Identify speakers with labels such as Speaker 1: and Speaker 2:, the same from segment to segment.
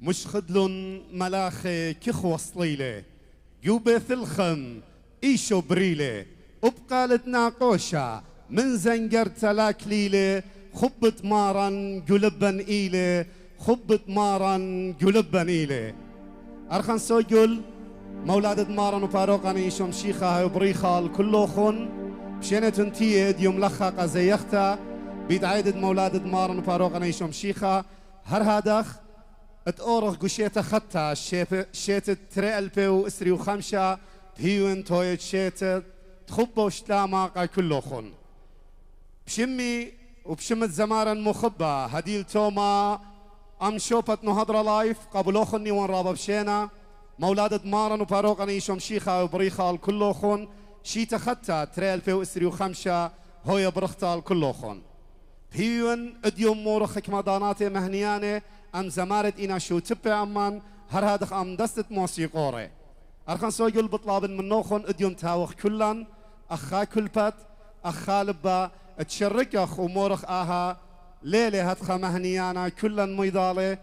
Speaker 1: مش خدلن ملاخي كخ وصليله جوبة ثلخم إيشو بريله وبقالت ناقوشة من زنجر تلاكليله خبت مارن قلبن إيله خبت مارن قلبن إيله أرخن سوجل مولاد مارن وباروقاني شمشيخة هاي بريخال كلوخن بشينة تنتيد يوم لخاقة زيختا بيد عيدد مولاد مارن وباروقاني شمشيخة هر هادخ اتورغ قشيتا خطا شيتت تري البي واسري وخمشة بهيون تويت شيتت تخبة وشتلاما قاي كلوخن بشمي وبشمت زمارا مخبة هديل توما ام شوبت نهضرة لايف قبلوخني وان رابا بشينا مولادة مارن وباروقاني شمشيخة وبريخال كلوخن شيتا خطا تري البي واسري وخمشة هويا برختال كلوخن بهيون اديوم مورخ حكمداناتي مهنياني ام زمارت اینا شو تبع امان هر هادخ ام دستت موسيقوري ارخان سويقول بطلابن من نوخن اديوم تاوخ كلن اخا كلبت اخا لبا تشرك اخ ومورخ اها ليلة هدخا مهنيانا كلن ميضالي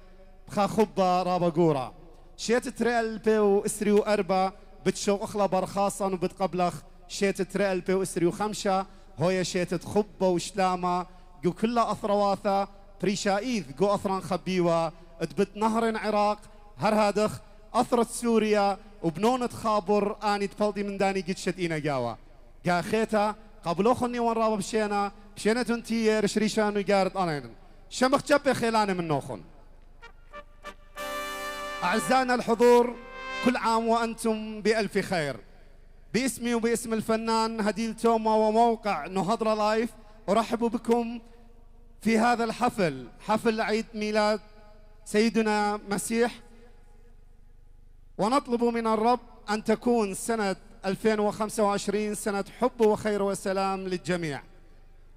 Speaker 1: بخا خبا رابا قورا شيت تريل بيو اسريو اربا بتشو اخلا برخاصا وبتقبلخ شيت تريل بيو اسريو خمشة هويا شيت خبا وشلاما جو كلها اثرواثا بريشايذ جو أثران خبيوة ادبت نهر عراق هر هادخ أثرت سوريا وبنونة خابر آني تبلدي من داني قد شتينا جاوا جا خيتا قبلوخني وان رابا بشينا تنتي رشريشان وقارد أنين شمخ جبه خيلاني من نوخن أعزائنا الحضور كل عام وأنتم بألف خير باسمي وباسم الفنان هديل توما وموقع نهضرة لايف أرحب بكم في هذا الحفل حفل عيد ميلاد سيدنا مسيح ونطلب من الرب أن تكون سنة 2025 سنة حب وخير وسلام للجميع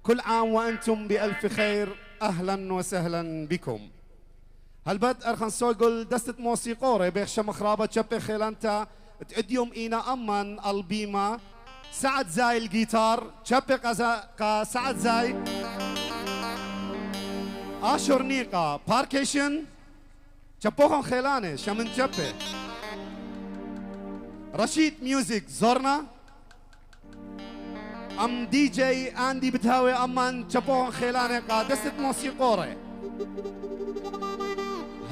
Speaker 1: كل عام وأنتم بألف خير أهلا وسهلا بكم هالبد أرخن سوغل دستة موسيقوري بيخش مخرابة شبه خيلانتا تأديوم إينا أمان البيما سعد زاي الجيتار شبه سعد زاي آشورنيقا باركيشن جبوهم خيلاني شمن جبه رشيد ميوزك زورنا ام دي جي اندي بتهاوي امان جبوهم خيلاني قادسة موسيقوري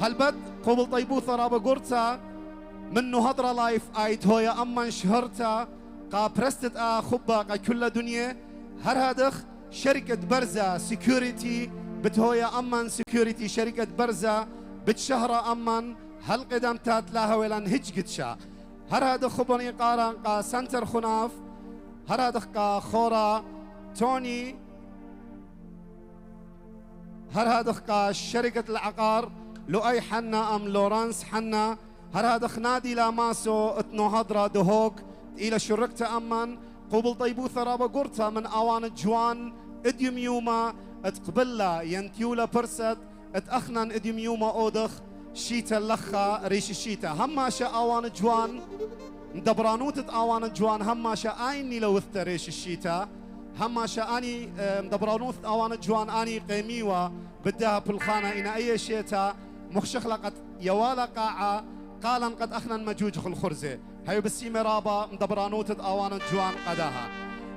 Speaker 1: هالبد قبل طيبوثة رابا قرطة من نهضرة لايف ايت هويا امان شهرتا قا برستت خبا قا كل دنيا هر هادخ شركة برزة سيكوريتي بتهويا أمان سيكوريتي شركة برزة بتشهرة أمان هل قدمتات لها ولان هجقتشا هر هذا خبرني قارن قا سنتر خناف هر هذا قا خورا توني هر هذا قا شركة العقار لؤي حنا أم لورانس حنا هر هذا نادي لاماسو اتنو هضرة دهوك إلى شركة أمان قبل طيبوثة رابا قرطة من أوان جوان اديوم يوما اتقبلا ينتيولا برسد اتأخنن اديم يوما اودخ شيتا لخا ريش الشيتا هماشا اوان جوان مدبرانوت اوان جوان هماشا ايني لوثتا ريش الشيتا هماشا اني مدبرانوت اوان جوان اني قيميوا بدها بالخانة انا اي شيتا مخشخلقت يوالا قاعة قالا قد اخنن مجوج الخرزة هاي بسيمة رابا مدبرانوت اوان جوان قداها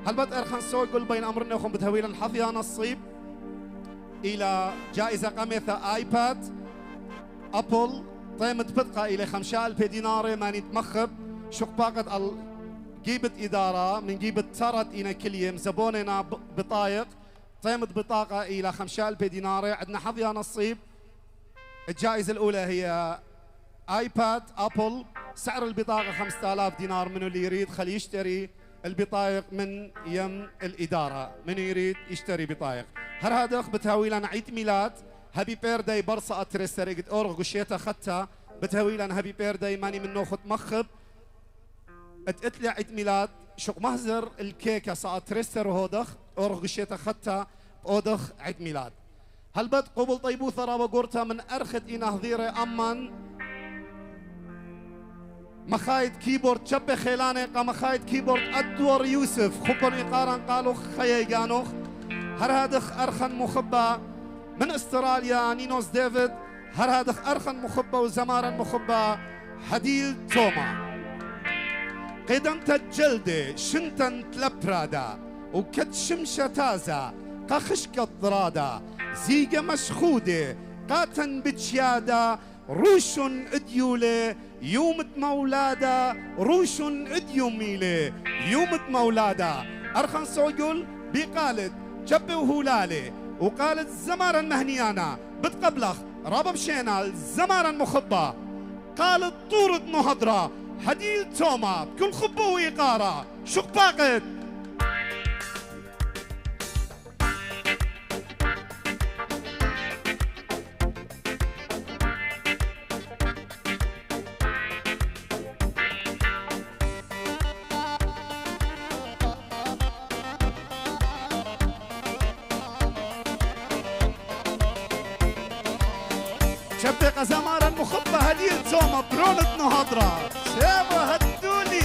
Speaker 1: هل بد ارخن سوق بين امرنا وخم بتهويل الحظيا نصيب إلى جائزة قميثة آيباد أبل طيمة بتقى إلى 5000 دينار ماني تمخب شقباقة جيبت إدارة من جيبت ترت إنا كل يوم زبوننا بطايق طيمة بطاقة إلى 5000 دينار عندنا حظيا نصيب الجائزة الأولى هي آيباد أبل سعر البطاقة 5000 دينار منو اللي يريد خلي يشتري البطايق من يم الإدارة من يريد يشتري بطايق هر هذا بتهوي لنا عيد ميلاد هابي بيرداي برصة أترسرقت أورغ وشيتا خطة بتهوي لنا هابي بيرداي ماني من نوخت مخب اتقتلي عيد ميلاد شق مهزر الكيكة سأترسر وهودخ أورغ وشيتا خطة أودخ عيد ميلاد هالبد قبل طيبوثة رابا قرطة من أرخد إنا هذيرة أمان مخايد كيبورد شبه خيلاني قا مخايد كيبورد أدور يوسف خبرني قارن قالوا خيجانوخ هر هادخ أرخن مخبى من استراليا نينوس ديفيد هر هادخ أرخن مخبة وزمارا مخبة حديل توما قدمت الجلدة شنتن تلبرادا وكد شمشة تازة قخشك الضرادة زيقة مشخودة قاتن بتشيادة روش اديولة يومت مولادة روش اديوميلة يومت مولادة أرخن صوجل بقالت جبه وهلالة وقالت زمارا مهنيانا بتقبلخ رابب شينال زمارا مخبة قالت طورة نهضرة حديل توما بكل خبة وإيقارة شق باقت شبق زمارا مخبة هديل توما برونة نهضرة شابه هدولي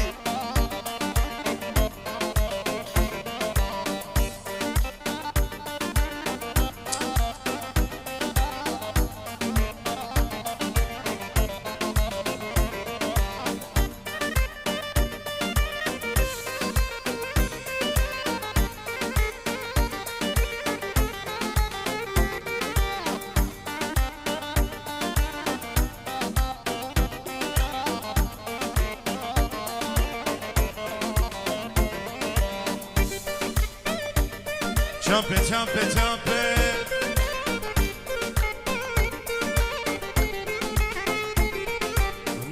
Speaker 2: Jump it, jump it, jump it.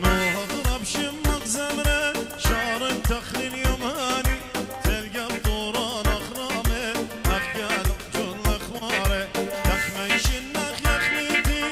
Speaker 2: نهضرب شمك زمرة شعر تخلي اليماني تلقى بطوران أخرامي أخيال جل أخواري تخمي شنك يا خليتي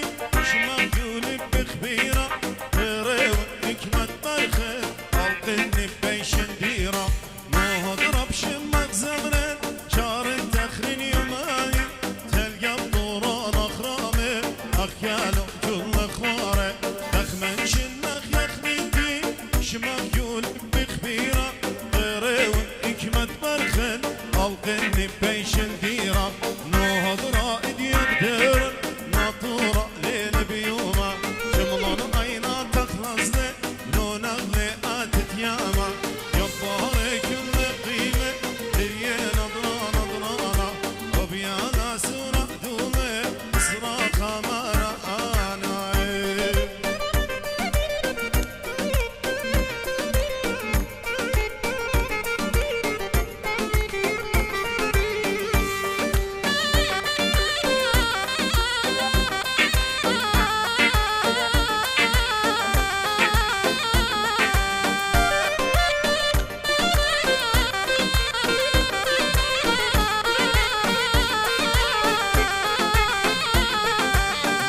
Speaker 2: شمك يولي بخبيرة تريو حكمة برخي ألقني بيشن ديرة نهضرب شمك زمرة شعر تخلي اليماني تلقى بطوران أخرامي أخيال جل أخواري تخمي شنك يا خليتي شمك يولي بخبيرة تريو حكمة برخي ألقني بيشن ديرة نهضرة إدي بدر ناطورة ليل بيومة جملون عينا تخلص لي لون أغلي آتت ياما يبهر كل قيمة دريا نظرة نظرانة وبيانا سورة دومي إسرا خمارة أنا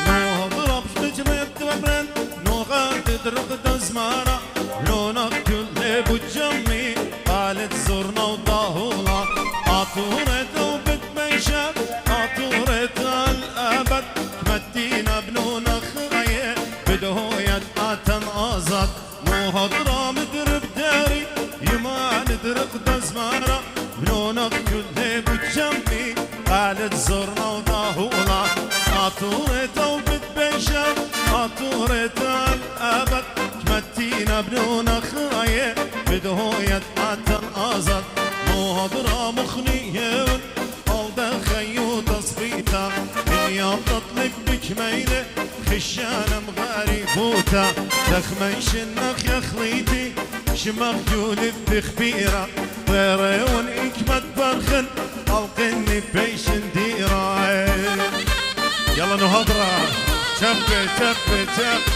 Speaker 2: نهضرب تجري تبرن نغادر رقد زمارة لونك كل بتجمي قالت زرنا وطاهولا عطورة وبتميشة عطورة الأبد مدينا بنونك غيه بدهوية تنقصت نهضرة مدرب داري يما ندرق زمارة لونك كل بتجمي قالت زرنا وطاهولا عطورة وبتبيشة عطورة الأبد كمتينا بنونا خاية بدهوية تنقصت نهضرة مخنية قلبها خيو تصفيتا من يوم تطلب بكميلة خشانة مغاري فوتا تخميش النخ يا خليتي شمك يولف بخبيرة طيرون إكمت برخن ألقني بيشن ديرة يلا نهضرة شبي شبي شبي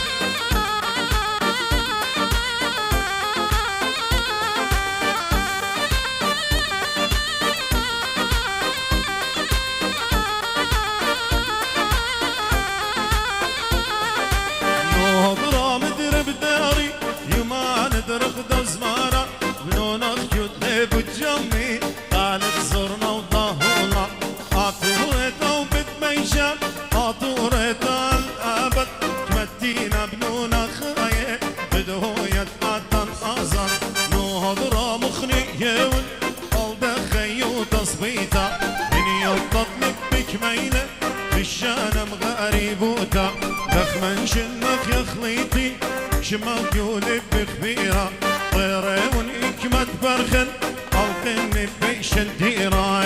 Speaker 2: نهضرة مدرب داري يما ندرخ دزمارة بنونك كل بتجمي قالت زرنا وطاهولا عطورة وبتميشة عطورة الأبد كمتينا بنونا خاية بدهوية تنقصت نهضرة مخنية قلبها خيو تصبيتا من يوم تطلب بكميلة الشانم غريبوتا دخمن شنك يا خليتي شمك يولي بخبيرة طيري ونكمة برخن ألقني بيش الديرة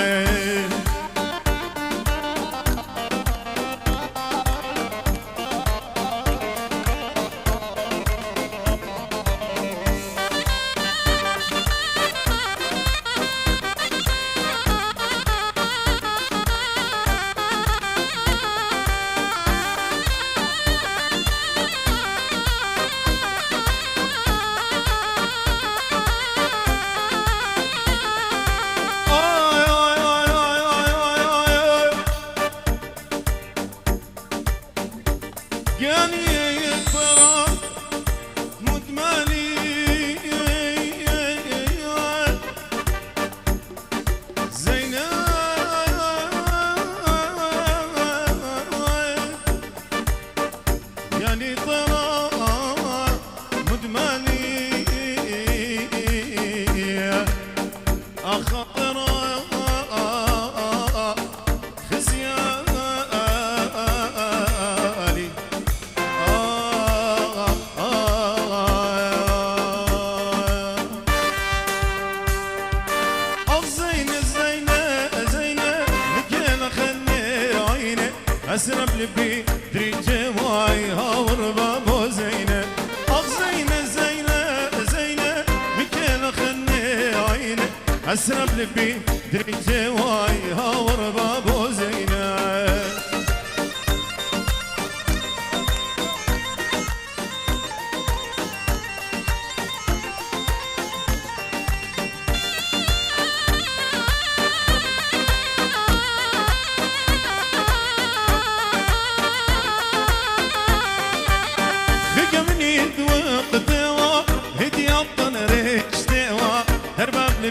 Speaker 2: أسرب لبي دريجي واي هاور بابو زينة أخ زينة زينة زينة مكينا خني عينة أسرب لبي دريجي واي هاور بابو زينة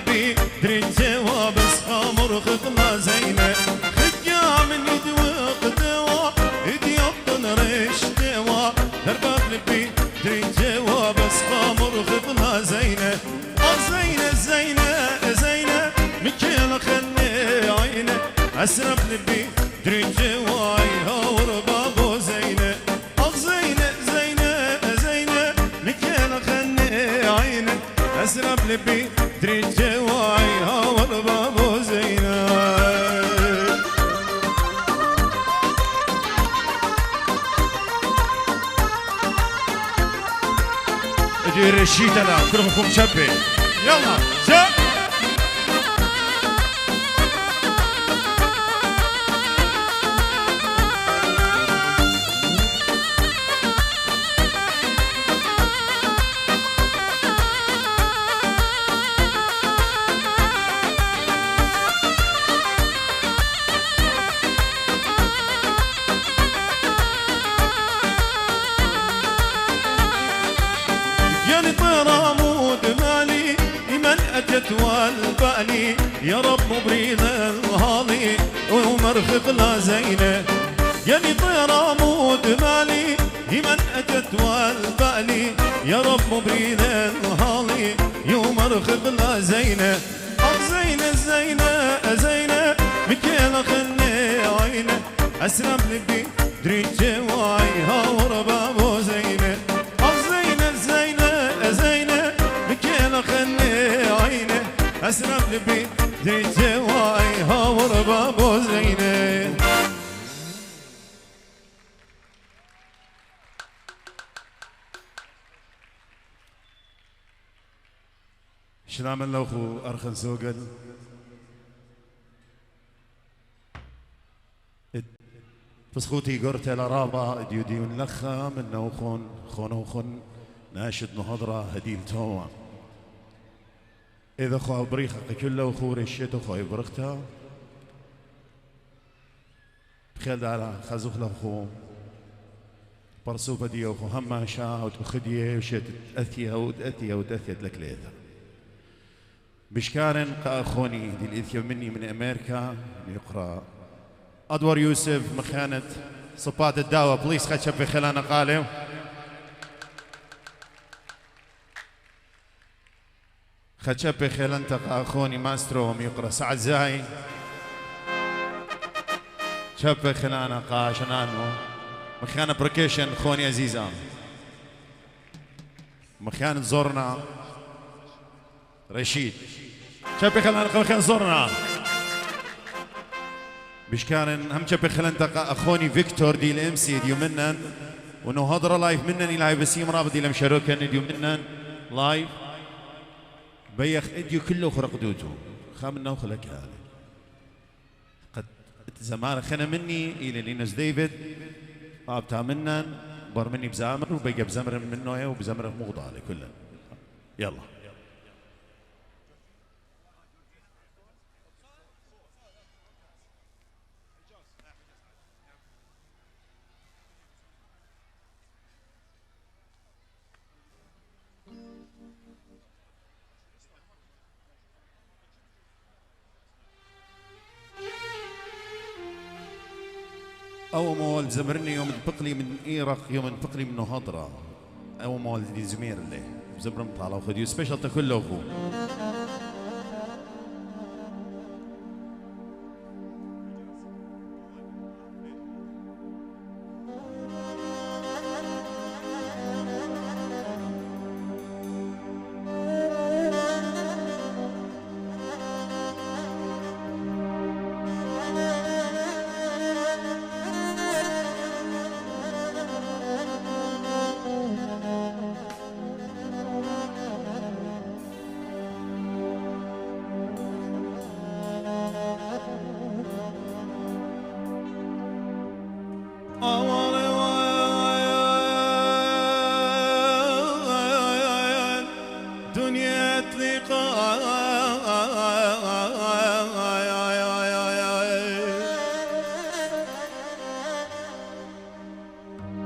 Speaker 2: بي دريجي وابس خامر خطنا زينة خجا من يدوق دوا يدي يطن ريش دوا درباب لبي دريجي وابس خامر خطنا زينة زينة زينة زينة مكينا خلي عينة أسرب لبي دريجي واي هاور بابو زينة زينة زينة زينة مكينا خلي عينة أسرب لبي دريجي واي هاور بابو زينة ادير الشيتنا كلكم شبه يلا شب والبالي يا رب مبريد الهالي ومرخقنا زينة يعني طيرة مود مالي يمن أجت والبالي يا رب مبريد الهالي ومرخقنا زينة زينة زينة زينة مكينا خلي عينة أسلم لبي دريجي واي هاور بابو زينة زينة زينة زينة مكينا خلي عينة أسرب لبي دريجي واي هاور بابو زينة شلام اللوخو أرخن سوقل فسخوتي قرت لرابا ديوديون لخا من نوخون خونوخن ناشد نهضرة هديل توما إذا خو بريخة كله وخو رشيته خو برختها بخيل على خزوخ له خو برسو بديه وخو هم شاء وتخديه وشت أثيها وتأثيها وتأثيت لك ليتها بشكارن كأخوني دي الإثيو مني من أمريكا يقرأ أدوار يوسف مخانة صبات الدعوة بليس خدشب في خلانة قالوا خدشب خلانتك أخوني ماسترو يقرأ سعد زاي شبه خلانا قاشنانو مخانا بريكيشن خوني عزيزة مخانا زورنا رشيد شبه خلانا مخانا زورنا بشكان هم شبه خلانا اخوني فيكتور دي الام سي ديو منن وانه هضره لايف منن لايف بسيم رابط دي لمشاركن ديو منن لايف بيخ اديو كله خرق دوتو خامنا وخلك هذا قد زمان خنا مني الى لينوس ديفيد ابتا منن بر مني بزامر وبيجي بزمر منه وبزمر مغضى كله يلا أو مول زمرني يوم انتقلي من إيرق يوم انتقلي من هضرة أو مول دي زمير اللي زبرم طالع وخديو سبيشال تكل أخو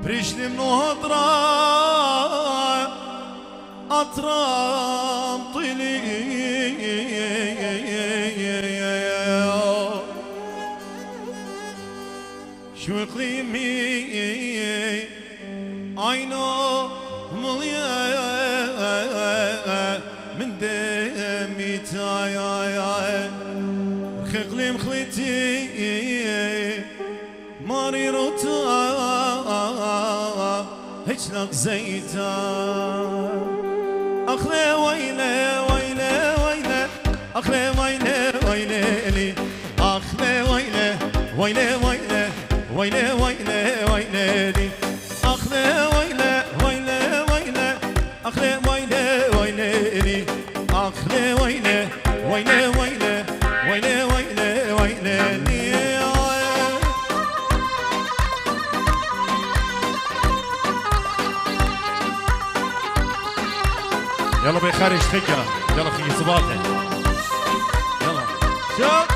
Speaker 2: برجلي من هضرة أطرام طلي شو إقليمي عينه مليان من دمي تايا إقليم خليتي ماري روتا هجلك زيتا أخلي ويلي ويلي ويلي أخلي ويلي ويلي لي أخلي ويلي ويلي ويلي ويلي ويلي ويلي لي أخلي ويلي ويلي ويلي أخلي ويلي ويلي لي أخلي ويلي ويلي ويلي ويلي ويلي ويلي لي يلا بيخارج خجرة يلا في صباطه يلا شوف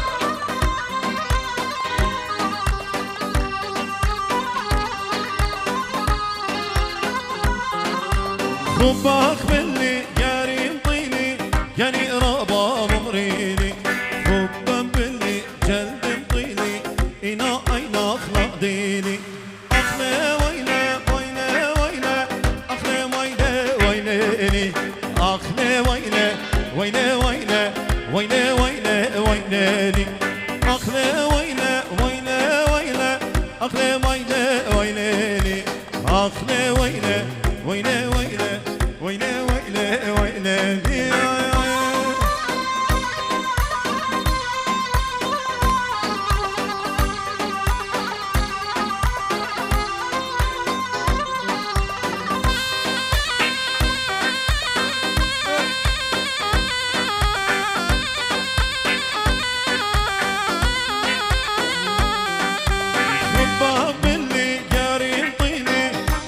Speaker 2: خباك مني جاري مطيني جاني رابا ممريني خبا مني جلد مطيني إنا أينا أخلق ديني أخلي ويلي ويلي ويلي أخلي ويلي ويلي أخلي ويلي ويلي ويلي ويلي ويلي ويلي لي أخلي ويلي ويلي ويلي أخلي ويلي ويلي لي أخلي ويلي ويلي ويلي ويلي ويلي ويلي لي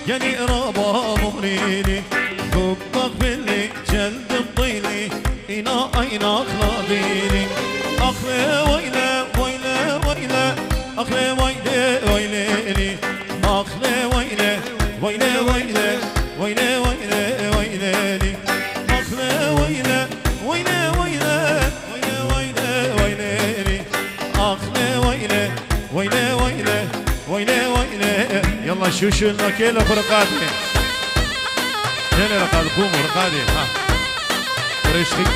Speaker 2: جاني رابا مغريني خبك باللي جلد مطيني إنا أينا خلاضيني أخلي ويلي ويلي ويلي أخلي ويلي ويلي لي أخلي ويلي ويلي ويلي ويلي ويلي ويلي لي أخلي ويلي ويلي ويلي ويلي ويلي لي أخلي ويلي ويلي ويلي ويلي ويلي يلا شوشو النكيلة فرقاتي هنا رقاد قوموا رقادي ها فريش خيك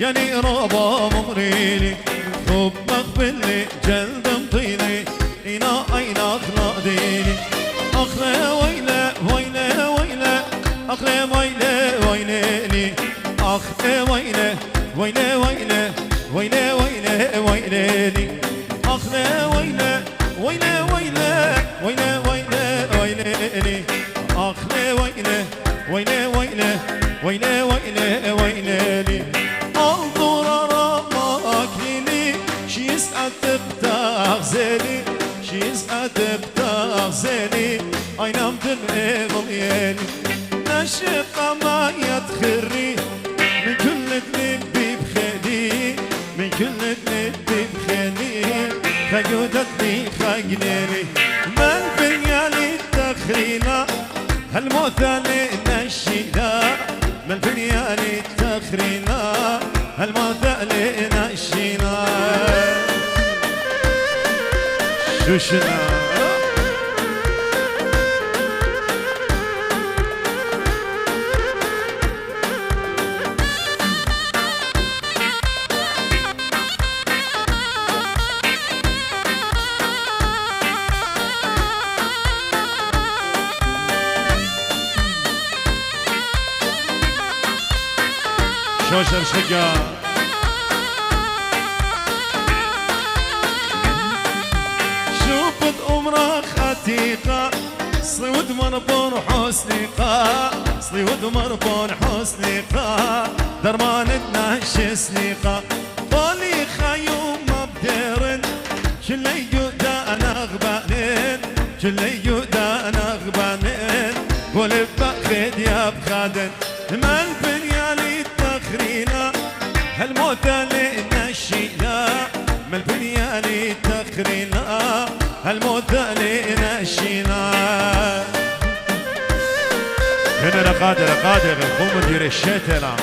Speaker 2: يعني ربا مغريلي خب مقبلي جلدم طيلي إنا أين أخلا ديني أخلا ويلة ويلة ويلة أخلا ويلة ويلة أخلا ويلة ويلة ويلة ويلة ويلة ويلة أخلا ويلة ويلة ويلة ويلة ويلة ويلة أخلا ويلة ويلة ويلة ويلة ويلة ويلة انظر رماك لي شيس أتبتغ زيني شيس أتبتغ زيني أينام دمي ضمياني نشق ما يدخري من كل ذنبي بخيلي من كل ذنبي بخيلي خيودتني خيليني من بنيالي التخرينا هالموثالي نشينا من بنيالي التخرينا هالموثالي نشينا شوشنا شوشر شقا شوفت أمرك عتيقة صيود مربون حسنيقة صيود مربون حسنيقة درمان النهش سنيقة بالي خيوم مبدرن شلي يودا نغبانين شلي يودا نغبانين قول بخد يا بخادن من بنيالي التخرينا هالموت اللي نشينا من بنيالي التخرينا هالموت اللي نشينا هنا قادر قوم مدير الشتلة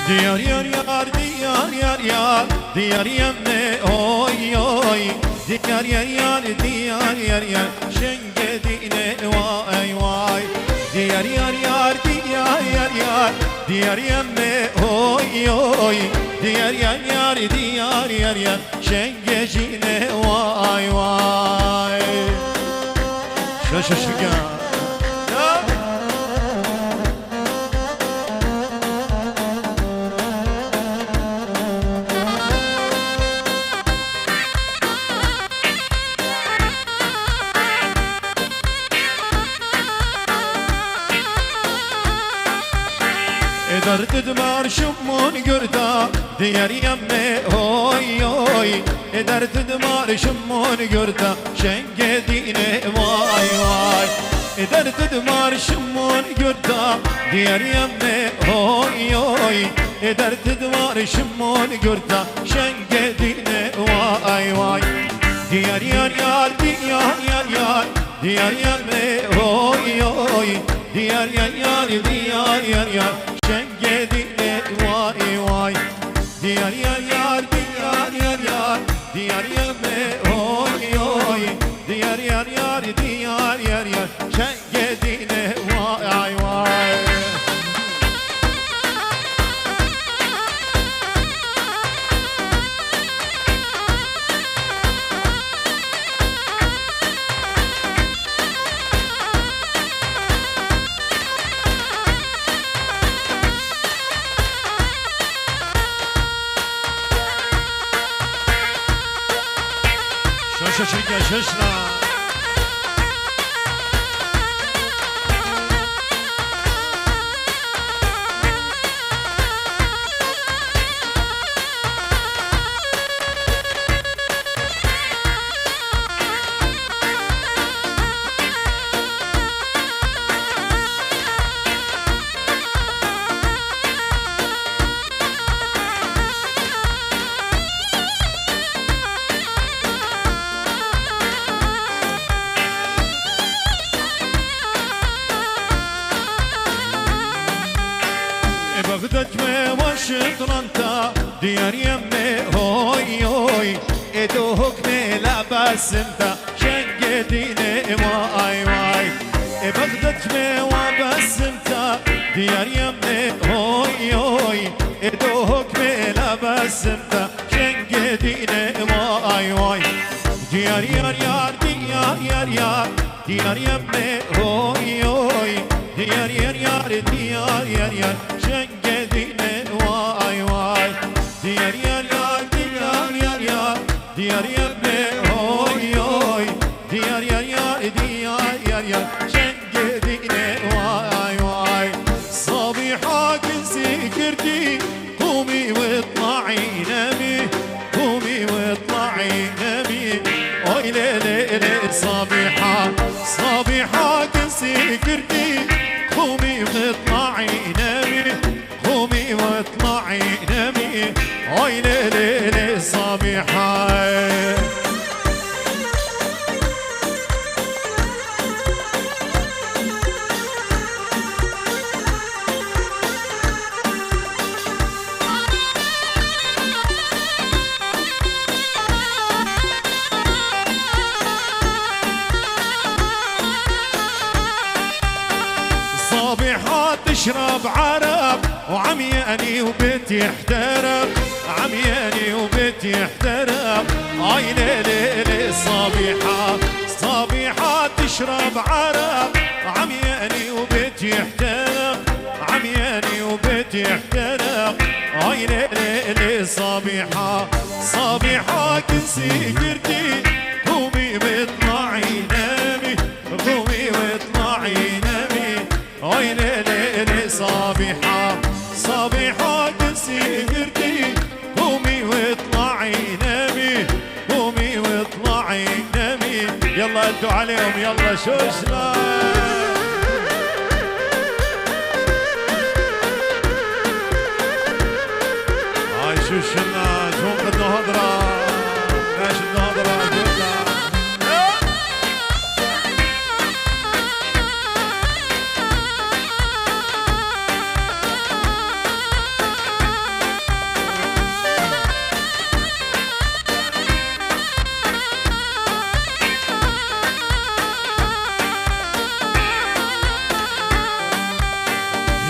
Speaker 2: ديار يار يار ديار يار يار ديار يمي اوي اوي ديار يار يار ديار يار يار شنقديني واي واي ديار يار يار ديار يار يار ديار يمي اوي اوي ديار يار يار ديار يار يار شنقديني واي واي شو شقا درد دمار شمون قردا ديار يمي هوي هوي درد دمار شمون قردا شنقديني واي واي درد دمار شمون قردا ديار يمي هوي هوي درد دمار شمون قردا شنقديني واي واي ديار يار يار ديار يار يار ديار يمي هوي هوي ديار يار يار ديار يار يار شنقديني واي ديار يار يار شقدينا واي واي ششريكا ششنا بغداد ما واشنطنتا ديار يمي هوي هوي ادوك ملابس انت شقديني واي واي بغداد ما وبس انت ديار يمي هوي هوي ادوك ملابس انت شقديني واي واي ديار يار يار ديار يار يار ديار يمي هوي هوي ديار يار يار ديار يار يار شقديني واي واي ديار يار يار ديار يار يار ديار يمي هوي هوي ديار يار يار ديار يار يار شقديني واي واي صبيحك سكرتي قومي واطلعي نامي قومي واطلعي نامي اوي ليلي صبيحة صبيحك سكرتي قومي واطلعي نامي قومي واطلعي نامي اوي ليلي صبيحة صبيحة تشرب عرب وعمياني وبيتي احترب عمياني وبيتي احترب اي ليلي صبيحة صبيحة تشرب عرب عمياني وبيتي احترب عمياني وبيتي احترب اي ليلي صبيحة صبيحة كنسي كرتي قومي واطلعي نامي قومي واطلعي نامي اوي ليلي صبيحة صبيحة كنسي كرتي قومي واطلعي نامي قومي واطلعي نامي يلا ادوا عليهم يلا شوشنا هاي شوشنا شو قد نهضرة ماشي نهضرة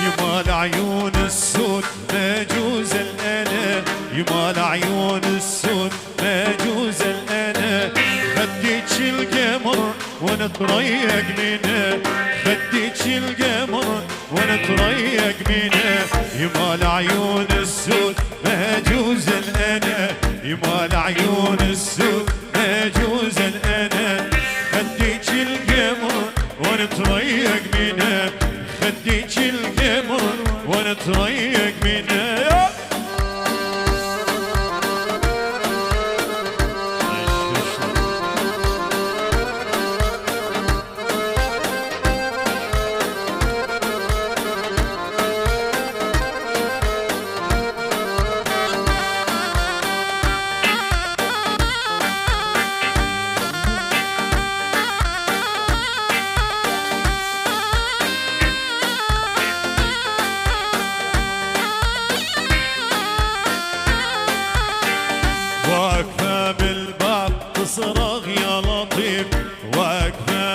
Speaker 2: يمال عيون السود ما يجوز الأنا يمال عيون السود ما يجوز الأنا خديتش القمر وانا تريق منه خديتش القمر وانا تريق منه يمال عيون السود ما يجوز الأنا يمال عيون السود ما يجوز الأنا خديتش القمر وانا تريق منه خديتش القمر وانا تريق منه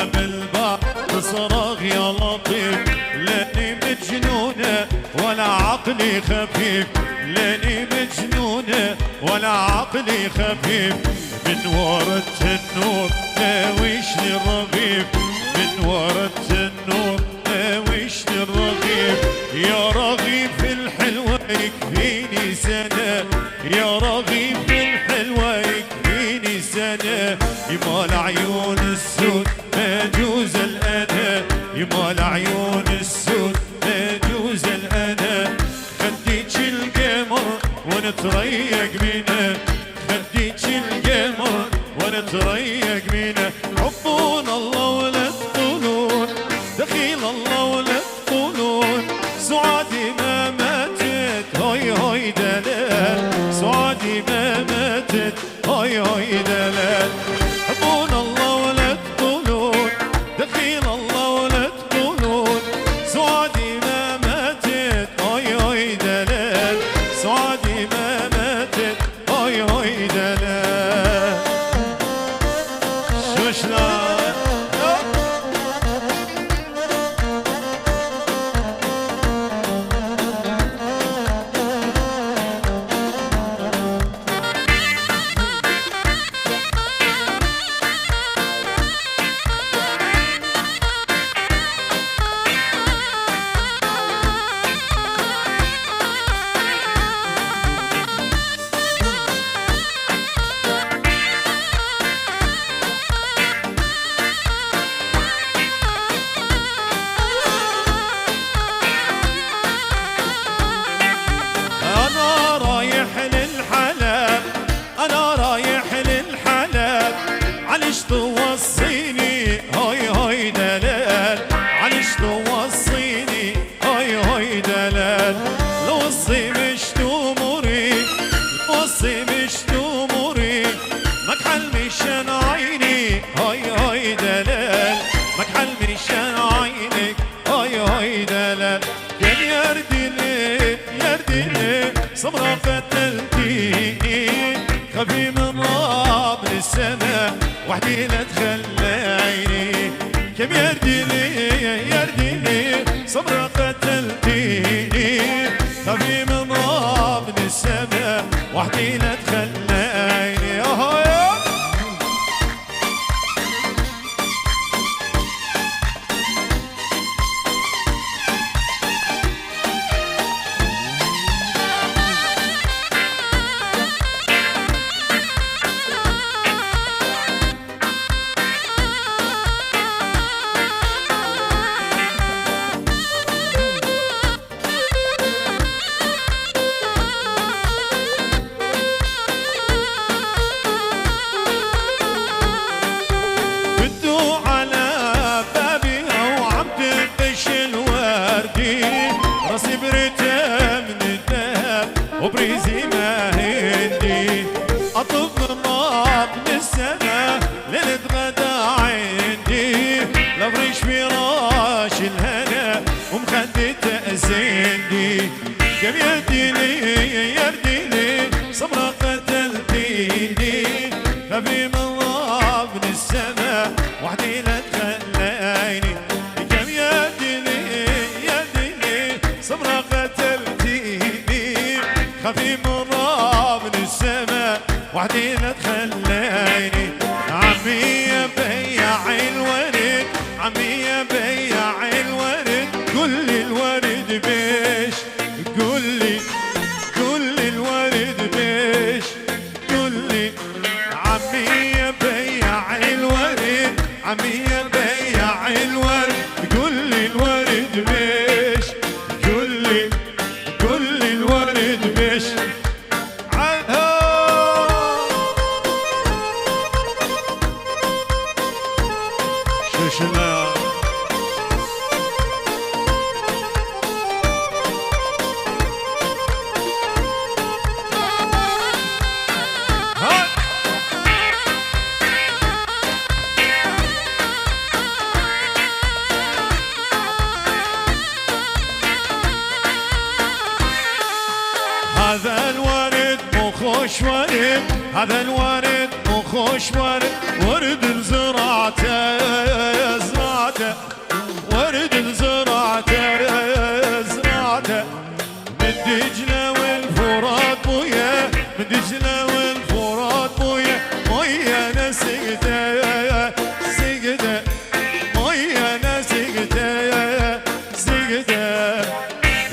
Speaker 2: بالباب تصرخ يا لطيف، لاني مجنونه ولا عقلي خفيف، لاني مجنونه ولا عقلي خفيف، من ورا النور ناويشني الرغيف، من ورا النور ناويشني الرغيف، يا رغيف الحلوة يكفيني سنة، يا رغيف الحلوة يكفيني سنة، يمال عيون السود ما يجوز الأنا، يمال عيون السود ما يجوز الأنا، خديك القمر ونتريق منه، خديك القمر ونتريق منه، حبون الله ولا تقولون دخيل الله ولا تقولون، سعادي ما ماتت هاي هاي دلال، سعادي ما ماتت هاي هاي دلال، حبون الله ولا تقولون دخيل الله ولا تقولون، سعادي ما ماتت هاي هاي دلال، سعادي ما ماتت هاي هاي دلال. شو شلون توصيني هاي هاي دلال، عليش توصيني هاي هاي دلال، لو وصي مش تمري، وصي مش تمري، مكحل مشان عيني هاي هاي دلال، مكحل مشان عينك هاي هاي دلال، كان يردي لي يردي لي صبرا قتلتيني، خفي من راب للسماء وحدي لا تخلى عيني، كم يردي لي صبرا قتلتيني، خفي من راب للسماء وحدي لا تخلى عيني. راسي بريتها من الذهب وبريزي ما هندي، اطلب من رب من السماء ليلة غدا عندي، لفرش فراش الهنا ومخدة زندي، كم يردي لي صبرا قتلتيني، خفي من رب من السماء وحدي لا تخليني، كم يردي لي صبرا قتلتيني، خفي من راب من السماء وحدي لا تخليني، عمي يا بياع الورد، عمي يا بياع الورد، قل لي الورد بيش، قل لي الورد بيش، قل لي عمي يا بياع الورد، عمي يا بياع الورد، قل لي الورد بيش، قل لي الورد بيش. شو شلون هذا الورد مو خوش ورد، هذا الورد مو خوش ورد ورد زراعته زراعته ورد زراعته زراعته من دجلة والفرات بويا من دجلة والفرات بويا مية انا سقته سقته مية انا سقته سقته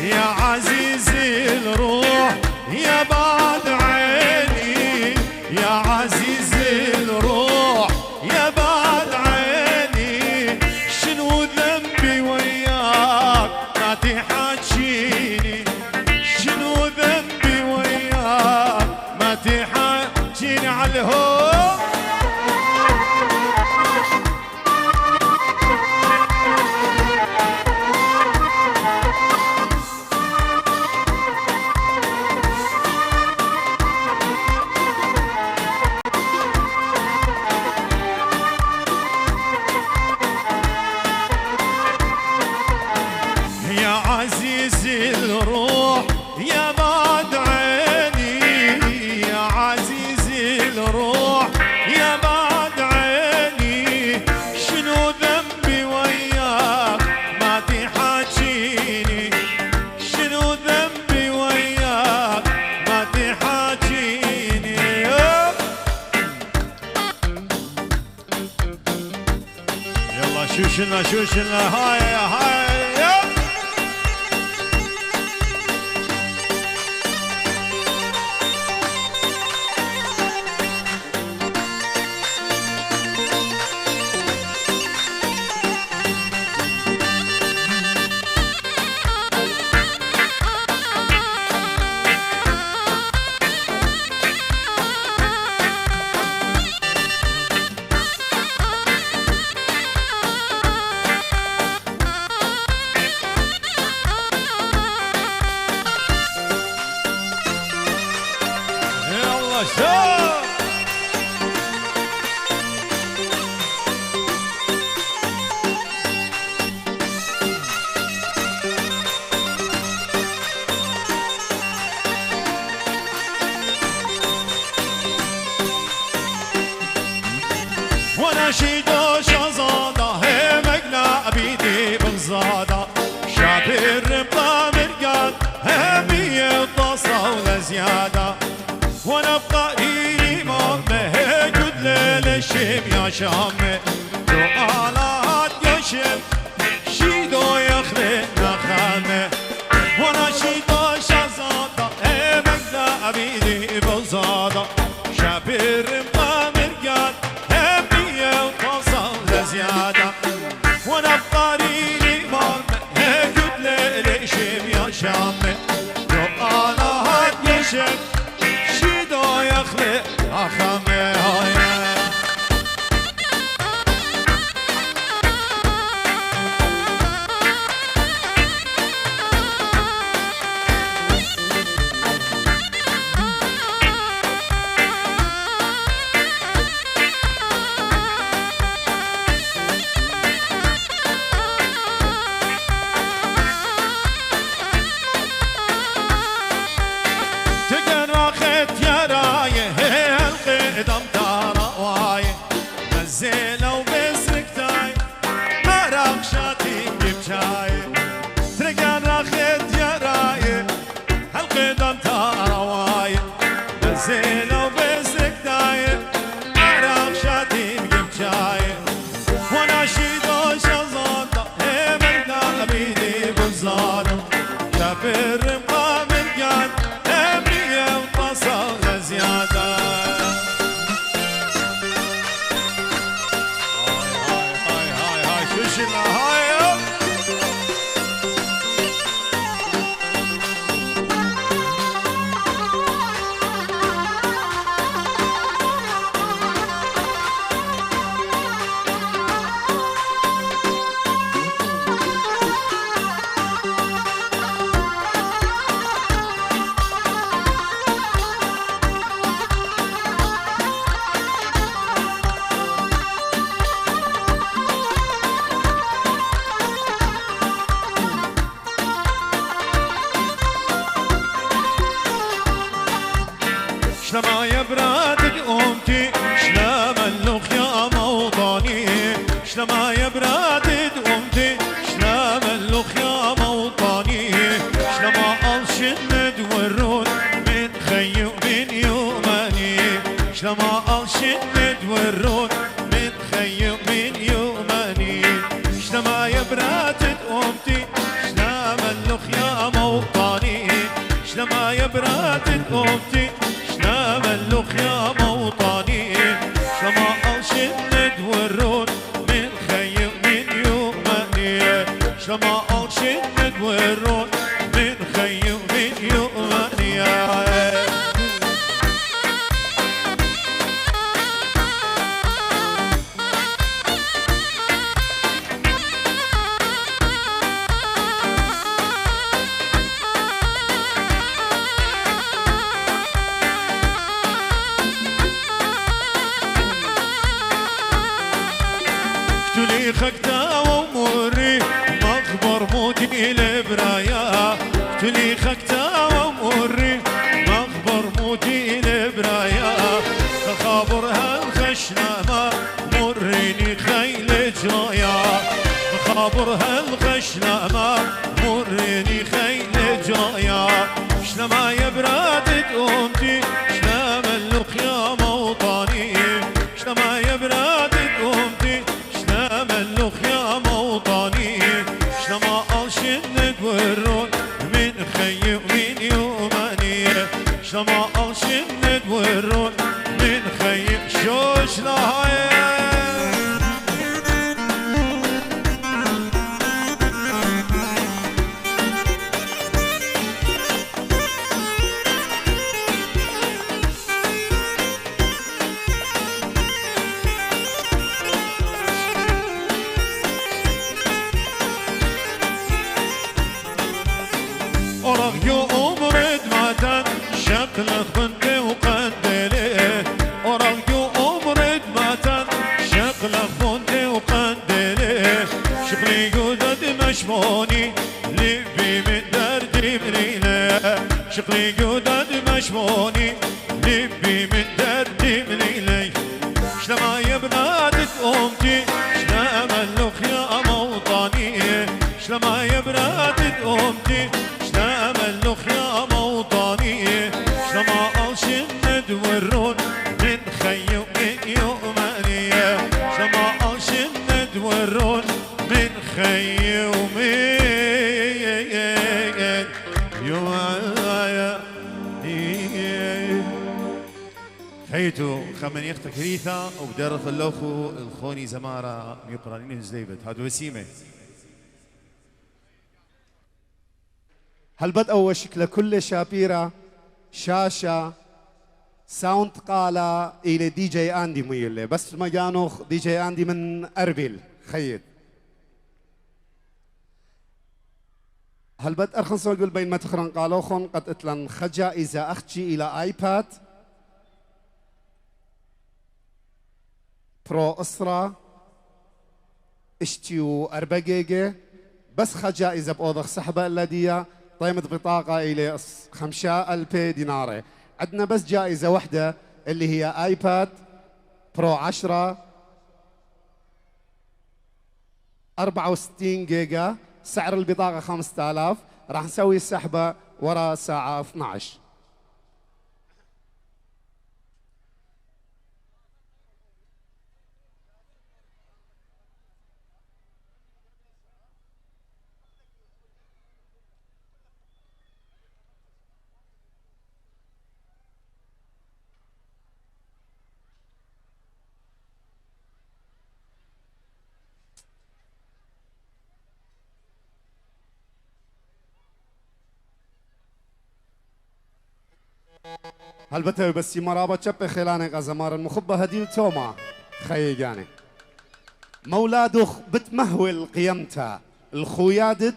Speaker 2: يا عزيزي الروح يا بعد عيني يا عزيزي الروح يا بعد عيني شنو ذنبي وياك ما تحاجيني شنو ذنبي وياك ما تحاجيني على الهوى عزيزي الروح يا بعد عيني يا عزيزي الروح يا بعد عيني شنو ذنبي وياك ما تحاجيني شنو ذنبي وياك ما تحاجيني يلا شوشنا شوشنا هاي هاي ونشيدو شزادة هي مقنا بيدي بغزادة شابر ربا مرقان همية وطاسة ولزيادة ونبقى إيمان مهي جد للشم يا شامي سؤالات يشم شيدو يخلقنا خامي ونشيدو شزادة هي مقنا بيدي بغزادة شابر ربا مرقان زيادة ونبقى لإيمان هيجد للشم يا شامي لو أنا هاد يشم شيدو يخلق أخامي برادد أمتي شلا ملوخ يا موطني شلا ما ألشند ورون من خي ومن يوماني شلا ما ألشند ورون من خي ومن يوماني شلا ما يبرادد أمتي شلا ملوخ يا موطني شلا ما يبرادد أمتي شلا ملوخ يا موطني شلا ما ألشند ورون من خي ومن يوماني شلا ما ألشند ورون من خي ومن يوماني تولي خكتا وموري مخبر موتي لبرايا تولي خكتا وموري مخبر موتي لبرايا خابر هالخشنامة مريني خيل جرايا خابر هالخشنامة مريني خيل جرايا شلما يبرادد أمتي شلا ملوخ يا موطني شلما يبرادد أمتي شلا ملوخ يا موطني شلما ألشند ورون من خي ومن يوماني شلما ألشند ورون من خي شوش لهاي أرغ يوم رد ماتن شكلك بنتي وقندلي أرغ يوم رد ماتن شكلك بنتي وقندلي شكلي قدد مشموني لبي من دردي منيلي شكلي قدد مشموني لبي من دردي منيلي شلما يبرادت أمتي شلا ملوخ يا موطني شلما يبرادت أمتي شلا ملوخ يا موطني شلما ألشند ورون من خي ومن يوماني شلما ألشند ورون من خي ومن يوماني خيتو خمن يختك هريثة وبدارة اللوخو الخوني زمارة يقرانين زليبت هادو وسيمة
Speaker 1: هل بد أول شكل كل شابيرة شاشة ساوند قالة إلى دي جي أندي ميلة بس مجانو دي جي أندي من أربيل خيط هل بد أرخن سوال بين ما تخرن قالوخن قد اتلن خجا إذا أختي إلى آيباد برو أسرة اشتيو 4 جيجا بس خجا إذا بأوضخ سحبة الذية قيمة بطاقة إلى 5000 دينار عندنا بس جائزة واحدة اللي هي آيباد برو 10 64 جيجا سعر البطاقة 5000 راح نسوي السحبة ورا ساعة 12 هلبته بس مرابط شبه خلاني غزمار المخبة هديل توما خيجاني مولادخ بتمهول قيمتا الخويادت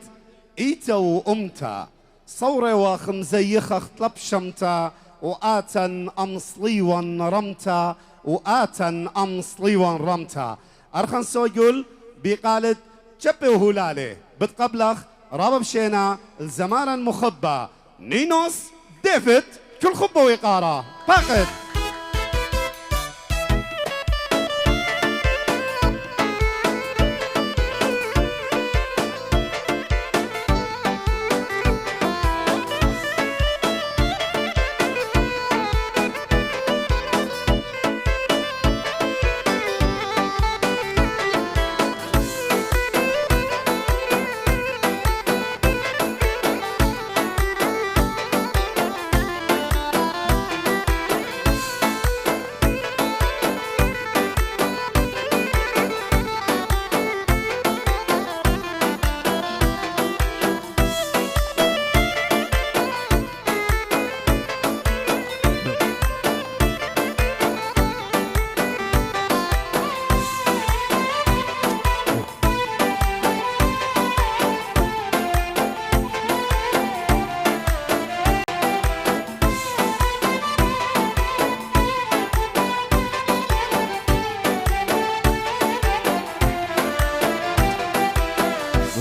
Speaker 1: ايتا وامتا صورة وخمزيخخ طلب شمتا وآتن أمصليوان رمتا وآتن أمصليوان رمتا أرخن سوجل بقالت شبه هلالي بتقبلخ رابب شينا الزمان المخبة نينوس ديفيد كل خبة ويقارة فقط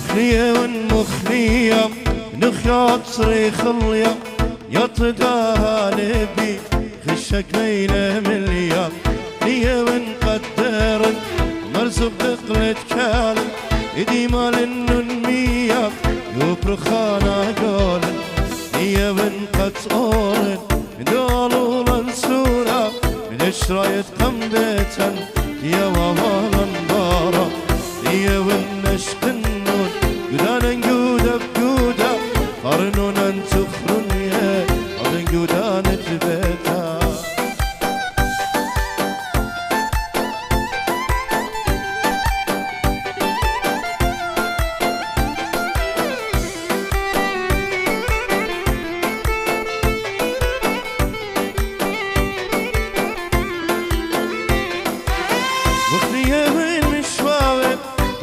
Speaker 3: مخلية والمخلية نخياط صريخ اليوم يطداها لبي خشك ليلة مليار ليا ونقدر مرزق دقلت كالم إدي مال النمية يبرخانا قولن ليا ونقدر دولو لنسورا من شرايط قمبتا يا ووالا بارا ليا ونشق النون قدانا نقودا بقودا قرنونا تخرن يا قرن قدانا تبتا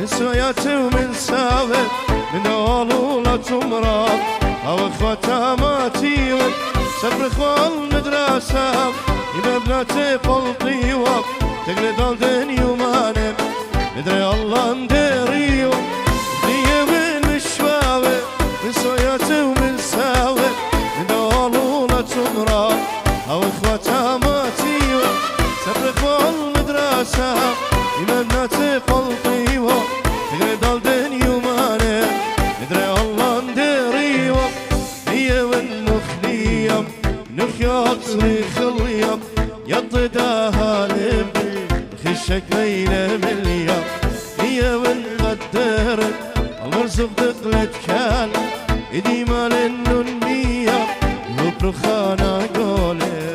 Speaker 3: سوياتي ومن ساوي من دولولة تمرض أو إخوتها ماتي سبر إخوة المدرسة يبقى بناتي فلطيوة تقلد الدنيا ومانم ندري الله ندريو ليه من مشواوي من سوياتي ومن ساوي من دولولة تمرض أو إخوتها ماتي سبر إخوة المدرسة يبقى بناتي فلطيوة تقلد الدنيا ومانم ندري الله ندريو هي والمخلية نخياط صريخ اليوم يضداها لبي خشك ليلة مليار هي ونقدر المرزق دقلت كان إدي مال النمية وبرخانا قولي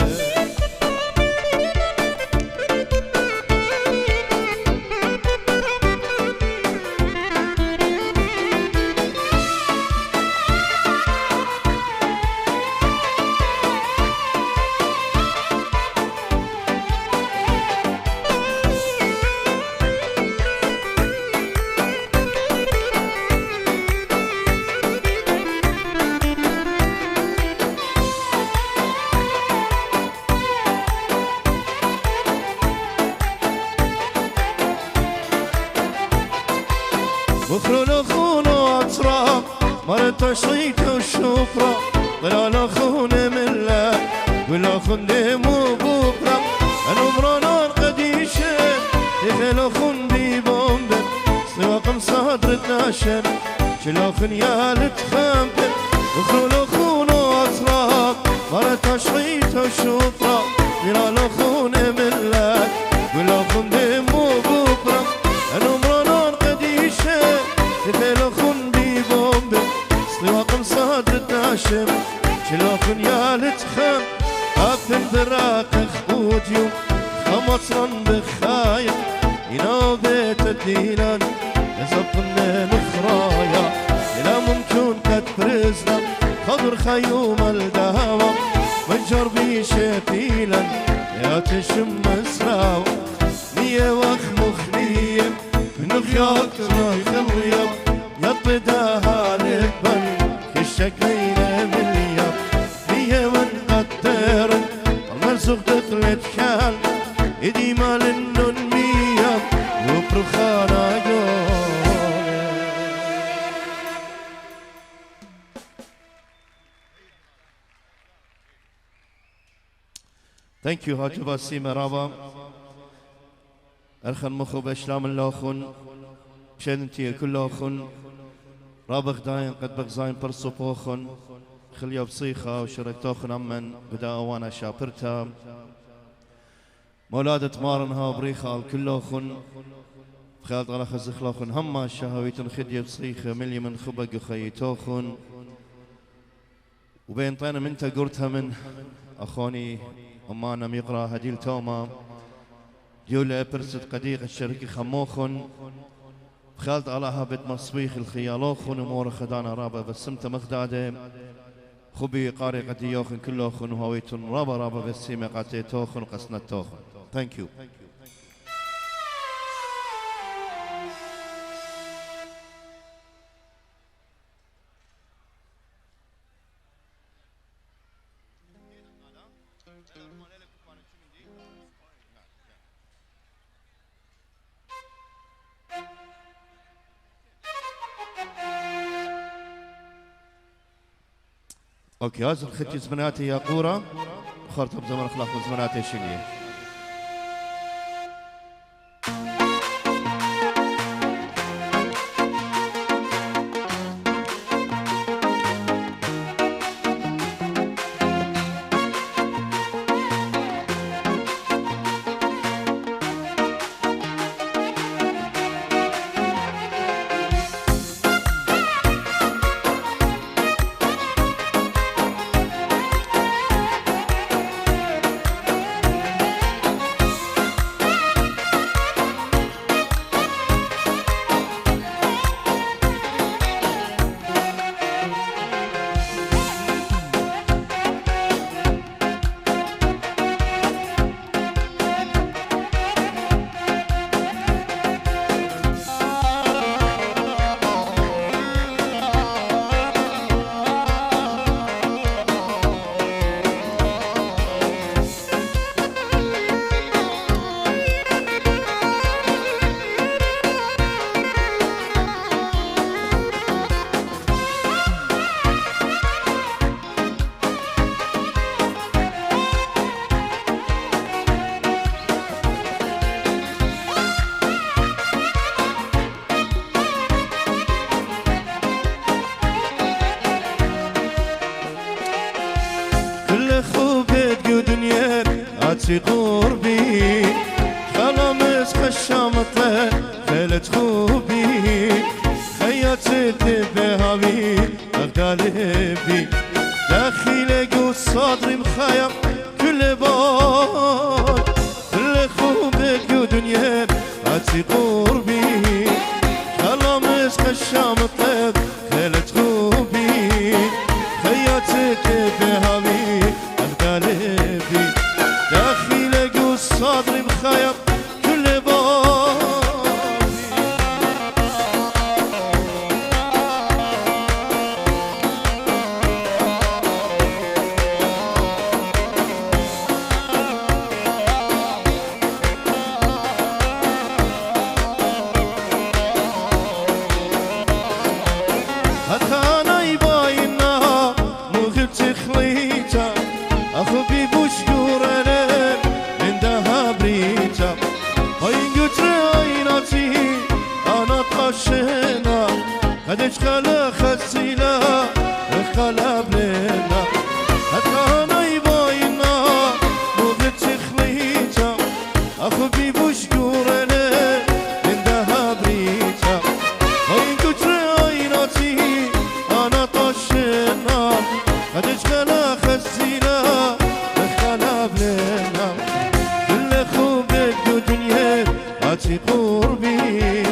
Speaker 3: بخرون اخونا اطراف مرت تشريك وشفرة ضلال اخونا ملا ولا اخون ديمو بكرة انا برانا قديشة يخيل اخون بي بومبن سواقم صدرتنا شن شل اخون يالت خامبن بخرون اخونا اطراف مرت تشريك وشفرة ضلال اخونا ملا ولا اخون ديمو بكرة انا برانا تفلخون بي بومب سواقم صادرتنا شم شلوخن يالت خام أفن براق اخبوتيو خمصرا بخايا ينو بيت الدينان يزبطنا مخرايا إلا ممكن كتفرزنا خضر خيوم الدهوة منجر بي شتيلا يا تشم مسراو مية واخ مخليم نخياط رايخ اليوم يطداها لبن خشك ليلة مليار هي ونقدر المرزق دخلت كان إدي مال النمية وبرخانا قولي Thank you Hacı Basi merhaba أرخن مخو بأشلام اللاخون شنتي كل لاخون رابخ داين قد بغزاين برسو بوخون خليا بصيخة وشركتوخن أمن بدا أوانا شابرتا مولادة مارنها بريخة الكل لاخون خالد غلا خزخ لاخون هما شهويتن خدية بصيخة ملي من خبق وخيتوخون وبين طينا منتا قرتها من أخوني أمانا ميقرا هديل توما ديولا برسد قديق الشركي خموخن خالد علىها بيت مصبيخ الخيالوخن ومور خدانا رابا بسمت مخداده خبي قاري قديوخن كلوخن وهويتن رابا بسيمة قاتيتوخن قسنتوخن Thank you. اوكي هذا الختي زمناتي يا قورة خرطب زمن اخلاق زمناتي شنية في قربي خلامس خشامته خلت خوبي خيات بهاوي قلبي داخل جو صدري مخيم كل بار كل خوبك جو دنيا عتي قربي خلامس خشامته خلت خوبي خيات بهاوي قلبي داخل جو صدري مخيم كل بار هتخانا يباينها مو غبت خليتا اخو بيبوش قورنا عندها بريتا هاي قتر عيناتي انا طشنا خدش خلا خسينا خلا بلنا هتخانا يباينها مو غبت خليتا اخو بيبوش قورنا عندها بريتا هاي قتر عيناتي انا طشنا خدش خلا خسينا خلا بلنا كل خوبك دنيا عتي قربي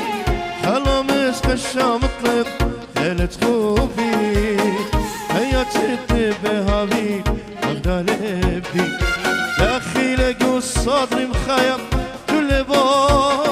Speaker 3: خلا مسك الشام طلب خلت خوبي هيا تدي بهاوي قلبي داخل جو صدري مخيم كل بار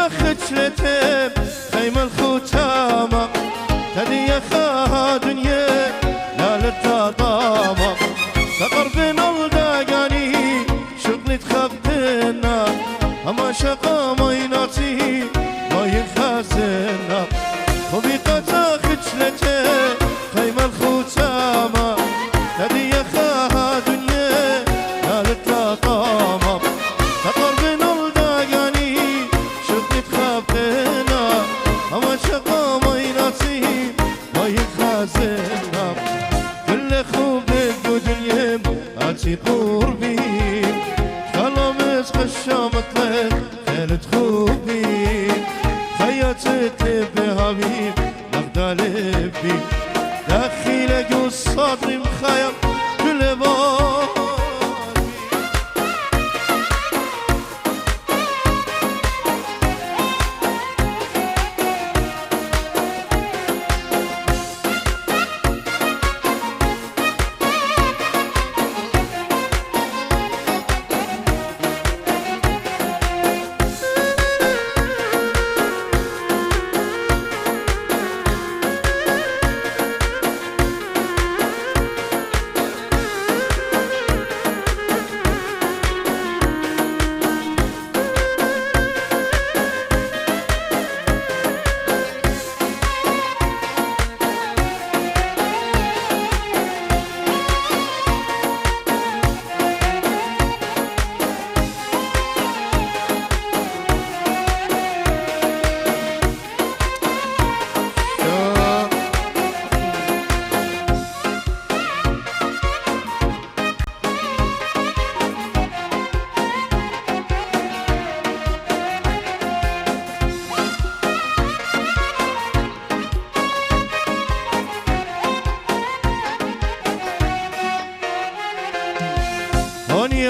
Speaker 3: خجلتهم خيم الختامة تدي خا دنيا لا للتطامة تقربنا الدقاني شغلي تخبتنا أما شقا ما يناتي ما ينخزنا خبيقة خجلتهم خيم الختامة تدي خا دنيا لا للتطامة تقربنا الدقاني خبنا أما شقا ما يناسي ما يخازنا كل خوبك ودنيا عتي قربي خلا مسك الشام طلق خلت خوبي خياتت بهاوي قلبي داخل جو صدري مخيم كل بار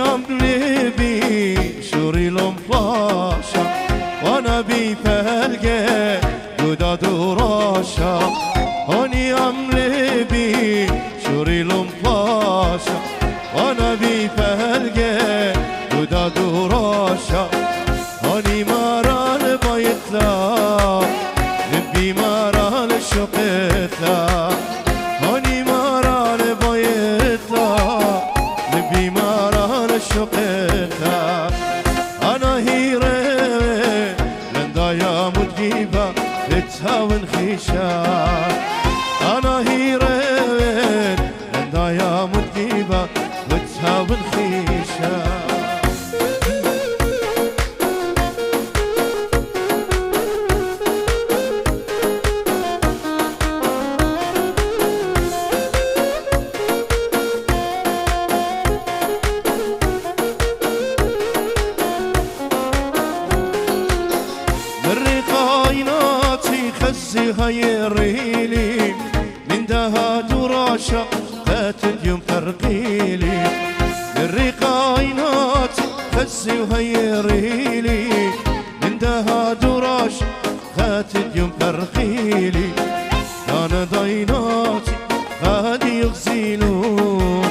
Speaker 3: أملبي شوري لمباشا وانا بي فلقه جداد وراشا هوني أملبي شوري لمباشا وانا بي فلقه جداد وراشا هوني مرال بايتلا نبي مرال شقتلا هوني مرال بايتلا نبي مرال شقتلا أنا هيرة لندا يا مدقيبة بتهاون خيشان أنا هيرة لندا يا مدقيبة بتهاون خيشان هاي الريلي من دهات وراشا قاتل يوم فرقيلي الرقاينات خزي وهي الريلي من دهات وراشا قاتل يوم فرقيلي انا ضيناتي غادي يغزيلون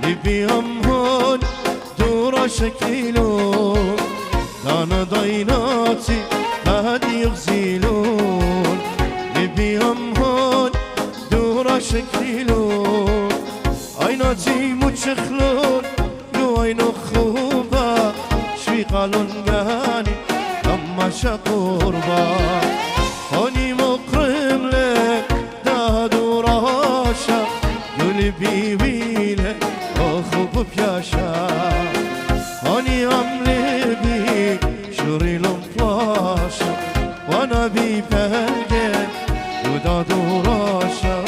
Speaker 3: نبي امهون دورا شكيلون انا ضيناتي غادي يغزيلون نبيهم هون دورا شكلون عيناتي متشخلون لو عينو خوبا شوي قالون قاني اما شقوربا هوني مقرم لك دا دوراشا يولي بيبي لك اخوب بياشا هوني عملي بي شوري لمطلاشا وانا بي فهلقك وداد وراشا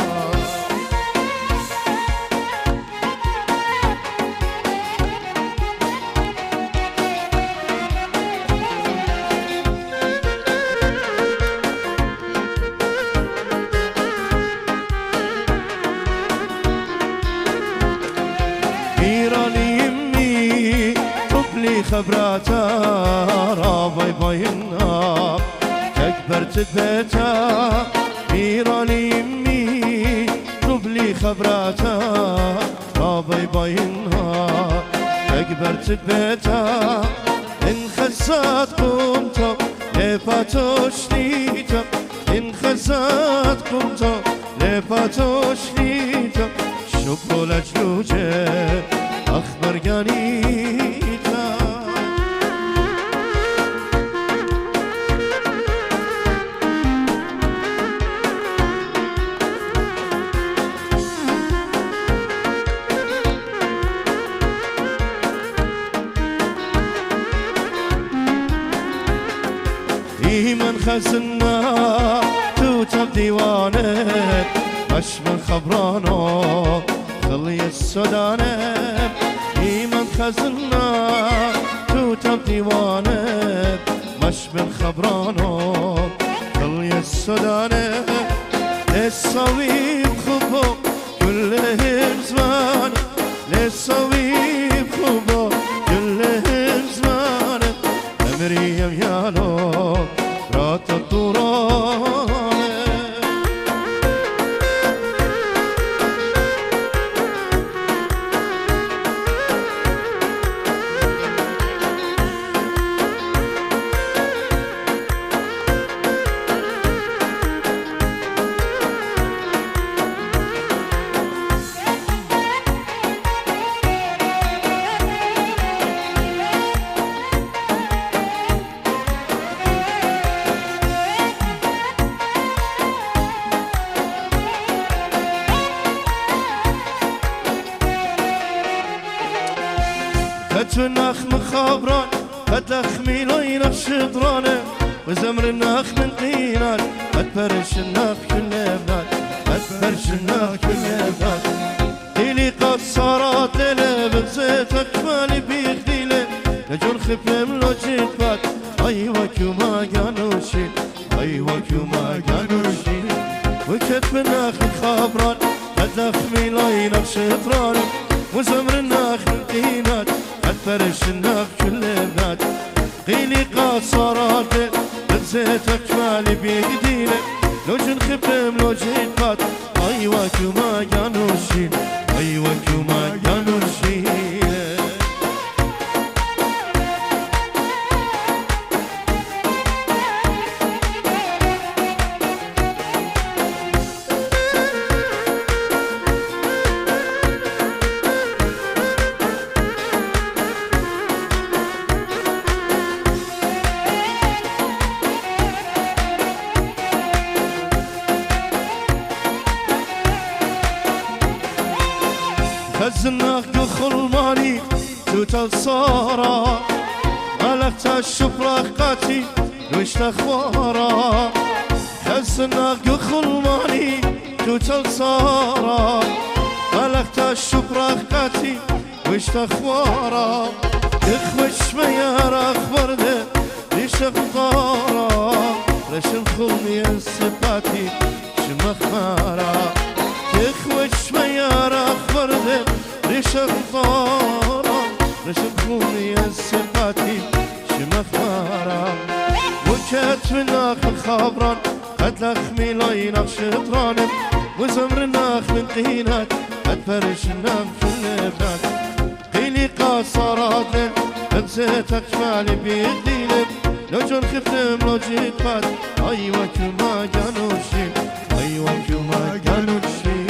Speaker 3: إيراني يمي طفلي خبراتا رابي باينا كبرت بيتا إيراني يمي طفلي خبراتا رابي باينا كبرت بيتا إن خزات قمتا لفاتوش ليتا إن خزات قمتا لفاتوش ليتا شبو لجلوجه أخبر قانيتا من خزنا توتب ديوانك أشمل خبرانو خلي السودانك من خزنا توتب ديوانك مشمل خبرانو خلي السودانك للصويب خبو كلهم زمان للصويب خبو كلهم زمان أمريم يالو رات الطوران كتناخ مخابران كتلخمي ليلة شطرانة وزمر الناخ من قينان كتفرش الناخ كل بلاد كتفرش الناخ كل بلاد إلي قصارات ليلة بغزيتك مالي بيخديلة لجون خفيم لو جيتفات أيوة كما قانوشي أيوة كما قانوشي وكتف الناخ مخابران كتلخمي ليلة شطرانة وزمر الناخ من قينان فرش الناق كل بلاد قيلي قاصرات بنزيتك مالي بيدينا لو جن خبم لو جن بات أيوة كما كانوا الشين أيوة كما كانوا الشين خزناك دخل مالي توتال صارا ملكت الشفرة قاتي وش تخوارا خزناك دخل مالي توتال صارا ملكت الشفرة قاتي وش تخوارا اخوش ميار اخبر ده ليش اخبارا ليش الخلمي السباتي شمخمارا اخوش ميار اخبر ده ليش اخبارا ليش الخلمي السباتي شمخمارا وكات من اخر خبران قد لخمي لايناخ شطرانم وزمر الناخ من قينات قد فرش الناخ في اللبنات قيلي قاصرات لن انسيتك مالي بيدينم لو جون خفتم لو جيت فات ايوة كما كانوا الشين ايوة كما كانوا الشين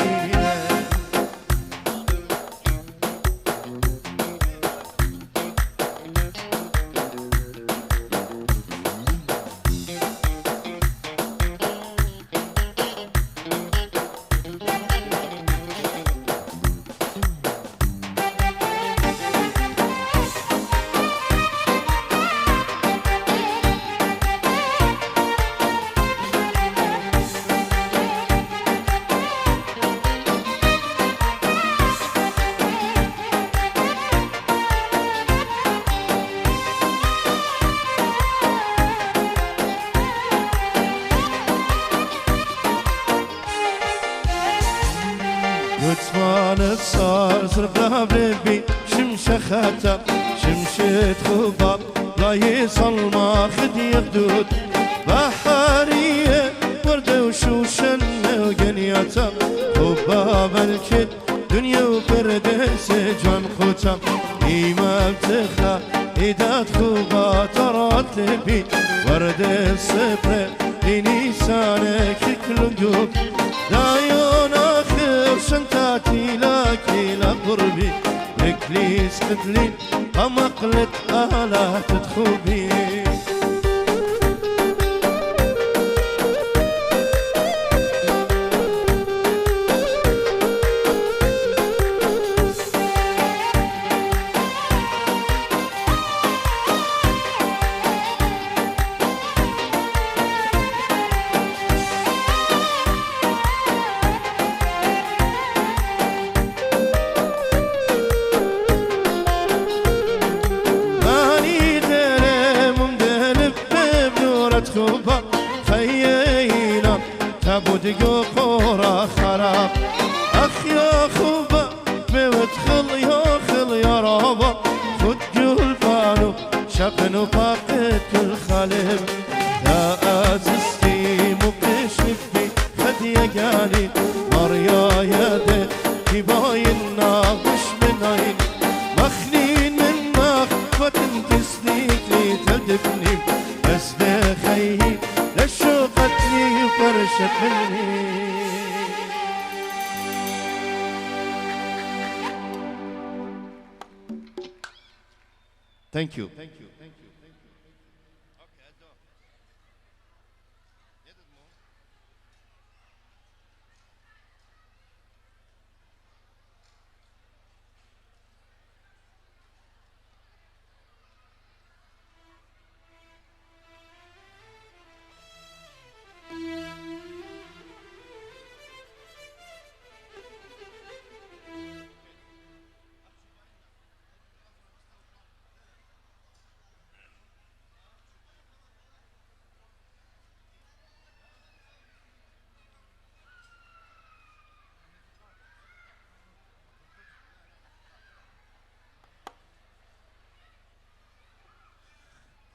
Speaker 3: يتمانت صار زرقها بلبي شمشة خاتم شمشة خباب لا يصل ماخد يخدود بحارية وردة وشوشن وقنياتم خباب الكد دنيا وفردس جوان ختم إيما بتخلى إيدات خبا ترات لبي وردة الصبر لنيسانك كل دايون آخر شنتاتي لكي لقربي إكليس قتلين أمقلت آلات تخوبي خوبا خيينا تبودقو قورا خراب اخ يا خوبا بوتخل يا خل يا رابا خد جلبانو شقنو باقت الخالب يا ازستي مقش نفي خد يقاني مريا يدي كباينا وش من عين مخنين من مخفة تسنيك لي تدفني بس خيي لشوقتني وفرشت مني Thank you.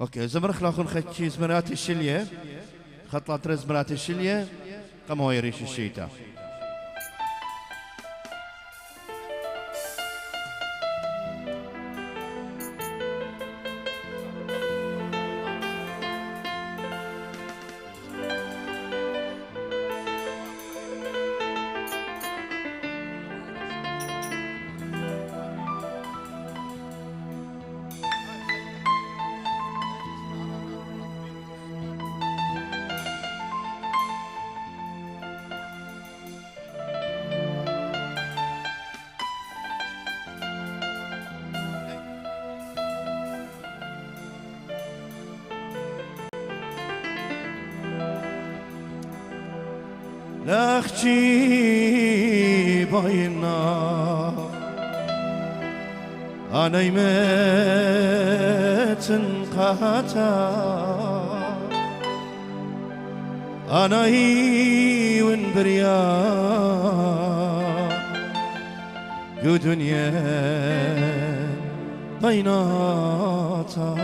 Speaker 3: اوكي زمر خلاخون خدشي زمرات الشليه خطلة ترز زمرات الشليه قام هو يريش الشيتا لاخشي باينا أنا يمت قهتا أنا هي ونبريا يو دنيا ضيناتا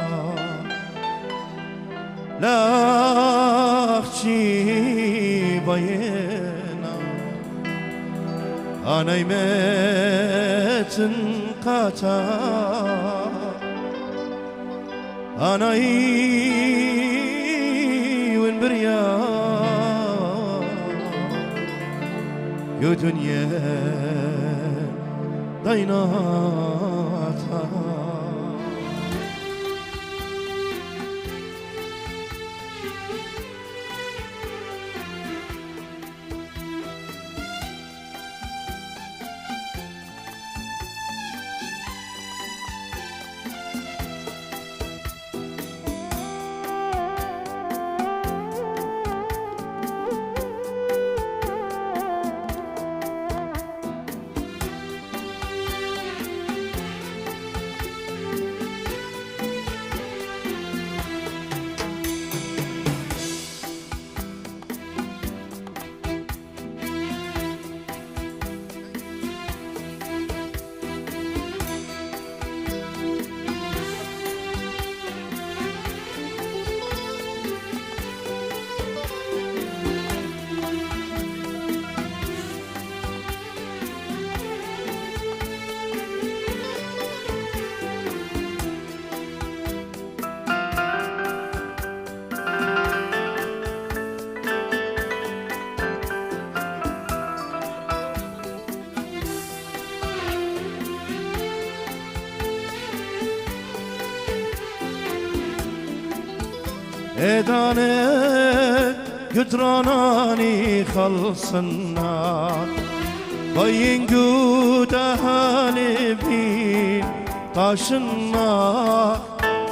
Speaker 3: لاخشي باينا أنا يمت قاتا أنا هي ونبريا يو دنيا ضيناتا إدانة قدراناني خلص النار بين قود أهالي بين طاش النار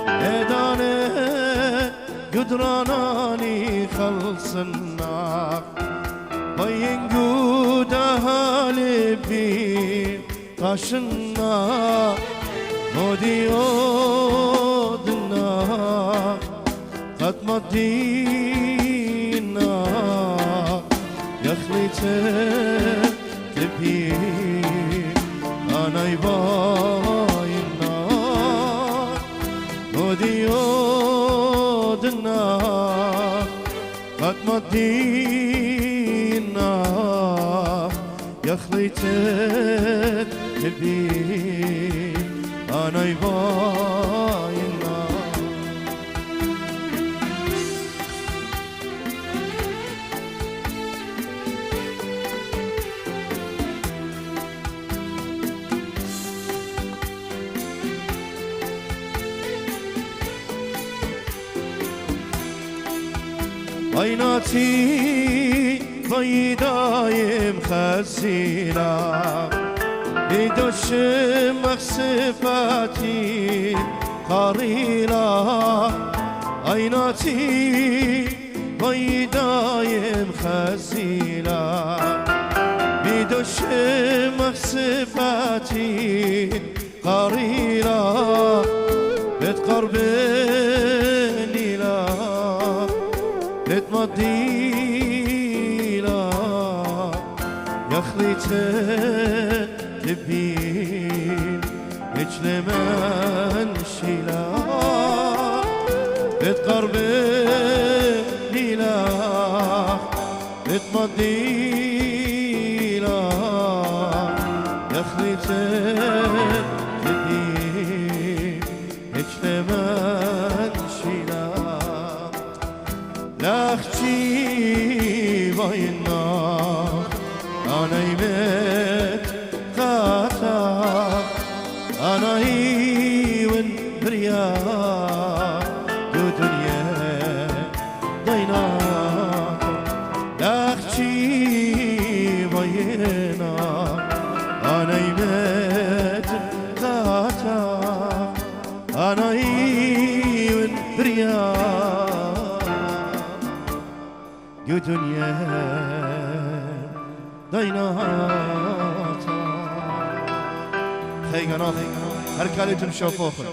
Speaker 3: إدانة قدراناني خلص النار بين قود أهالي بين طاش النار مودي عود النار قد مدينا يا خليتك تبين أنا يباينا ودي عودنا قد مدينا يا خليتك تبين أنا يباينا عيناتي بيدايم خزينة بدش مخسفاتي قريرة عيناتي بيدايم خزينة بدش مخسفاتي قريرة بتقربني لا بتمضيلا يا خليتك تبين اجلمن شيلا درب ليلة بتمضي لا يخليتك تدي اجتماع شيلا لا اختي باينا انا يمت قاتا انا يون بريا دو دنيا ضيناك لا اختي باينا انا يمت قاتا انا يون بريا دو دنيا ضيناتا خيغنا هركالتم شوفوخن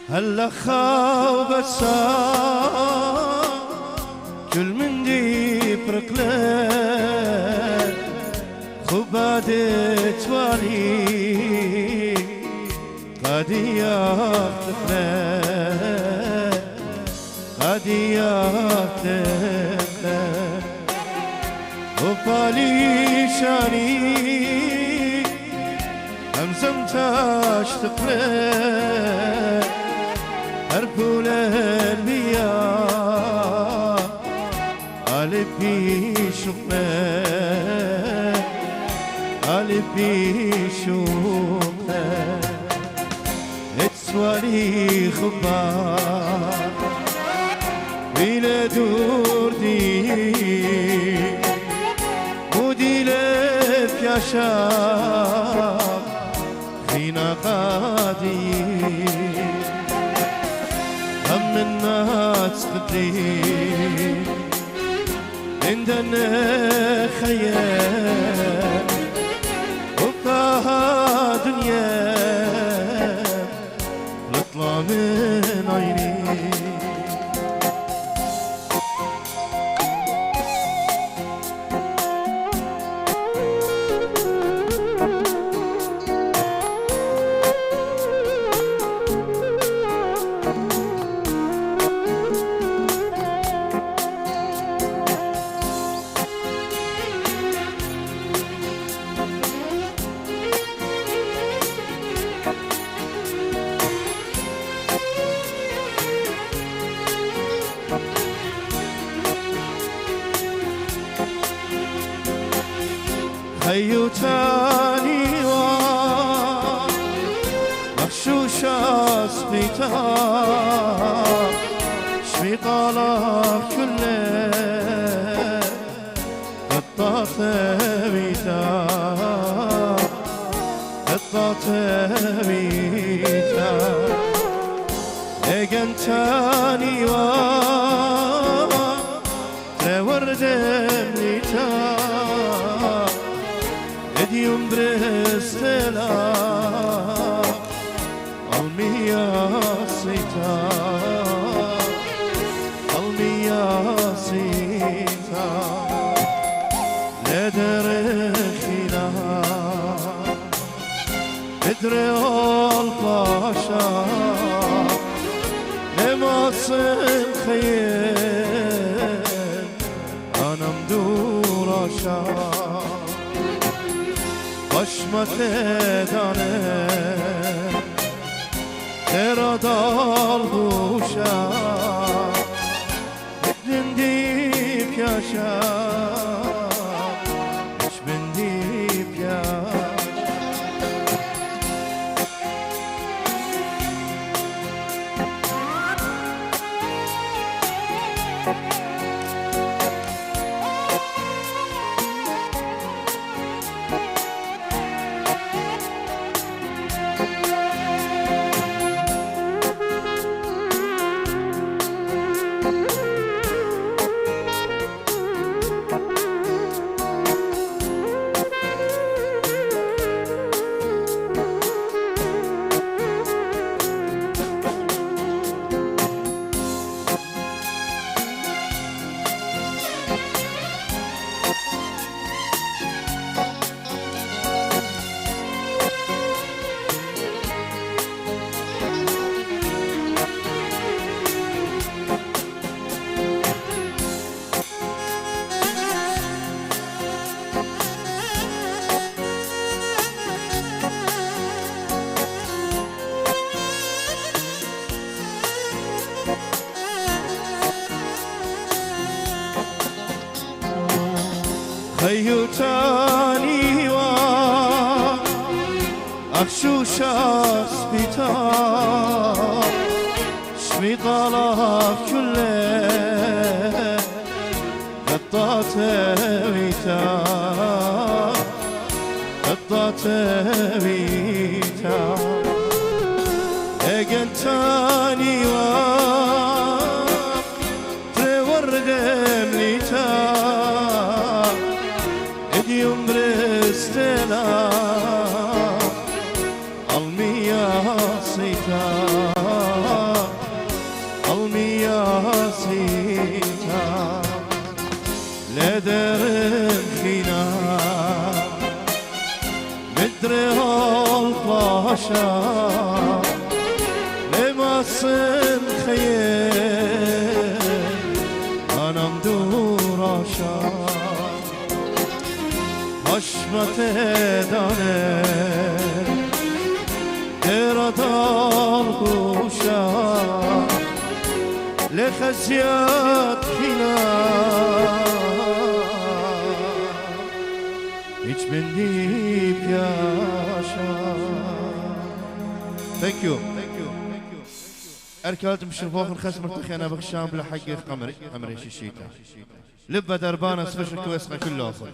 Speaker 3: هلا خاوب الساعة كل من دي برقلة خبادة توالي قادية تخلى قادية تخلى وبالي شاني همزمتاش تخلى هربول البيا قلبي شوفنا قلبي شوفنا اتسوالي خبار بلا دور دي ودي لك يا شاب خينا قادي هم الناس قديم عندنا خيال وفاها دنيا نطلع من عيني خيوتاني مغشوشة سبيتا شبيطالة كله قطات بيتا قطات بيتا اجنتاني تورد ميتا يوم برستلا الميا سيتا الميا سيتا لدر خينا بدر الباشا لما صن خير انا مدور عشان بشمت دانه ترا دال بوشا بندی پیاشا بندی پیاش خيوتاني أخشوش أسبيتا شميطالة كله قطات ويتا قطات ويتا اجنتاني تروردم ليتا اديوم برستنا المياسيتا المياسيتا لدرم خينا مدرها الباشا لما صن خير أنا مدور عشان حشمة دانه دردار خوشا لخزيات فينا hiç bendip yaşa. Thank you. أركالتم شرفوخ الخس مرتخي أنا بخشام بلا حقي قمري شيشيتا لبا دربانا سبشل كويسقة كله أخر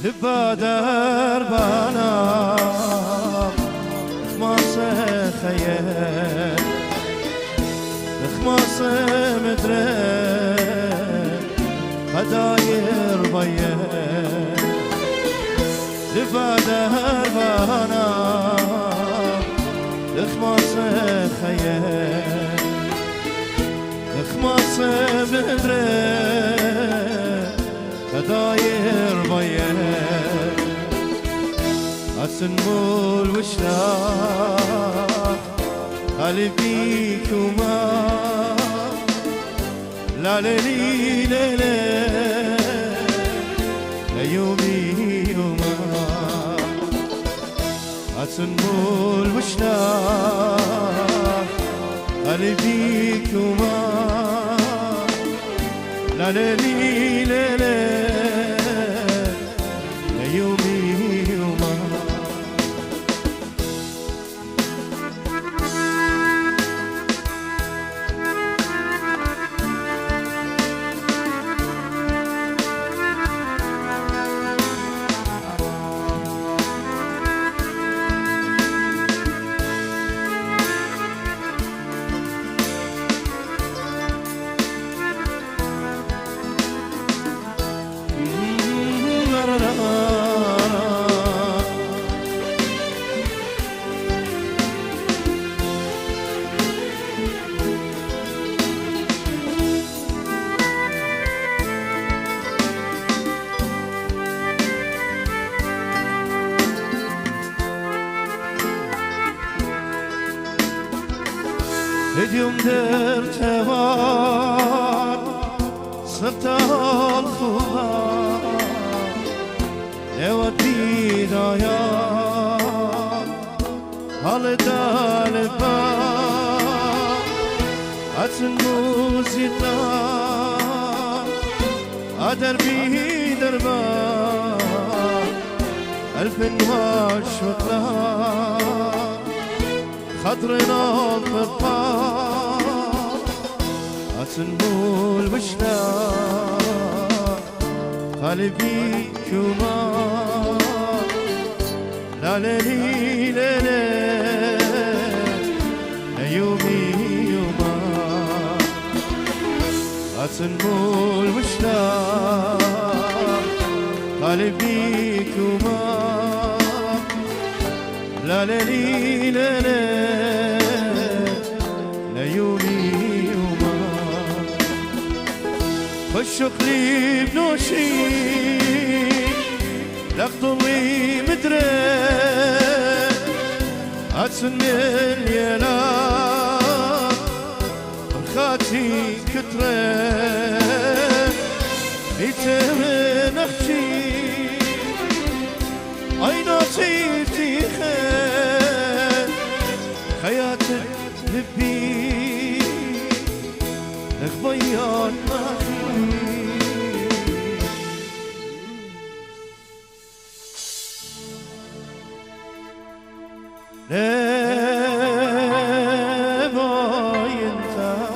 Speaker 3: لبا دربانا خماس خيال خماس مدري هداير بيال لبا دربانا خماس خيال خماس مدري هداير بيال أسنمول وشلاح قلبي كما لا ليلي ليلي ليومي يوما أسنمول وشلاح قلبي كما لا ليلي ليلي ليومي يوما هديوم در توار سبتال خوبا نودي دايا حال دالبا اتن موزيتا ادر بي دربا الف نواش وطلا خضرنا بالطار أتنبول وشلا قلبي كما لا ليلي ليلي يومي يوما أتنمو المشتاق قلبي كما لا ليلي ليلي ليومي يوما خشق لي بنوشي لقطري مدري أتسن اليلام خاتي كتري يتمن أختي عيناتي تيخن خياتك لبي لك بيان ما في لما ينتهى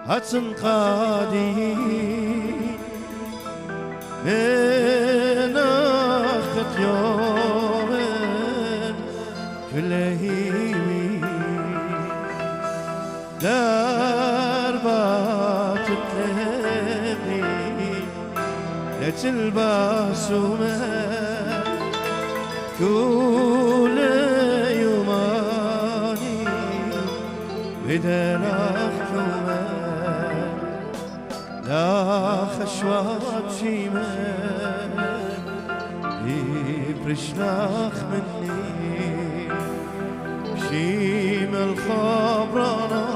Speaker 3: هتنقادي من أخت يوم كلهيمي دربات تلبني لتلبس كل يوماني بدل أحكمه لا خشوات شيمه يبرشناخ مني شيم الخبرانا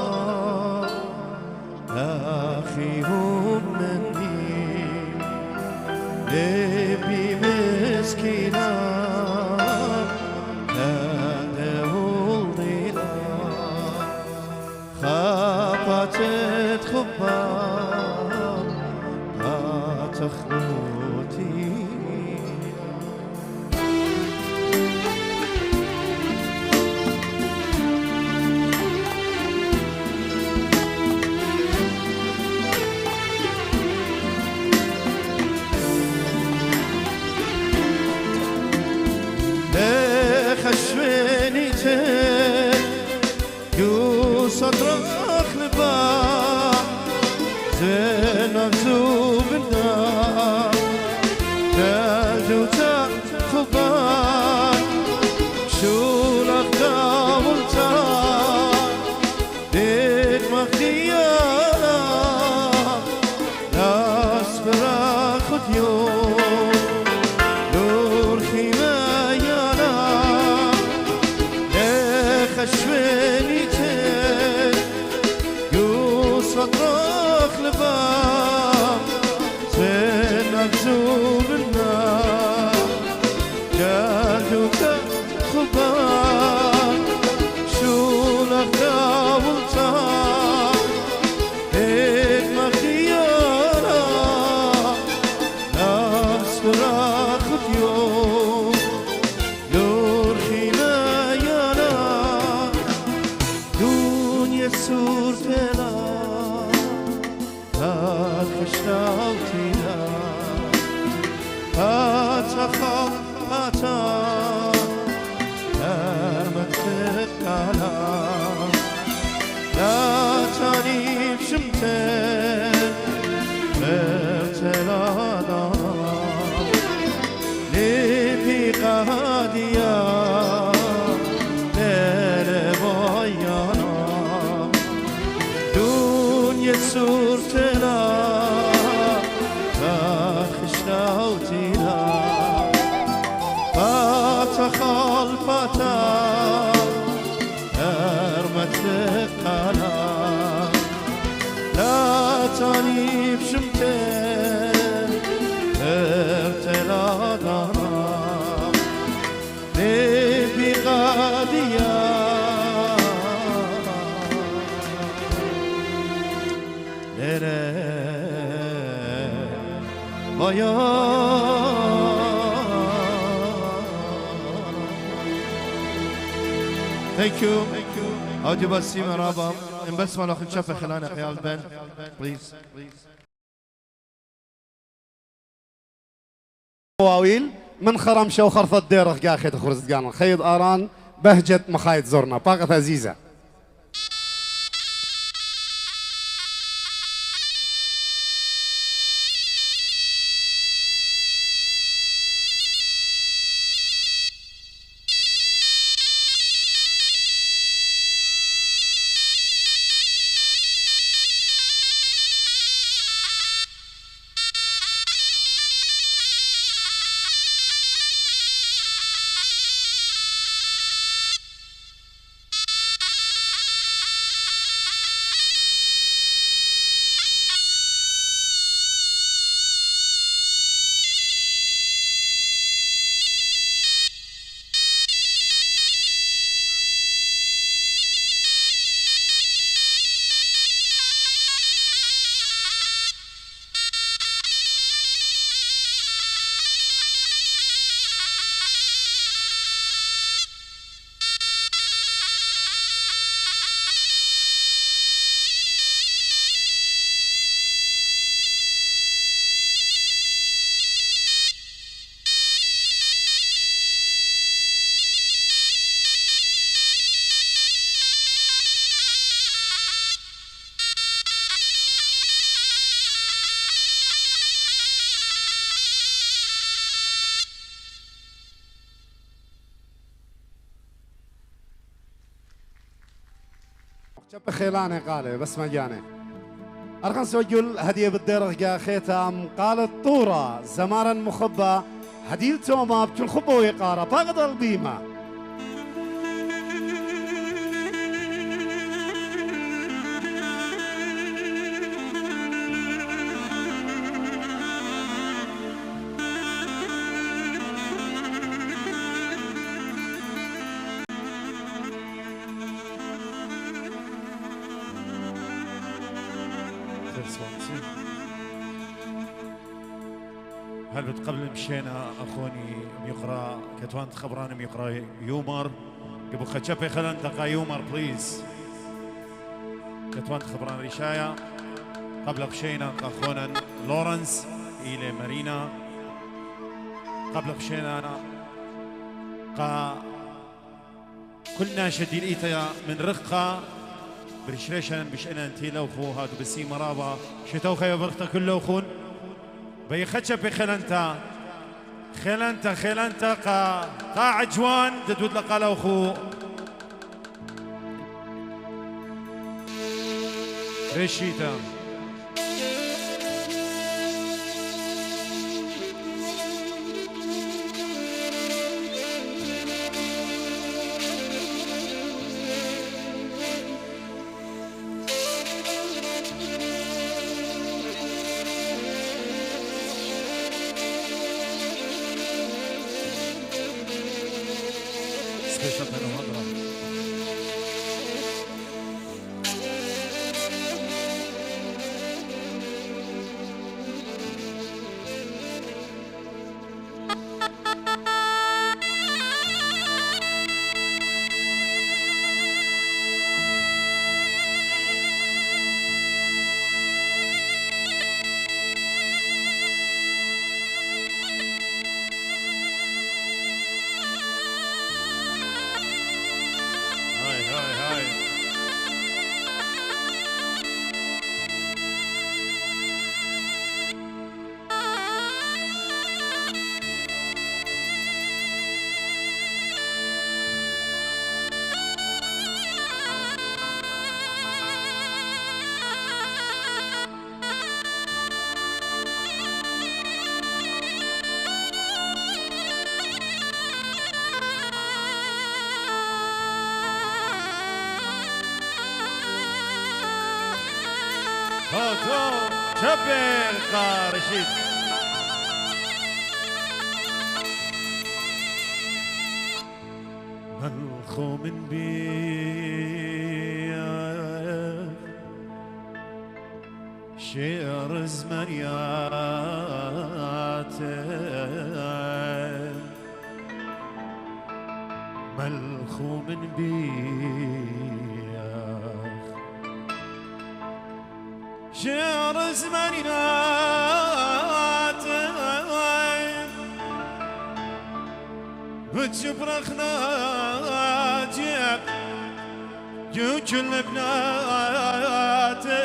Speaker 3: لا خيهم مني لبي مسكينة لا دول ضينا خافتت خبار لا تخلوتي خشمني يو صدرك لبا زين مغزوب النار تاجو تخبان شو الأقدام والتار بيت مخيانا لا أصبر أخذ يوم نور خيمايانا خشمني يو صدرك لبام زين مكذوب النار قلبك خبان شو الأغلاب والتار بيت مخيانا لا أصبر أخذ يوم نور خيمايانا دنيا سور تلا هات خشتاوتينا هات أخاف هاتا هرمت خقالا لا تاني بشمتن مرتلا دانا لبي قاديا صورتنا فخشتاوتنا فاتخال فاتا هرمت ثقانا لا تاني بشمتين ارتلا دانا لبي غاديا Thank you. أودي بسيمة رابا إن بس ما ناخذ شفة خلاني خيال بن please
Speaker 1: واويل من خرمشة وخرطة ديرخ قاخي تخرزقان خيط آران بهجة مخايط زرنا باقة عزيزة. شب خيلاني قالي بس ما جاني أرخن سوجل هدية بالديرغ قا خيتام قالت طورة زمارا مخبة هديل توما بكل خبة ويقارة باقد البيمة
Speaker 2: هل بتقبل مشينا اخوني ميقرا كتوان خبران ميقرا يومر قبل خشبي خلنا نلقى يومر بليز كتوان خبران رشايا قبل بشينا اخونا لورنس الى مارينا قبل بشينا كلنا شدين ايتا من رقه بريشريشن بشأن انتي لو خو هادو بسي مرابا شتو خيو برقه كله خون بيخشب خلنتا قا عجوان ددود لقا لو خو رشيتا شبر رشيد ملخوم بيا شعر زمنياته ملخوم بيا شعر زمنياته وتشبرخنا جيب جو كل بناتي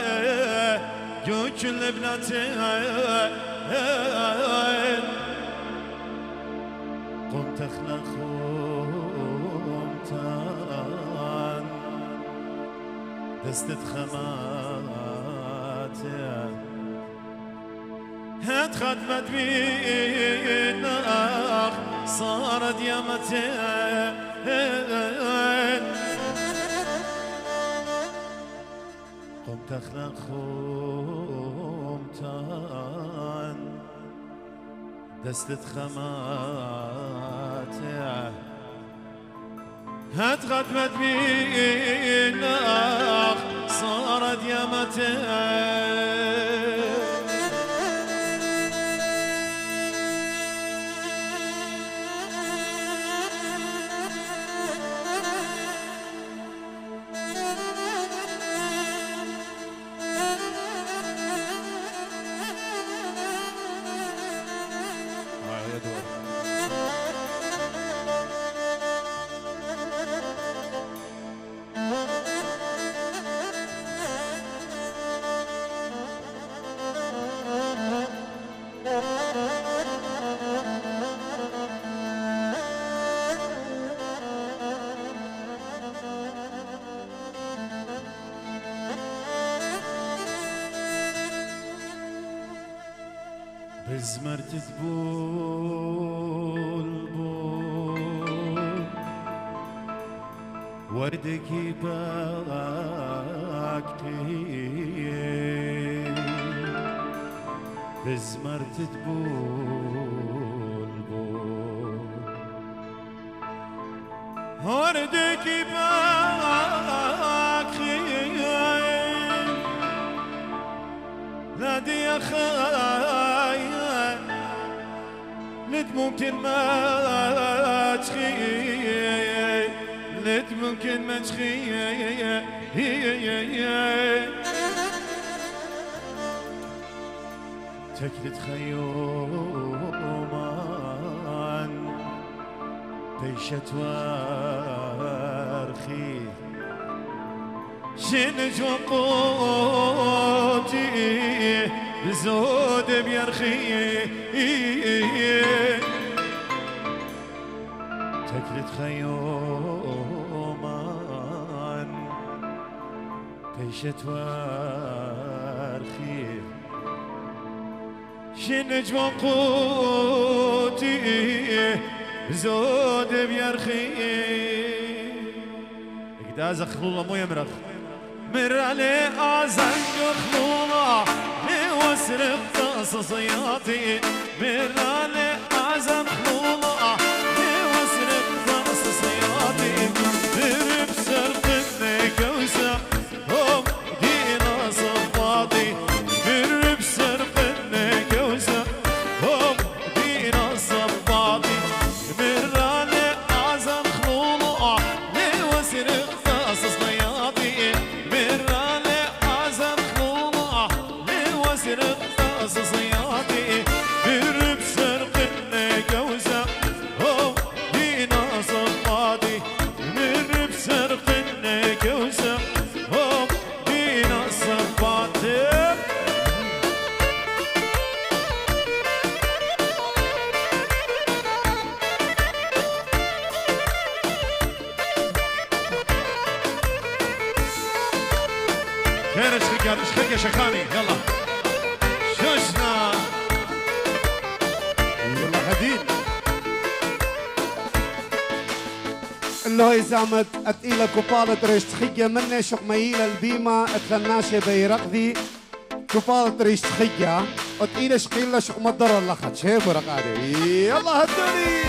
Speaker 2: جو كل بناتي قمت اخلقهم تان دستت خماتي هات خدمت بينا صارت يامتي قمت اخلقهم تان دستت خماتي هات خدمت بينا صارت يامتي بزمرت تبول بول وردك باقي بزمرت تبول بول وردك باقي نادي يا خايا لد ممكن ما تخي لد ممكن ما تخي تكلت خيومان بيشت وارخي شنج وقوتي بزود بيرخي تكلت خيومان بيشت وارخي شنج وقوتي بزود بيرخي اقداز خلوله مو يمرخ مر علي أعزن خلوله واسرق تصصياتي مر علي أعزن خلوله واسرق تصصياتي مر بسرق النكوسة هم دينا صفاطي مر بسرق النكوسة هم دينا صفاطي مر علي أعزن خلوله واسرق تصصياتي مر علي أعزن خلوله واسرق تصصياتي مر بسرق النكوسة هم دينا صفاطي مر بسرق النكوسة هم دينا صفاطي خير اشخك يا شيخاني يلا شوشنا
Speaker 1: يلا هدين اللي زعمت اتقيلة كوبالة ريشت خية مني شقميلة البيمة اتغناشة بيرقذي كوبالة ريشت خية اتقيلة شقيلة شقمدر اللخت شيب ورقادي يلا هدوني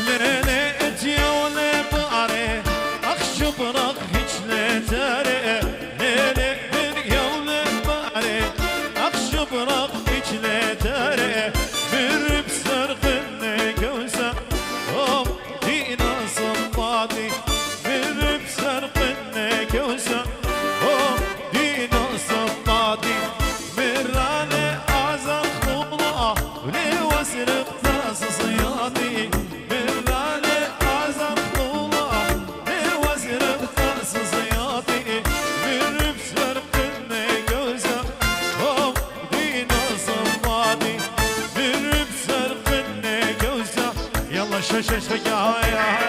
Speaker 2: ليلة يا ولا باري اخشب رق هجلت شش يا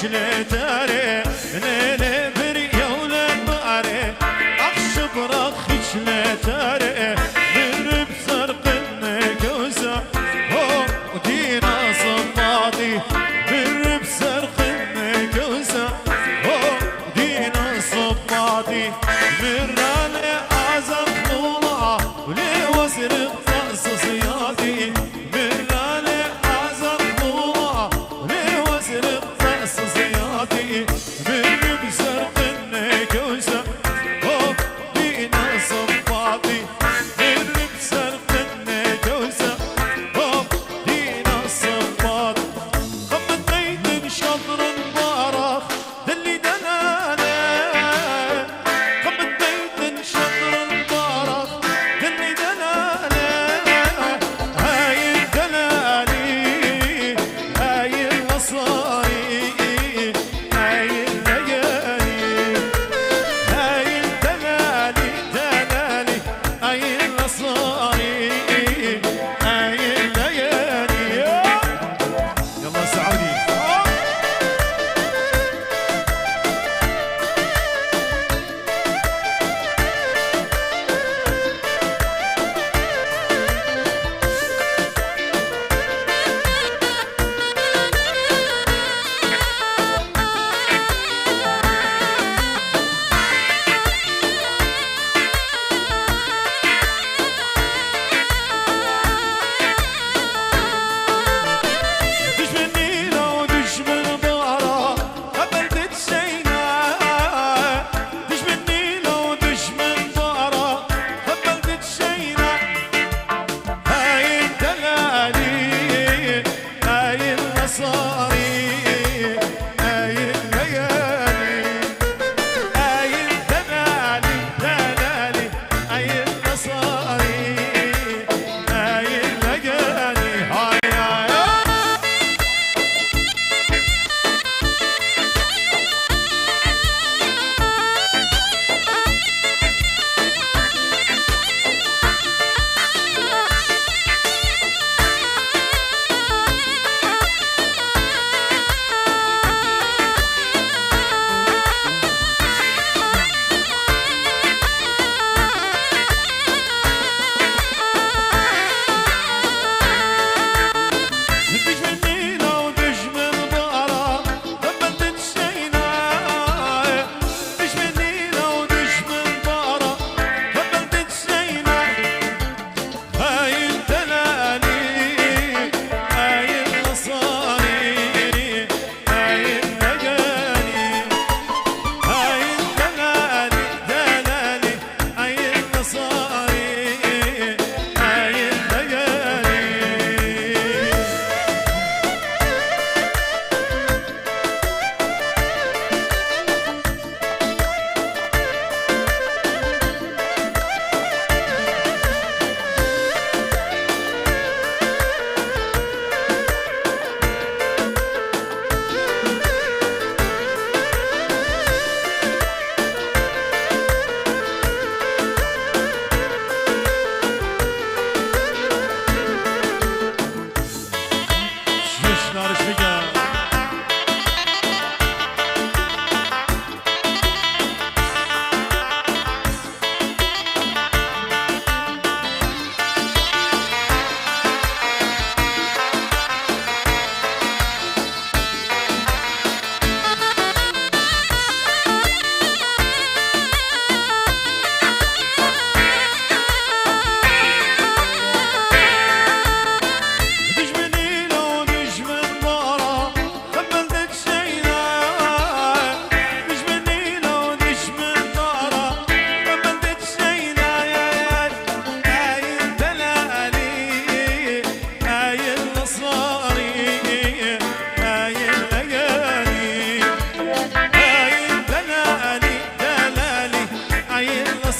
Speaker 2: لتاري ليلي بريا ولاد باري اخشب رخش لتاري من بسرق النكوسة هو ودينا صفاطي من بسرق النكوسة هو ودينا صفاطي من راني ازم طولع ولي وزر رأس صياطي من راني ازم طولع ولي وزر صيادي من بسرق النكوسة هو بينا صفاطي من بسرق النكوسة هو بينا صفاطي خمديت بشطر المبارخ دلي دلالي خمديت بشطر المبارخ دلي دلالي هاي الدلالي هاي المصاري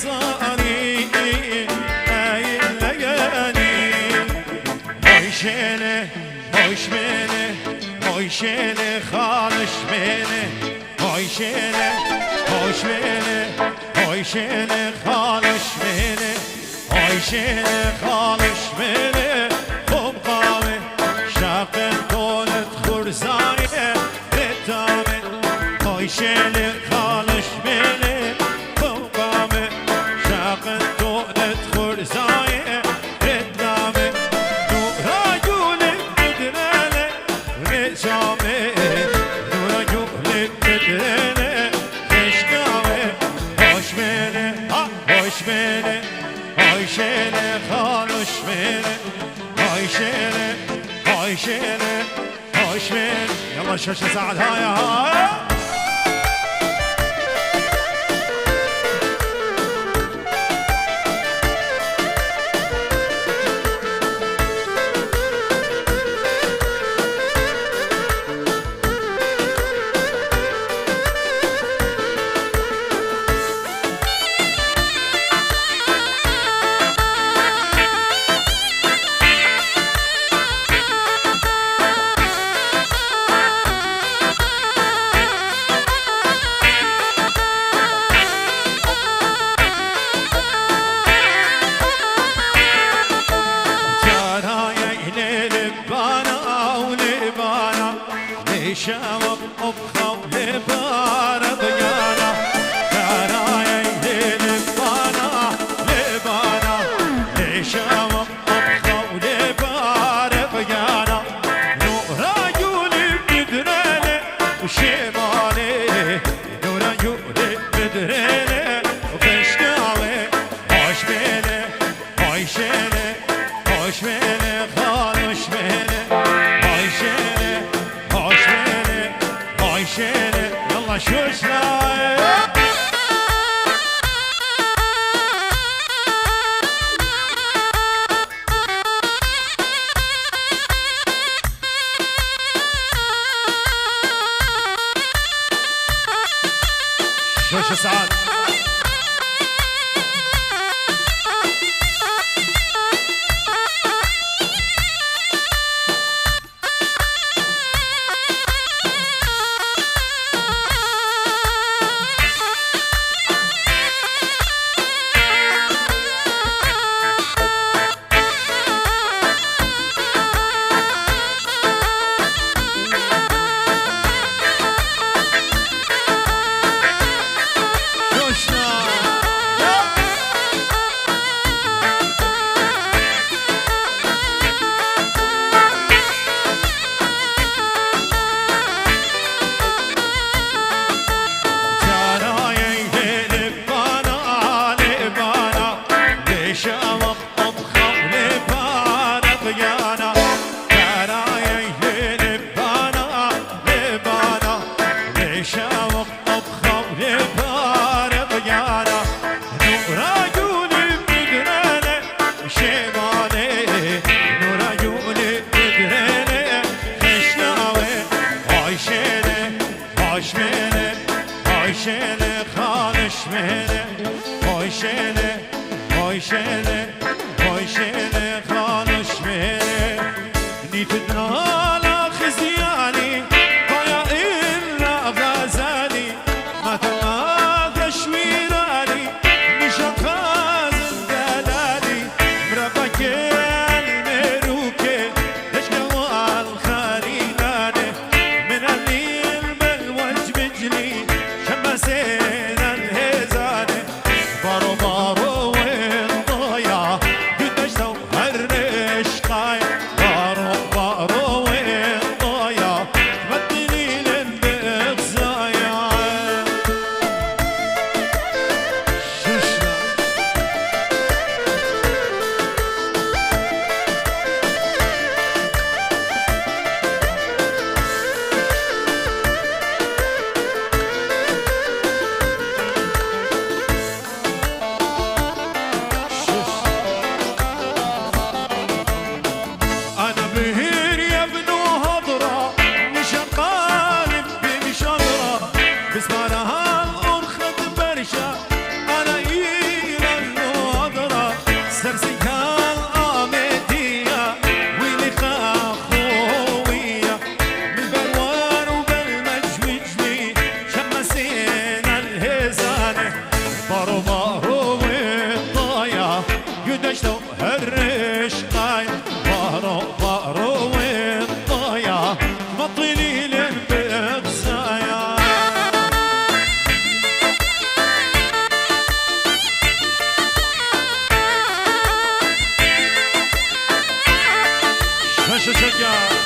Speaker 2: صاري هاي الليالي هوش مينه هوش مينه هوش مينه خالش مينه هوش مينه هوش مينه هوش مينه خالش مينه هوش مينه خالش مينه خب قامه شاقن طولت خرزايه رتامه هوش مينه خالش مينه خب قامه شاقن طولت خرزايه رتامه نورا جولك بدرانه رجامه نورا جولك بدرانه خشنامه هوش مينه هوش مينه هوش مينه خالش مينه هوش مينه هوش مينه هوش مينه يلا شاشة سعد هاي شاوق أبخو لبارة ضيانا كرايا لبانا لبانا شاوق أبخو لبارة ضيانا نورا جولي بدريني وشمالي نورا جولي بدريني وفشناوي هوش ميني هوش ميني هوش ميني خالش ميني هوش ميني هوش ميني هوش ميني يلا شوشنا شوش سعاد هوشينه خالش مهنه هوشينه هوشينه هوشينه خالش مهنه نيتنا على خزياني بايا إلا غزالي ما تماغ شويراني نشاط غازل دلالي مربك المروكي تشكوا الخليلاني من الليل بالوجه بجلي شمسينا الهزاني بارو بارو والضايع قدشتو بارو بارو والطايا قدشتو هالرش قاي بارو بارو والطايا مطيلي للبقصايا شجع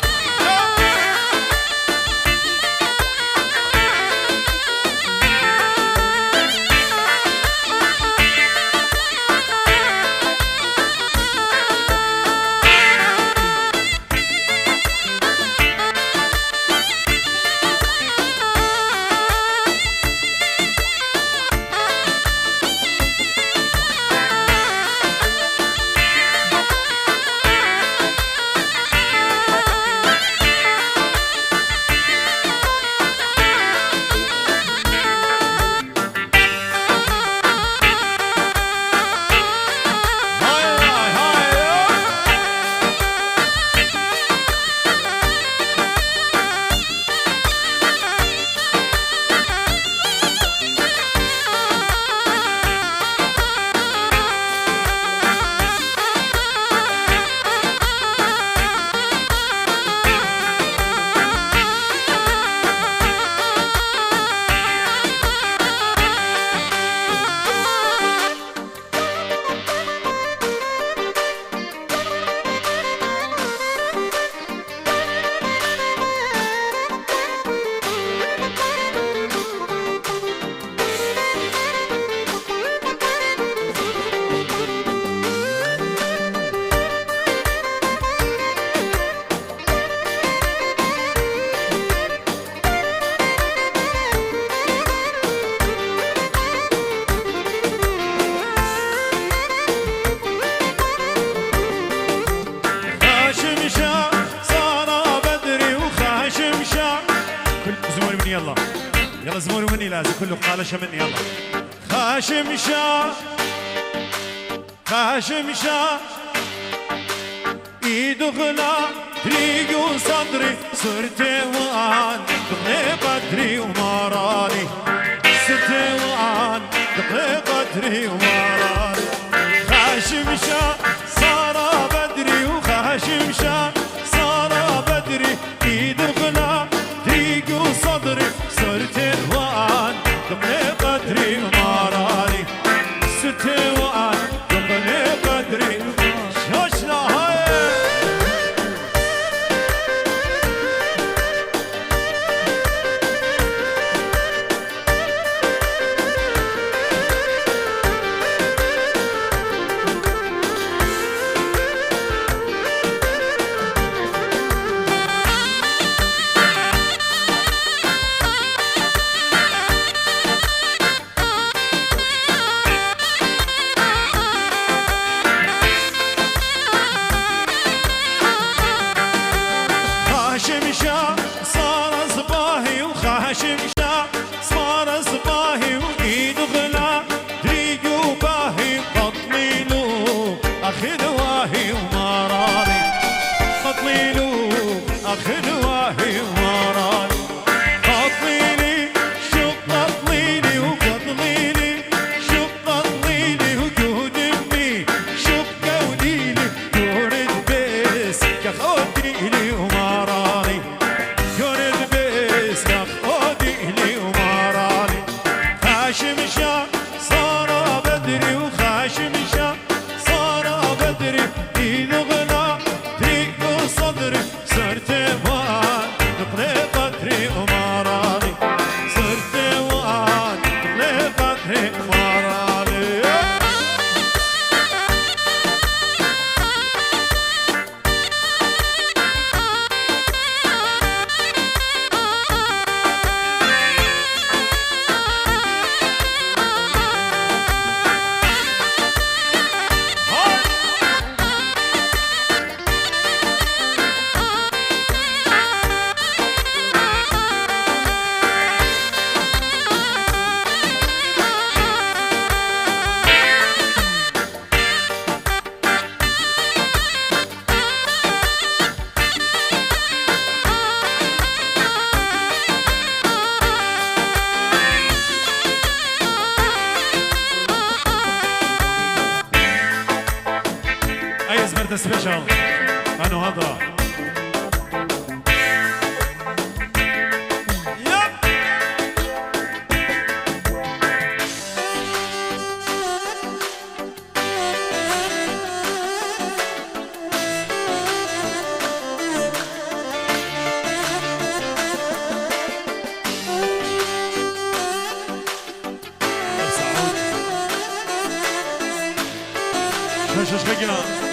Speaker 2: يلا يلا زمور مني لازم كله قالشه مني يلا خاشم شا خاشم شا ايدو غلا ريقو صدري صرت وان دقني قدري وماراني صرت وان دقني قدري وماراني خاشم شا صار بدري وخاشم شا صار بدري ايدو غلا ريقو صدري صرت وان دقني قدري وماراني صرت وان دقني قدري شوشنا هاي برد سبيشال أنا هضرة شش بگیرم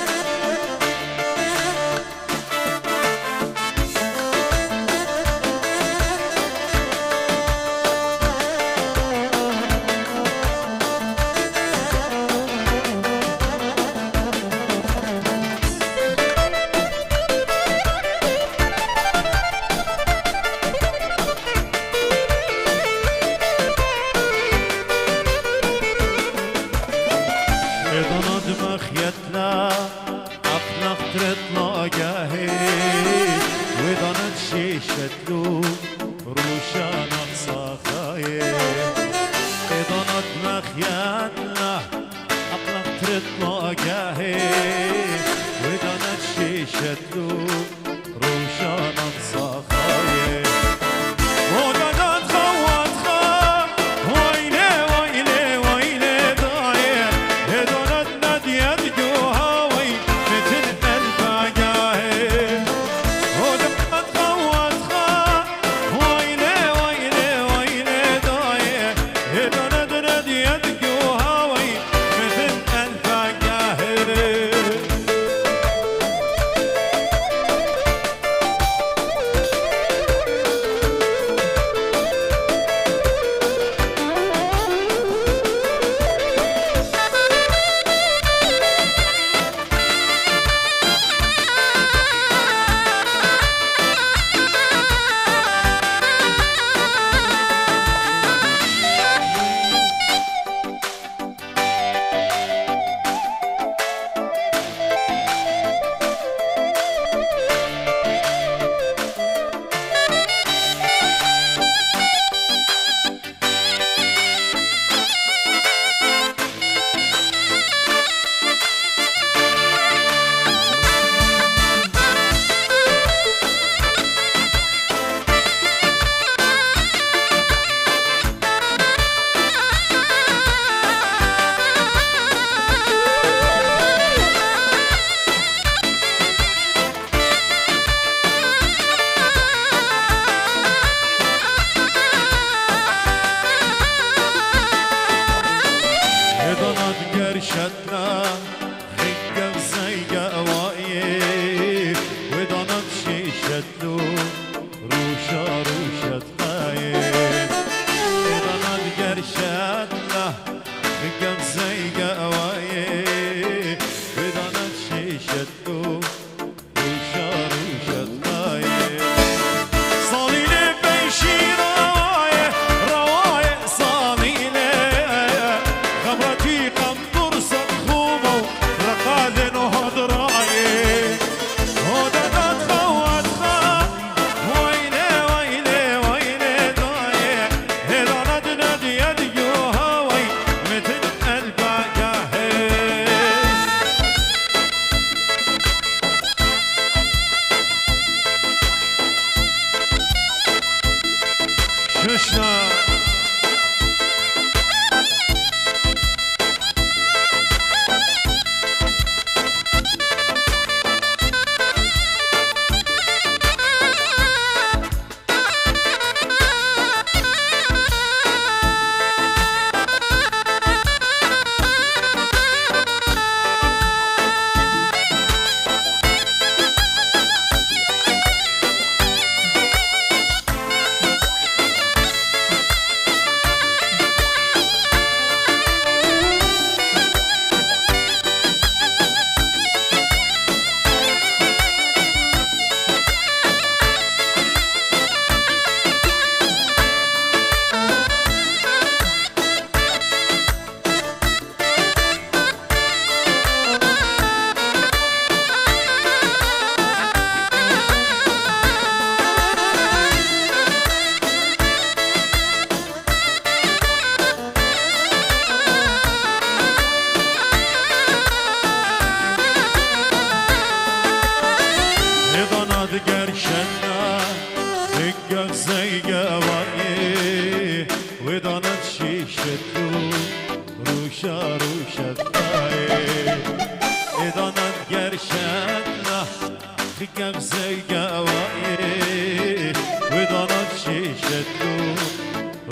Speaker 2: روشا روشا خاي إذا نتقر شدنا خيك زي قواي وإذا نتشيشتو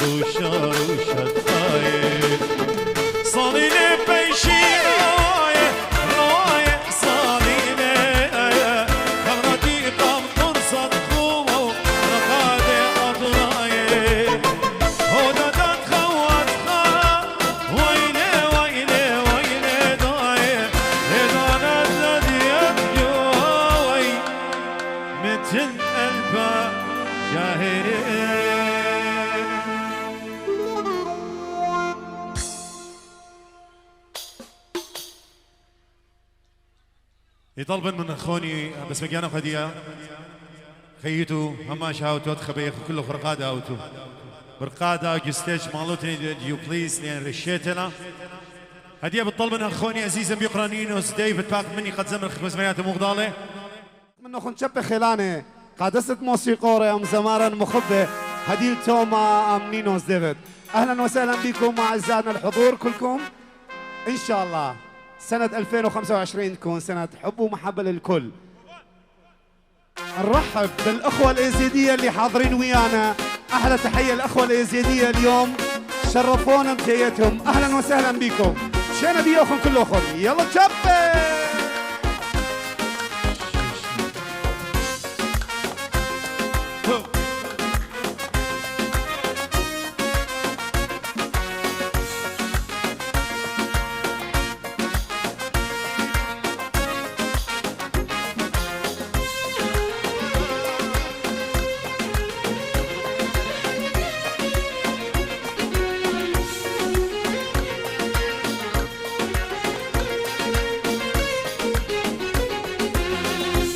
Speaker 2: روشا روشا خاي صليني بيشي راي صليني خغرتي قم ترصد خوو رقادي أطراي هودا تخوات خا ويلي ويلي ويلي داي إذا نزد يديوي مثل قلبا جاهري يطلبن من اخوني بس مجانا خديا خيتو هماش هاوتو تخبيخ كله فرقاده هاوتو برقاده جستيج مالوتني ديو بليز لان رشيتنا هديه بتطلب من اخوني عزيزا بيقرانينوس ديفيد باق مني قد زمن خمسميات مغضاله
Speaker 1: منو خنشب خلانه قادسة موسيقورة أم زمارا مخبة هديل توما أم نينوس ديفيد. أهلا وسهلا بكم أعزائنا الحضور كلكم. إن شاء الله سنة 2025 تكون سنة حب ومحبة للكل. نرحب بالأخوة الإيزيدية اللي حاضرين ويانا. أحلى تحية الأخوة الإيزيدية اليوم شرفونا بجيتهم. أهلا وسهلا بكم. شينا بيوخن كلكم. يلا تشبي.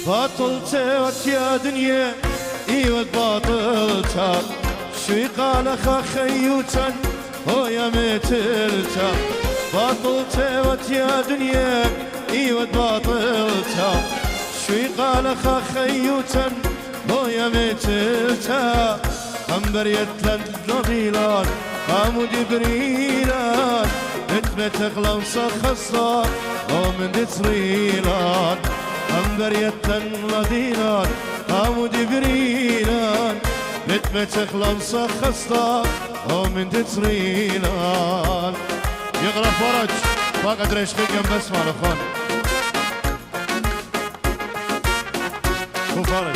Speaker 3: باطلت يا دنيا ايوه باطلتها شوي قال خيوتا هو يا متلتا باطلت يا دنيا ايوه باطلتها شوي قال خيوتا هو يا متلتا خنبر يتلن نبيلان قاموا دبريلان نتمتغلا وصخصا ومن دتريلان أنبر يتن مدينان قاموا دبرينان نتمتخ لمسة خسطة ومن تترينان يغرى فرج فقد رشقي جنب اسمع لخون فرج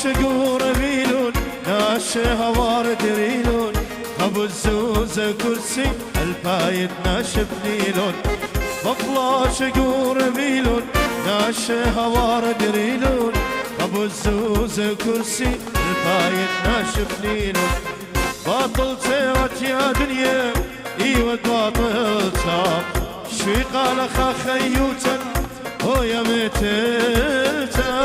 Speaker 3: شقور ميلون ناش هوار دريلون ابو الزوزة كرسي البايد ناشف نيلون بطلع شقور ميلون ناش هوار دريلون ابو الزوزة كرسي البايد ناشف نيلون باطل سيرت يا دنيا ايوه باطلتها شوي قال خيوتا هو يا متلتا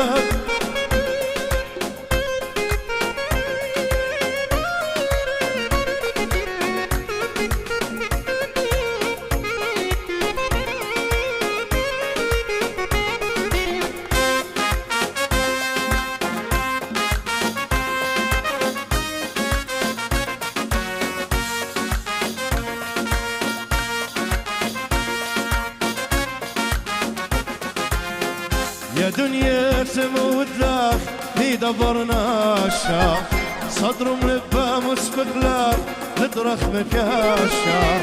Speaker 3: يا دنيا تموت لك في دبرنا الشاف صدر ملبى مسبق لك ندرخ مكاشا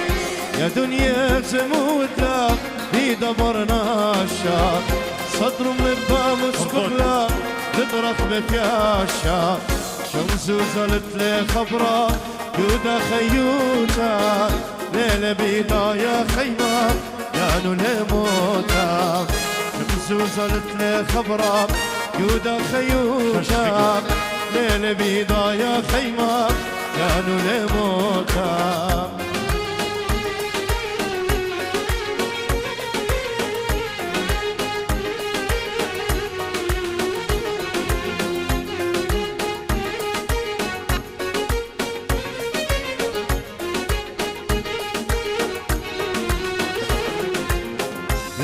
Speaker 3: يا دنيا تموت لك في دبرنا الشاف صدر ملبى مسبق لك ندرخ مكاشا شمس وزلت لي خبرة يودا خيوتا ليلة بداية خيمة يانو لموتا وصلت لي خبرك يودا خيوشك ليل بداية خيمك كانوا لموتك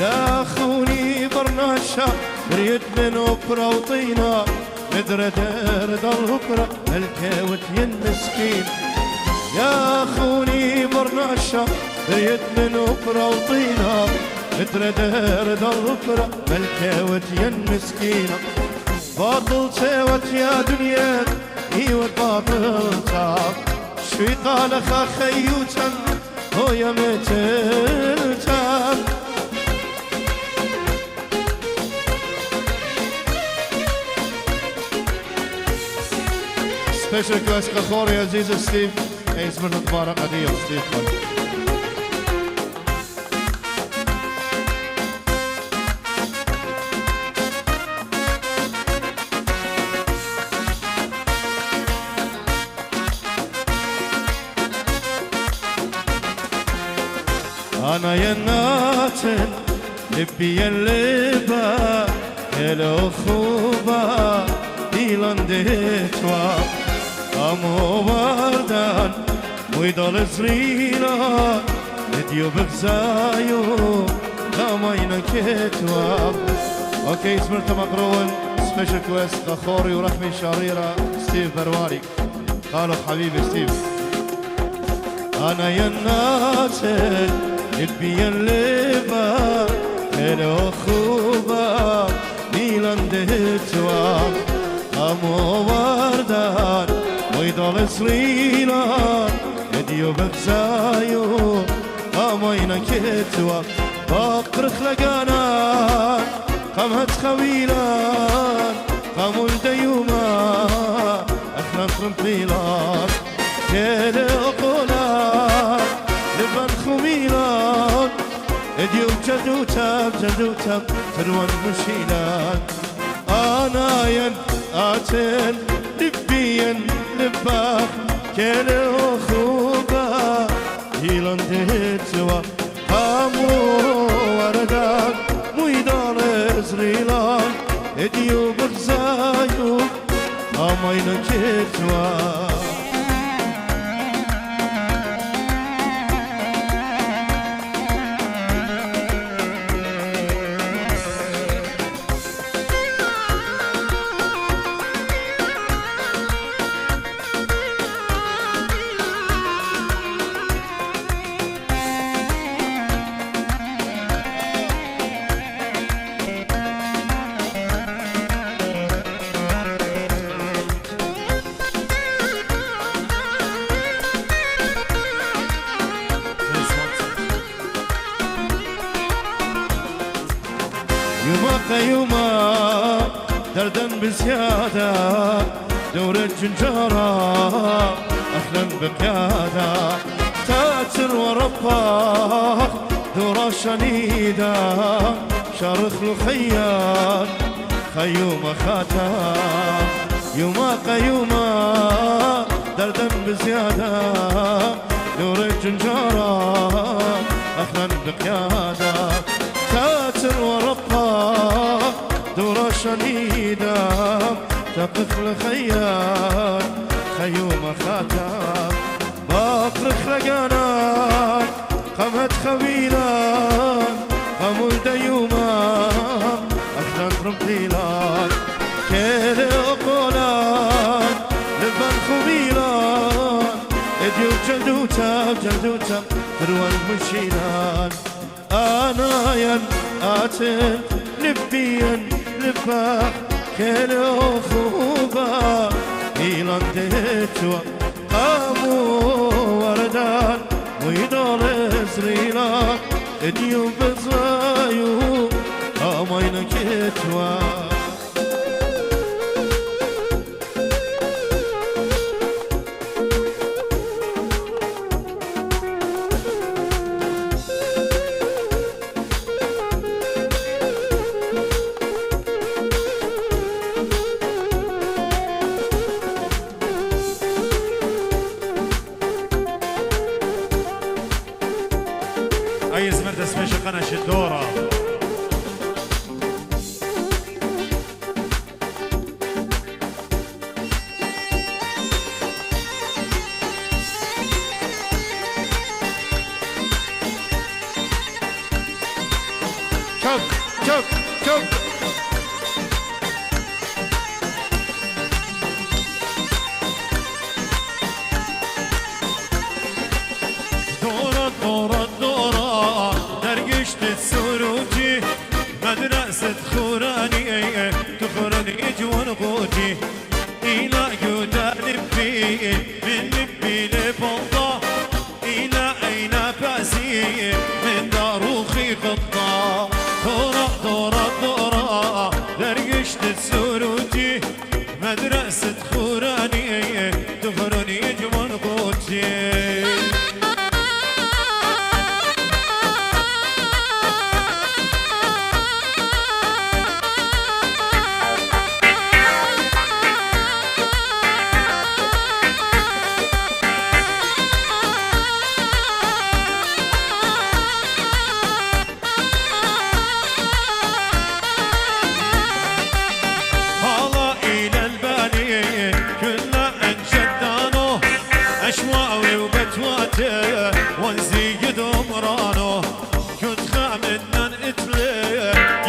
Speaker 3: يا خوني برنا برناشا بريد من أوبرا وطينا ندرة درد الهبرة الكوت المسكين يا أخوني برناشا بريد من أوبرا وطينا ندرة درد الهبرة الكوت المسكينة باطل سوت يا دنيا ايوه باطل صار شوي قال اخا خيوتا هو يا متلتا سبيشل كلاس خوري عزيز ستيف اسمه مبارك قديم ستيف أنا يناتن لبي اللبا الأخوبا ديلان ديتوا أمو باردان ويدال سرينا اديو بغزايو لاماينا كيتوا اوكي اسمرت مقرون سبيشل كويست غخوري ورحمي شريرة ستيف برواري خالق حبيبي ستيف أنا يناتن لبي اللبا الأخوبا ديلان ديتوا أمو باردان ويدال سرينا اديو بغزايو أماينا كيتوا باقر خلقانا قمت خويلان قمول ديوما اخنا فرمطيلان كيل اقولان لبن خويلان اديو جدوتاب جدوتاب تروان مشيلان انا ين اتن لبين لباخ كيل اخوبا هيلان ديتوا قامو وردان ويدان ازريلان اديو بغزايو اماينا كيتوا يوما دردن بزيادة دورة جنجارة أهلا بقيادة تاتر ورباخ دورة شنيدة شارخ الخيار خيوم خاتا يوما قيوما دردن بزيادة دورة جنجارة أهلا بقيادة تاتر ورباخ دورة شنيدة تقف الخيار خيوم خاتم باقرخ لقانان قمت خويلان قمول ديوما أخلان رمضيلان كيل أقولان لبن خويلان اديو جلدوتاب جلدوتاب تروان مشيلان أنا ين آتن لبيا لبا كيلو خوبا إيلان ديتوا قامو وردان ويدال إسريلان اديو بزايو أماينا كيتوا
Speaker 2: أي زمرت سبيشل قناة الدورة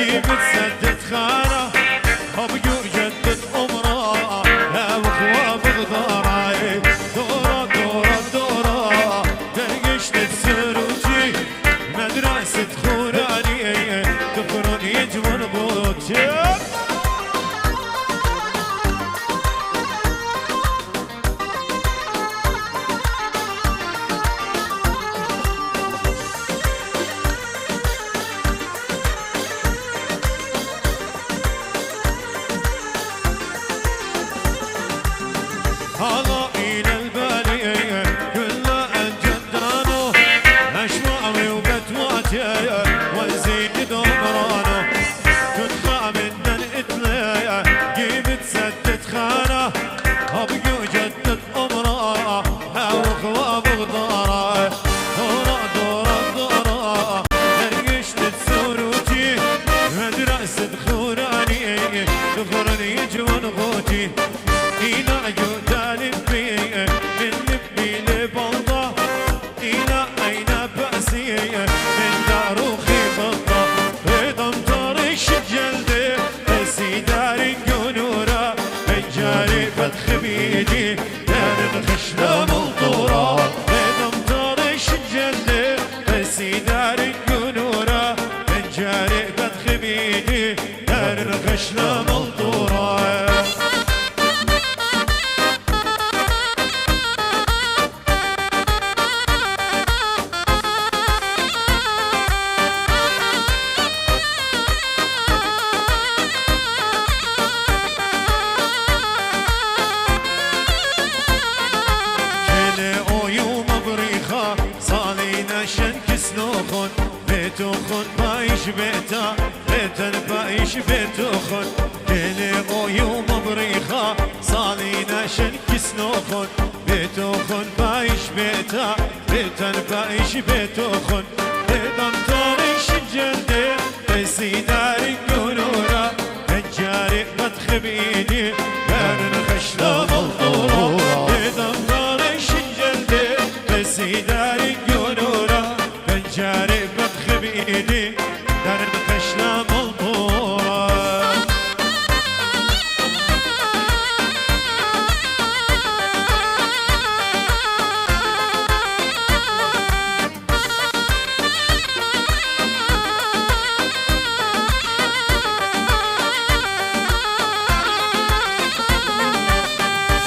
Speaker 2: جيبت سدت خانة أبقوا جدد أمرا لا وخوا بغدارة دورة دورة دورة درقشت السروجي مدرسة خوراني تفرن يجمن بوتي هلا إلى البالية كلها الجدرانو أشواوي وبتواتي وزيد دمرانو تدخى من الإتلية جيبت سدت خانة أبقوا جدد أمرا هاوخوا بغدارة دورة دورة دورة درقشت السروجي مدرسة خوراني تفرن يجون غوتي إلى جودان البيئة من لبي لبلطة إلى أين بأسية من داروخي بطة رضا مطرش جلدي بسي دار قنورة الجاري فتخ بيدي دار الخشلة ملطورة رضا مطرش جلدي بسي دار قنورة الجاري فتخ بيدي دار الخشلة ملطورة سنوخن بيتوخن بايش بيتا بيتن بايش بيتوخن كلي يوم بريخة صالينا شنك سنوخن بيتوخن بايش بيتا بيتن بايش بيتوخن بيدم طارش الجلدي بسي داري قنورة الجاري بدخ بيدي كان الخشلة ملطورة بيدم طارش الجلدي بسي داري قنورة جاري بدخ بإيدي دار الخشلة ملطورة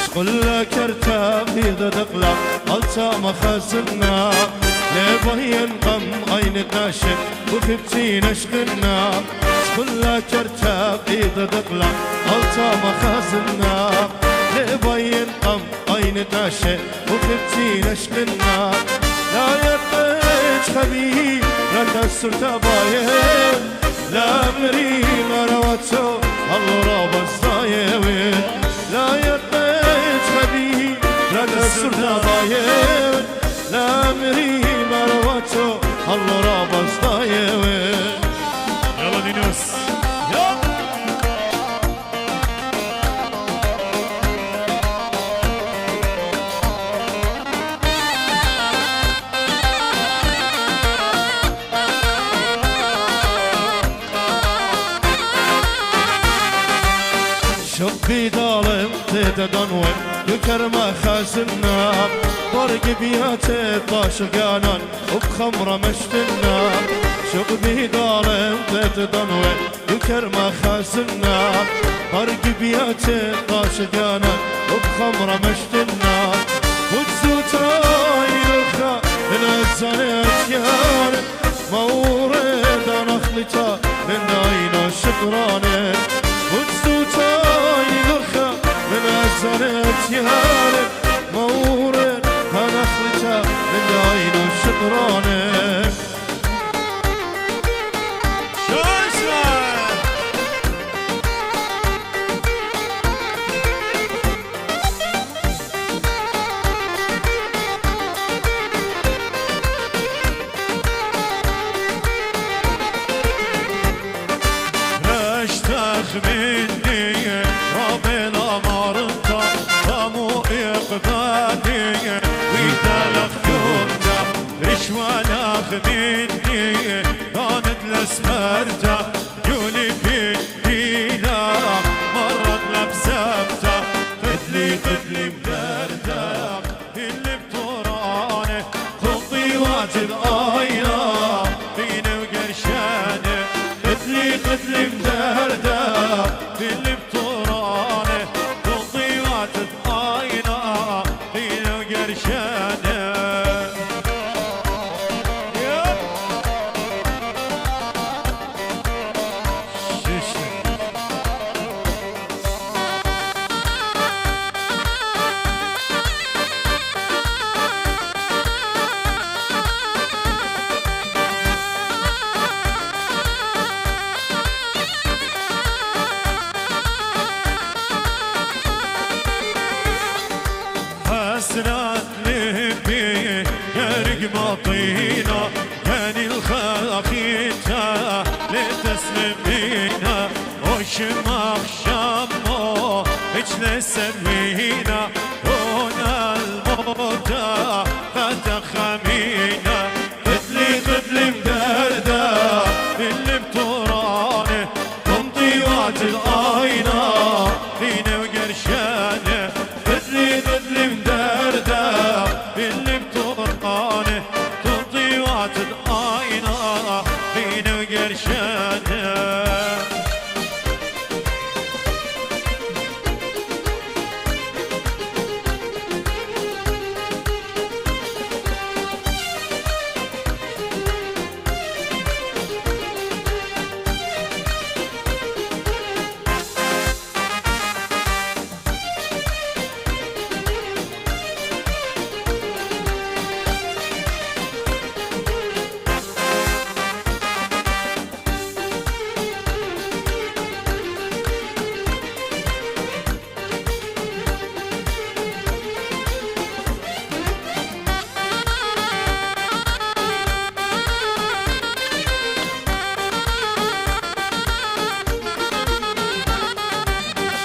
Speaker 3: شغل لك ارتاب إذا دقلق ألتا مخازنا لبين قم عين ناشف وخبتي نشقنا شغل لك ارتاب إذا دقلق ألتا مخازنا لبين قم عين ناشف وخبتي نشقنا لا يطيج خبيب لا تسر تباين لا مري مرواتو الله راب الزايوين لا يطيج خبيب لا تسر تباين لا مري مرواتو الله راب الزايوين
Speaker 2: يلا دينوس
Speaker 3: شقي ظالم تدنون يكرم خازنا برق بياته طاشقانا وبخمره مشتنا شقي ظالم تدنون يكرم خازنا برق بياته طاشقانا وبخمره مشتنا وتزوتاي لخا نزلت يار مورد نخلتا من عين الشقرانه وتزوتاي لخا نزلت يار مورد نخلتا من عين الشقرانه
Speaker 2: مني ربنا مرضى قاموا إقبالي ويدلق يومنا رشوة لاخ مني كانت لسمرتا يعطينا كان الخاخيتا لتسلمينا وشماخ شمو اجل سمينا هنا الموتى قد خمينا قتلي مدردة اللي بتورانه تمضي وقت الآينة فينا وقرشانه قتلي مدردة اللي بتورانه تمضي وقت الآينة فينا وقرشانه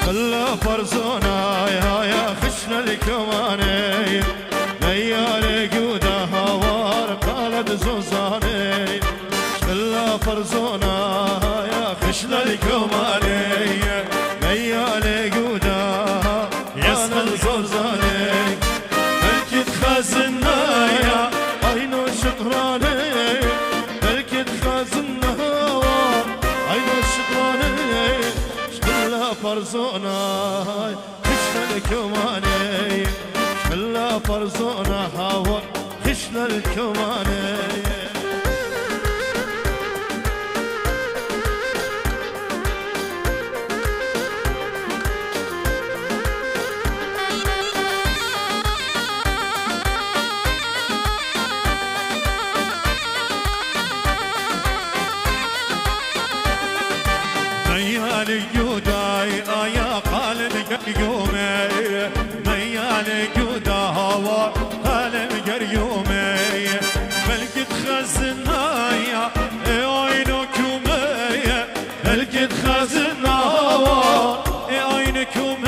Speaker 2: خلا فرزونا يا خشنا الكواني ليالي قودا هوار قالت زوزاني خلا فرزونا يا خشنا الكواني ليالي قودا قالت زوزاني بلكي تخازنا يا عينو شطراني بلكي تخازنا عينو شطراني فرزونا خشنا الكواني شلا فرزونا هوا خشنا الكواني ميالي جوداي يا قلب قيومي ميالي جودا هوا قلب قيومي بلقيت خزنايا عينكم بلقيت خزنايا عينكم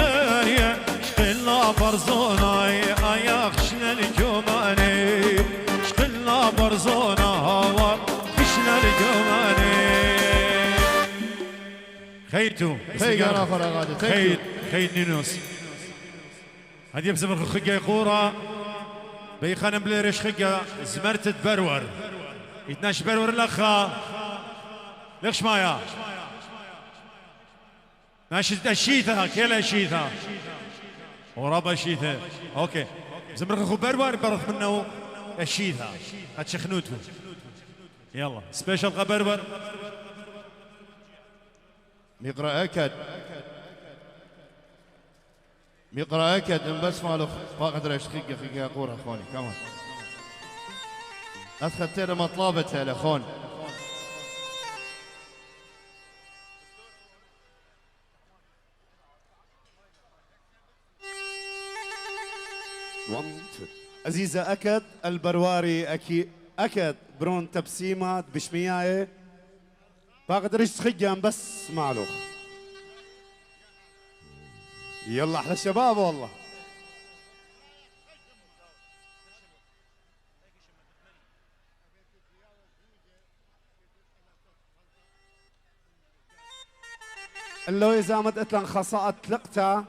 Speaker 2: شقلا برزوناي يا خشنا الكوماني شقلا برزونا هوا خشنا الكوماني خيتو
Speaker 3: خير آخر غادي
Speaker 2: خيت نينوس هدي بزمر خقة قورة بيخانم بليرش خقة زمرت برور يتناش برور لخا لخش مايا ماشي الشيثة كيلا الشيثة ورابا الشيثة اوكي زمر خو برور برث منه الشيثة هتشخنوتو يلا سبيشال برور
Speaker 3: ميقرا اكد ميقرا اكد ان بس مالو فاقد ريش خيقه قوره اخواني كمان اخذت له مطلبته الاخوان
Speaker 1: عزيزة أكد البرواري أكد برون تبسيمات بشمياي بقدرش تخجم بس معلوخ يلا احلى الشباب والله اللو إذا ما تقتلن خصائد تلقتا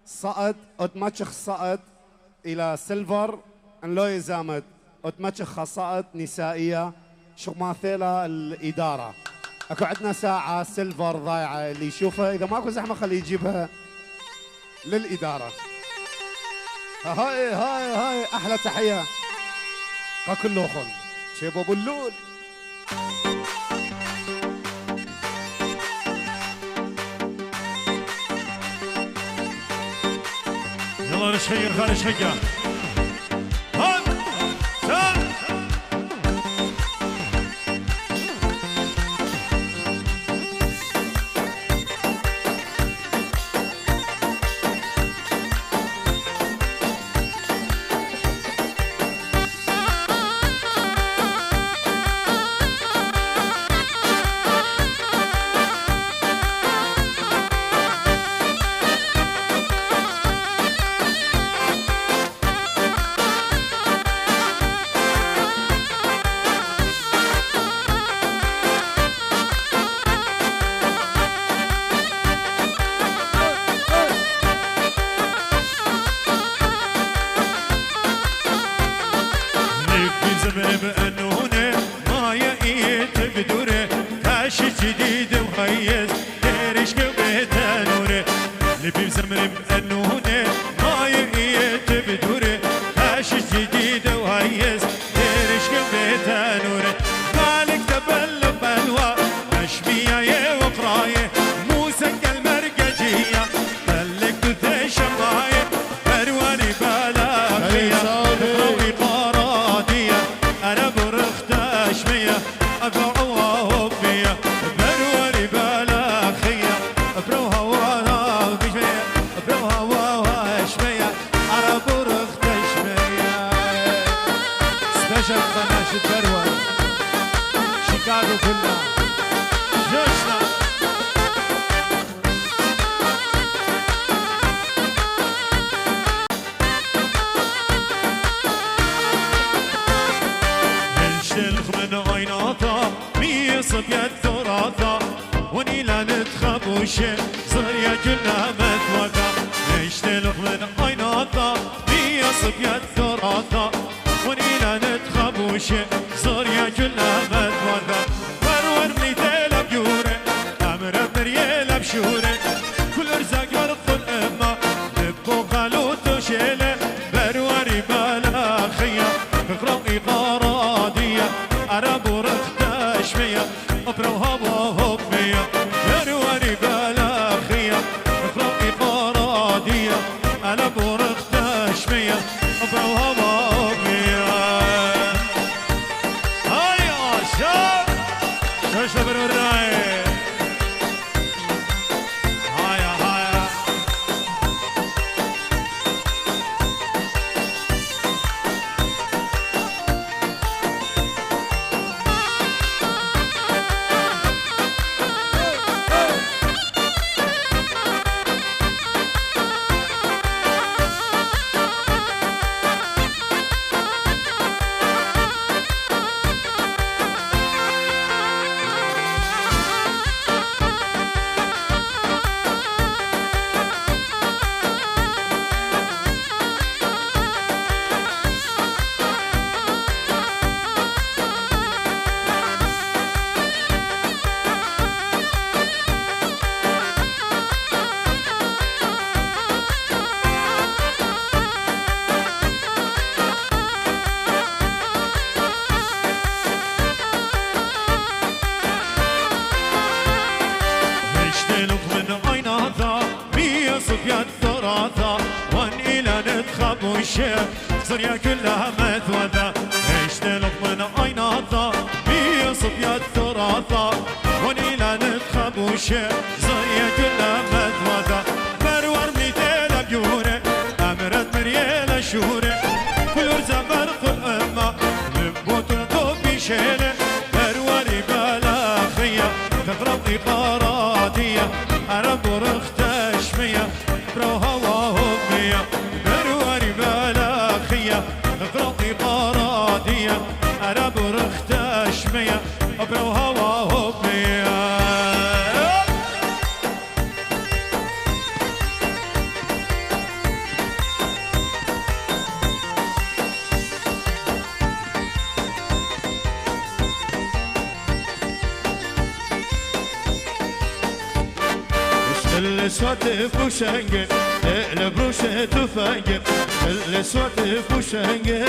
Speaker 1: صعد أوتماتشخ صعد إلى سيلفر اللو إذا ما أوتماتشخ خصائد نسائية شماثيلة الإدارة اكو عندنا ساعة سيلفر ضايعة اللي يشوفها إذا ماكو زحمة خليه يجيبها للإدارة. هاي أحلى تحية كلوخن شيبو بلول.
Speaker 2: يلا نشغل خالد نشغل مأنونة ماي تبدوري هاش جديدة وهيس ترش قبيتها نوري مالك تبل بلوى مشبية وقراية موسى المرقجية بلك تثي شماية برواني بلاقية روي قرادية أنا برخت أشمية أبعوها فيا برواني بلاقية بروها وها بشمية بروها وها شمية أنا برخت أشمية سبيشل قناش بروان شيكاغو كلها جوشنا الشلخ من عيناتا بيصب يد ثراثا ونيلا نتخبوش صريا كلها مثوثا الشلخ من عيناتا بيصب يد ثراثا ونيلا نتخبوش صريا كلها مثوثا فرور ميتيلا بيوري أمر بريلا بشوري كل رزاق يرق الأمة نبو قالوتو شيلة بروري بالا خيا بقرأي قرادية عرب ورخت أشمية أبروها وهب مية بروري بالا خيا بقرأي قرادية عرب ورخت أشمية أبروها وهب مية هاي عشان شو بروري صريا كلها مثوثة اشتلق من عيناثا بيصب يد ثراثا ونيلا نتخبوش صريا كلها مثوثة برور ميتيلا بيوري أمرت مريلا شوري كل رزا برق الأمة نبوت الطوبي شيلي بروري بالا خيا تقربني قرادية عرب ورخت أشمية بروها وهب مية بروري بالا خيا تقربني قرادية عرب ورخت أشمية بروها وهب مية
Speaker 3: الاسود بوشنجة البروشة تفنجة الاسود بوشنجة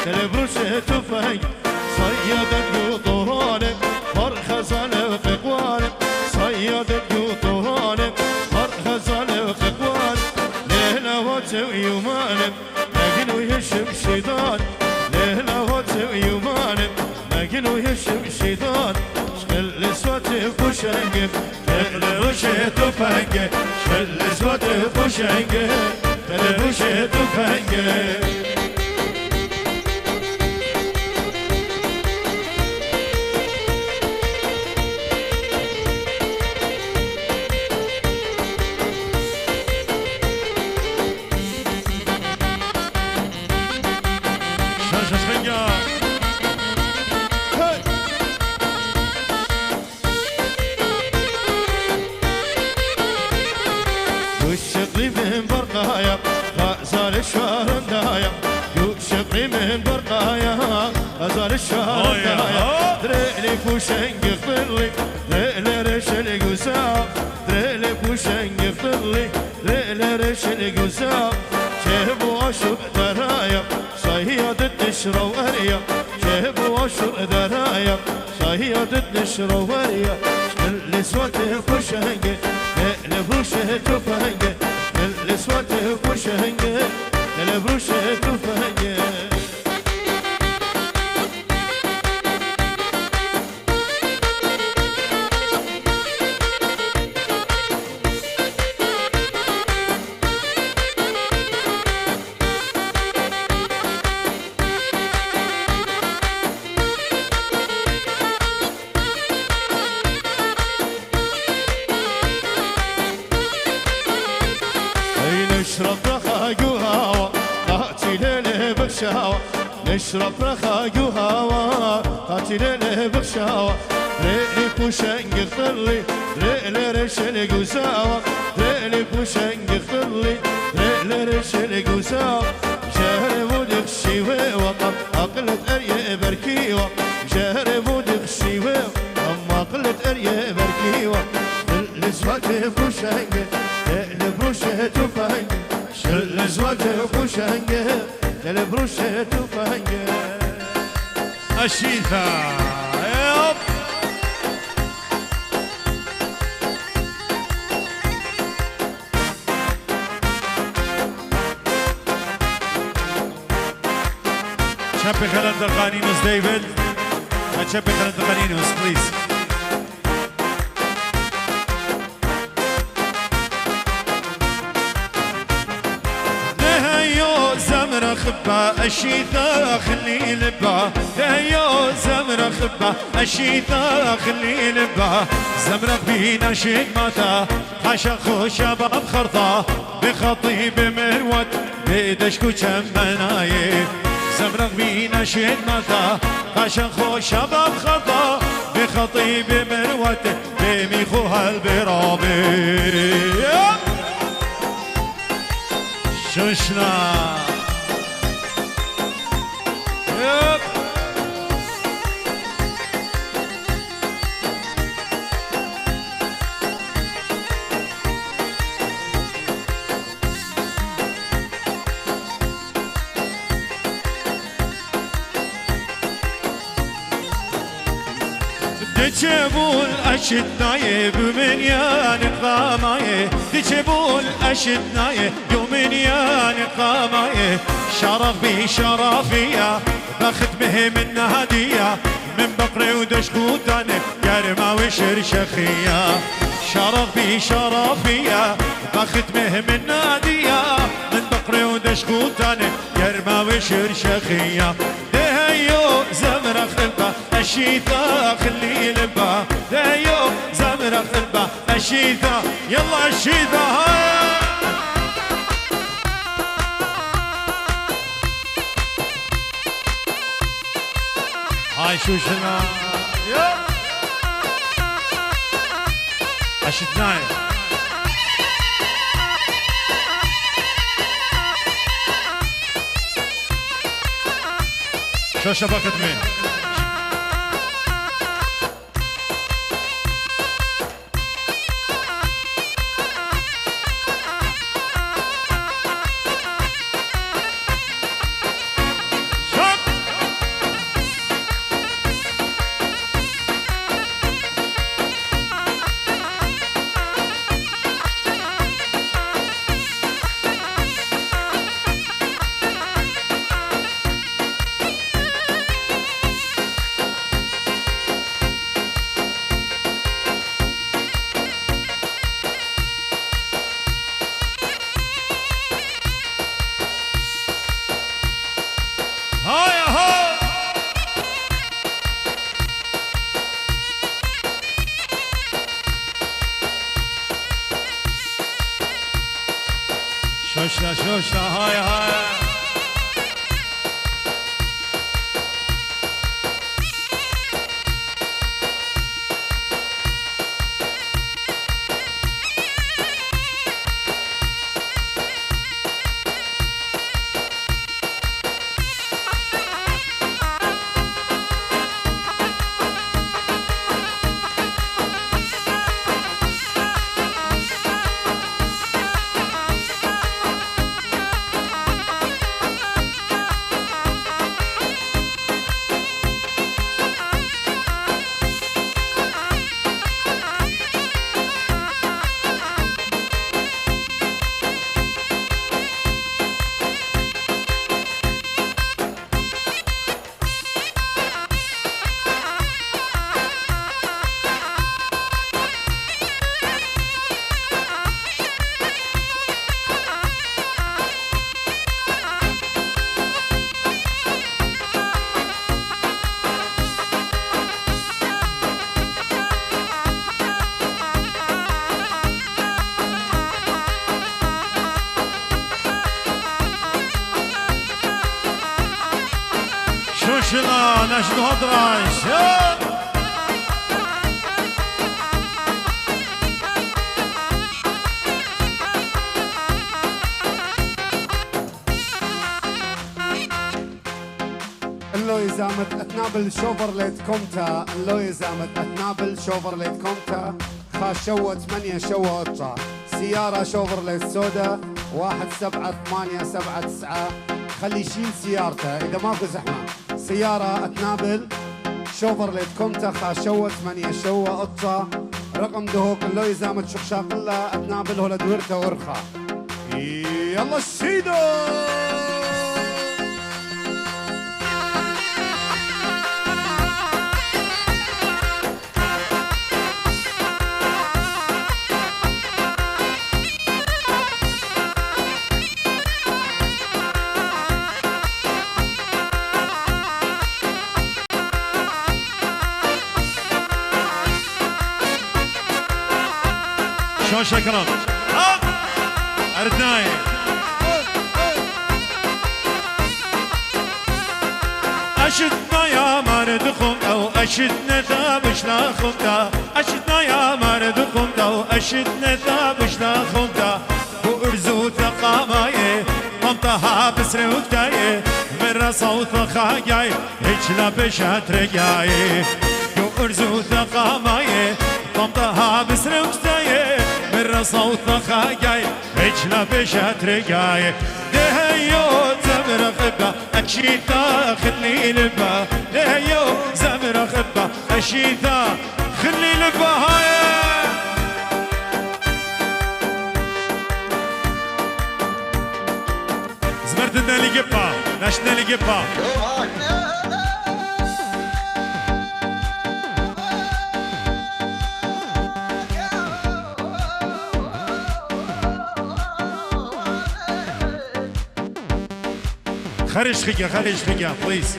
Speaker 3: البروشة تفنجة صيادة قطرانك مرخزانة قوانك صيادة قطرانك مرخزانة قوانك ليلة وتسوي يومانك لكن ويهشم شيطان ليلة وتسوي يومانك لكن ويهشم شيطان الاسود بوشنجة البروشة تفنجة الاسود بوشنجة البروشة تفنجة والشقي من برقايا غزال الشهر دايا يوشقي من برقايا غزال الشهر دايا دريلي فوشنق فضلي دريلي رش القساء دريلي فوشنق فضلي دريلي رش رشل قزام شهب واشر درايا صيادة نشرة واريا شهب واشر درايا صيادة نشرة واريا لسوته فشهنجة لبروشه تفهنجة لسوته فشهنجة لبروشه تفهنجة نشرب رخاق وهوا قاتل له بغشاوة نشرب رخاق وهوا قاتل له بغشاوة ريلي بوشنق خلي ريلي رشل قزاوة ريلي بوشنق خلي ريلي رشل قزاوة شهر ودخشي ووطن أقلت أريه بركيوة شهر ودخشي أما أقلت أريه بركيوة لزواته بوشنق لبروشه تفهنجه شل زواجه بوشنجه لبروشه تفهنجه
Speaker 2: الشيثة يب شبك خلال قانينوس ديفيد شبك خلال قانينوس بليز خبا الشيثة خلي لبا دايو زمرة خبا الشيثة خلي لبا زمرة بينا شيك ماتا حاشا خوشا باب خرطة بخطي بمروت بيدشكو شمنايف زمرة بينا شيك ماتا حاشا خوشا باب خرطة بخطي بمروت بميخوها البرابي شوشنا تجيبوا الأشد نايب من يا نقامايه تجيبوا الأشد نايب يومين يا نقامايه شرف بي شرفية بختمه من نهدية من بقري ودشكوتان كرمة وشرشخية شرف بي شرفية بختمه من نهدية من بقري ودشكوتان كرمة وشرشخية دهيو زمرة خلبة الشيثة خلي لبا دايو زمرة خلبة الشيثة يلا الشيثة هاي شوشنا اشتناي شو شبكة مين شوشنا هاي شلا نشد هدراش
Speaker 1: اللو يزامت اتنابل شوفرليت كومتا اللو يزامت اتنابل شوفرليت كومتا خاش شوة 8 شوة قطة سيارة شوفرليت سودا 17879 خلي يشيل سيارته إذا ماكو زحمة سيارة اتنابل شوفرليت كومتا خاش شوة 8 شوة قطة رقم دهوك اللو يزامت شقشاقلة اتنابل هولا دورته ورخة يلا الشيدو
Speaker 2: شلون شكرا اردناي اشدنا يا مرد خمدا واشدنا ثابش لا خمدا اشدنا يا مرد خمدا واشدنا ثابش لا خمدا وارزو ثقاماي منطها بسر وقتاي من صوت خاجاي هيك لا بشات رجاي وارزو ثقاماي منطها بسر وقتاي من صوت خاجاي هيك لا بشات رجاي دهيو زمر خبا أكشيتا خلي لبا دهيو زمر خبا أكشيتا خلي لبا هاي زمرت نالي جبا ناش نالي جبا خرج خيجا بليز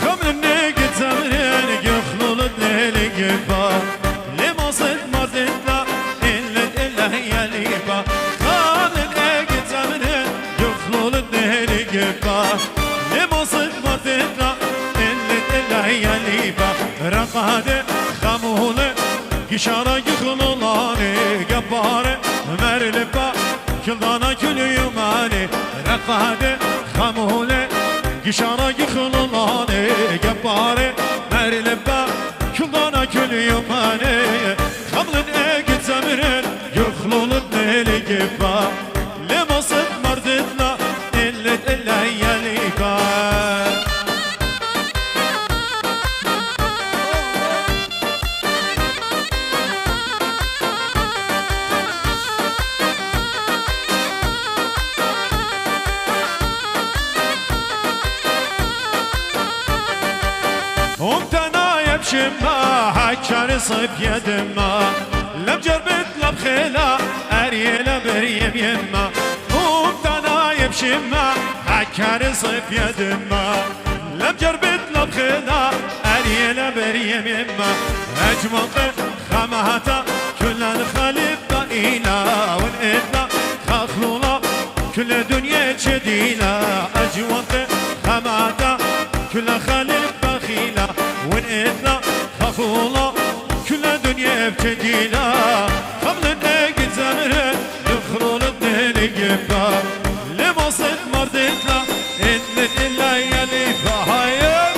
Speaker 2: خمر النقد زمرين يخلول الليل يقبا لما صد ما تطلع إلا هي ليبا لما صد ما تطلع إلا هي ليبا رقادة خمولة كشارة يخلولاني قبارة مرلبا كل دانا كل يوماني رقادة خمولة كشارة يخلولاني قبارة مرلبا كل دانا كل يوماني خملن اقد زمرن يخلول الليل قبا لما صد ما تطلع إلا هي ليبا ومتنا يبشما حكر صيب يدما لم جربت لبخيلا أريلا بريم يما ومتنا يبشما حكر صيب يدما لم جربت لبخيلا أريلا بريم يما أجمل خمهتا كل الخليب ضئيلا ونئتنا خخلولا كل دنيا جديلا أجمل خمهتا كل خليب بخيلا ونئتنا خخلولا كل دنيا بجديلا قبل النقد زمرة يخرون الدهن قبا لما صد مرضتنا إلا يلي فهايم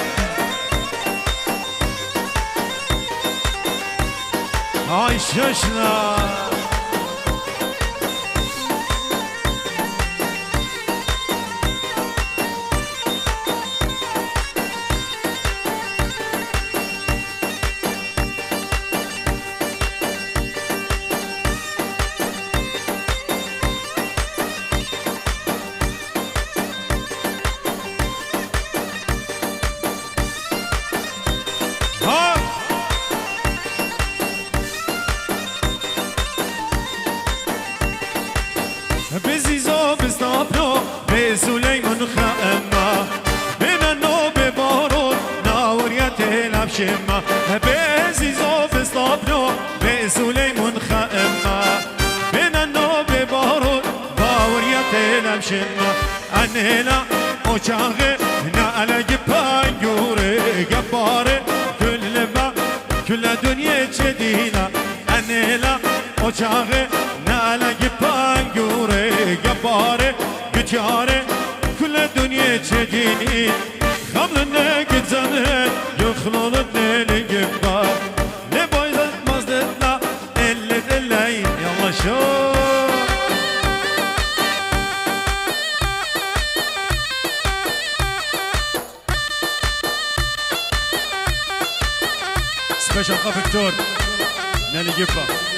Speaker 2: هاي ششنا بزيزو بستابرو بزول شمة بيزي زوف استابنو بسليمون خائمة بين النوب بارود باور يتينا بشمة أنهنا وشاغي نالا جبان يوري قباري كل دنيا جدينا أنهنا وشاغي نالا جبان يوري قباري بجاري كل دنيا جديني خملنا قد زمن يخلطنا لقبا نبايد مصدتنا اللي الليل يلا شو سبيشال فيكتور نالي قبا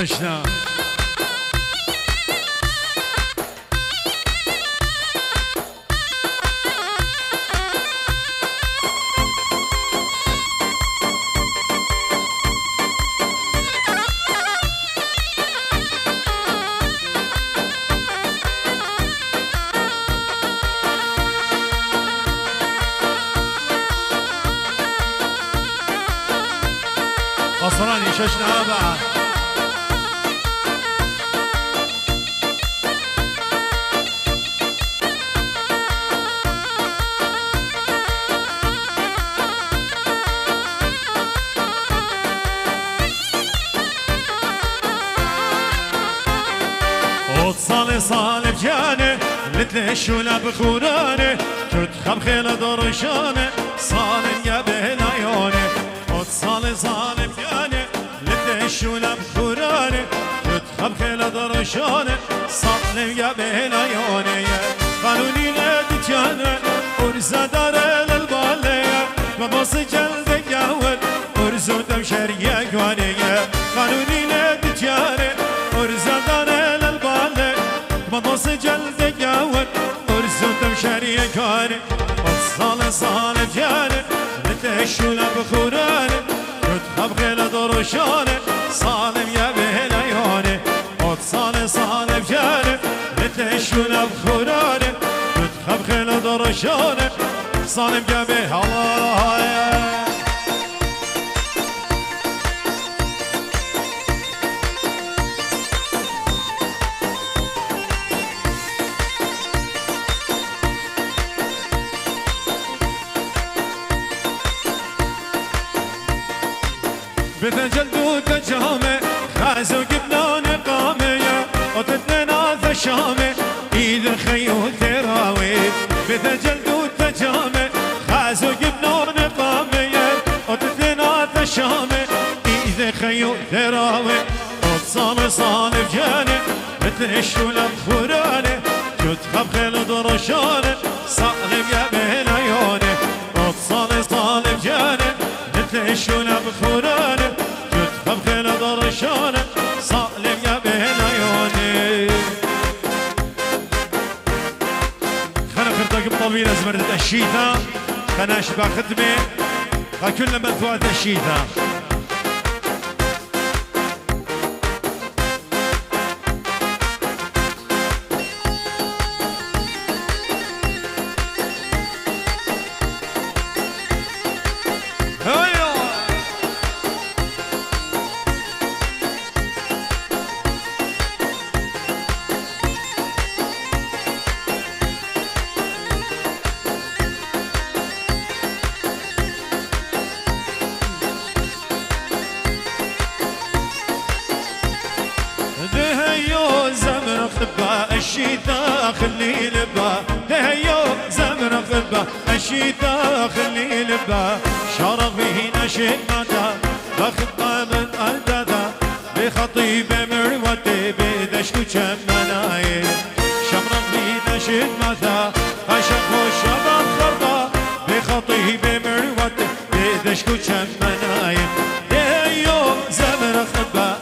Speaker 2: ششنا قصراني ششنا بعد صالي بجاني لتليش ولا بخوراني كنت خب خيلة درشاني صالي يا بهن عيوني صالي بجاني لتليش ولا بخوراني كنت خب خيلة درشاني صالي يا بهن عيوني قانوني لديتياني ورزا دار للبالية مباص جلد جاول ورزو دمشرية قواني قانوني لديتياني ورزا دار مضوص جلد جاول ورزو تمشاري كاري صالي بجاني لتشولا بخوراني كنت خيلة درشاني صالم يا بهن عيوني صالي بجاني لتشولا بخوراني كنت خيلة درشاني صالم يا بهن الله بتجلد تجامع خازو قبلان قامية وتتنا ثشامة إذا خيول تراوي بتجلد تجامع خازو قبلان قامية وتتنا ثشامة إذا خيول تراوي صالي بجاني بتشولا بخوراني كنت خب خيل درشاني صالي يا بهن عيوني صالي بجاني بتشولا بخوراني كنت خب خيل درشاني صالي يا بهن عيوني خنا خرطاق بطبيل ازمرت الشيثة خنا اشبع خدمة خكل منفوات الشيثة الشيطة خلي لبا هيو زمر خبا الشيطة خلي لبا شرق به نشد مدى بخطة من الددا بخطيب مروتي بدشكو شمناي شمرق به نشد مدى عشق وشباب خربا بخطيب مروتي بدشكو شمناي هيو زمر خبا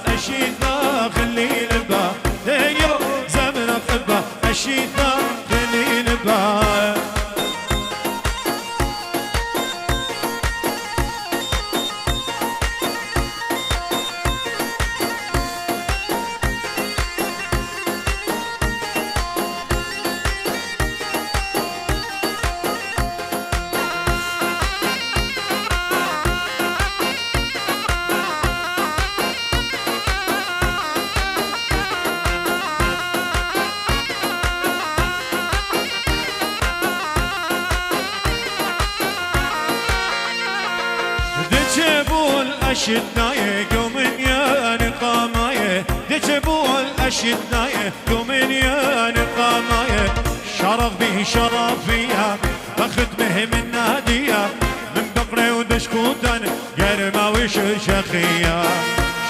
Speaker 2: الأشدناية قومن يا نقاماية دجبوا الأشدناية قومن يا نقاماية شرف به شرفية بخدمه من نادية من بقري ودشكوتن قرمة وشخية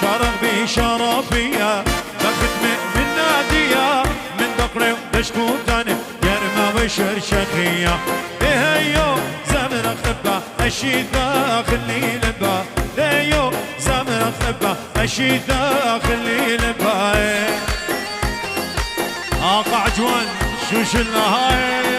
Speaker 2: شرف به شرفية بخدمه من نادية من بقري ودشكوتن قرمة وشخية هيو زمن خبة أشيدا خلي لبا هيو زمن خبة أشيدا خلي لبا آقع جوان شوش النهاية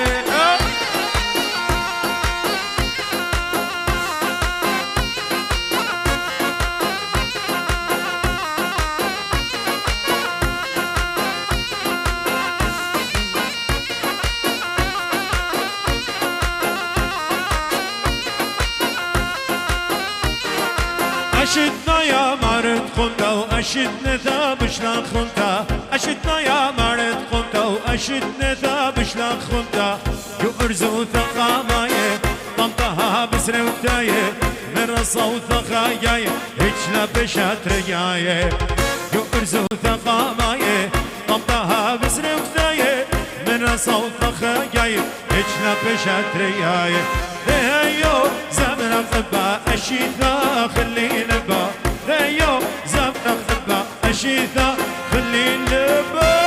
Speaker 2: أشدنا يا مرد خمتا وأشدنا ذا بشلان خمتا أشدنا يا مرد خمتا وأشدنا ذا بشلان خمتا يؤرزو ثقاماية طمطها بسر وتاية من رصو ثقايا هجلا بشات رجاية يؤرزو ثقاماية طمطها بسر وتاية من رصو ثقايا هجلا بشات رجاية هيو زمن خبا أشيدا خلي نبا هيو زمن خبا أشيدا خلي نبا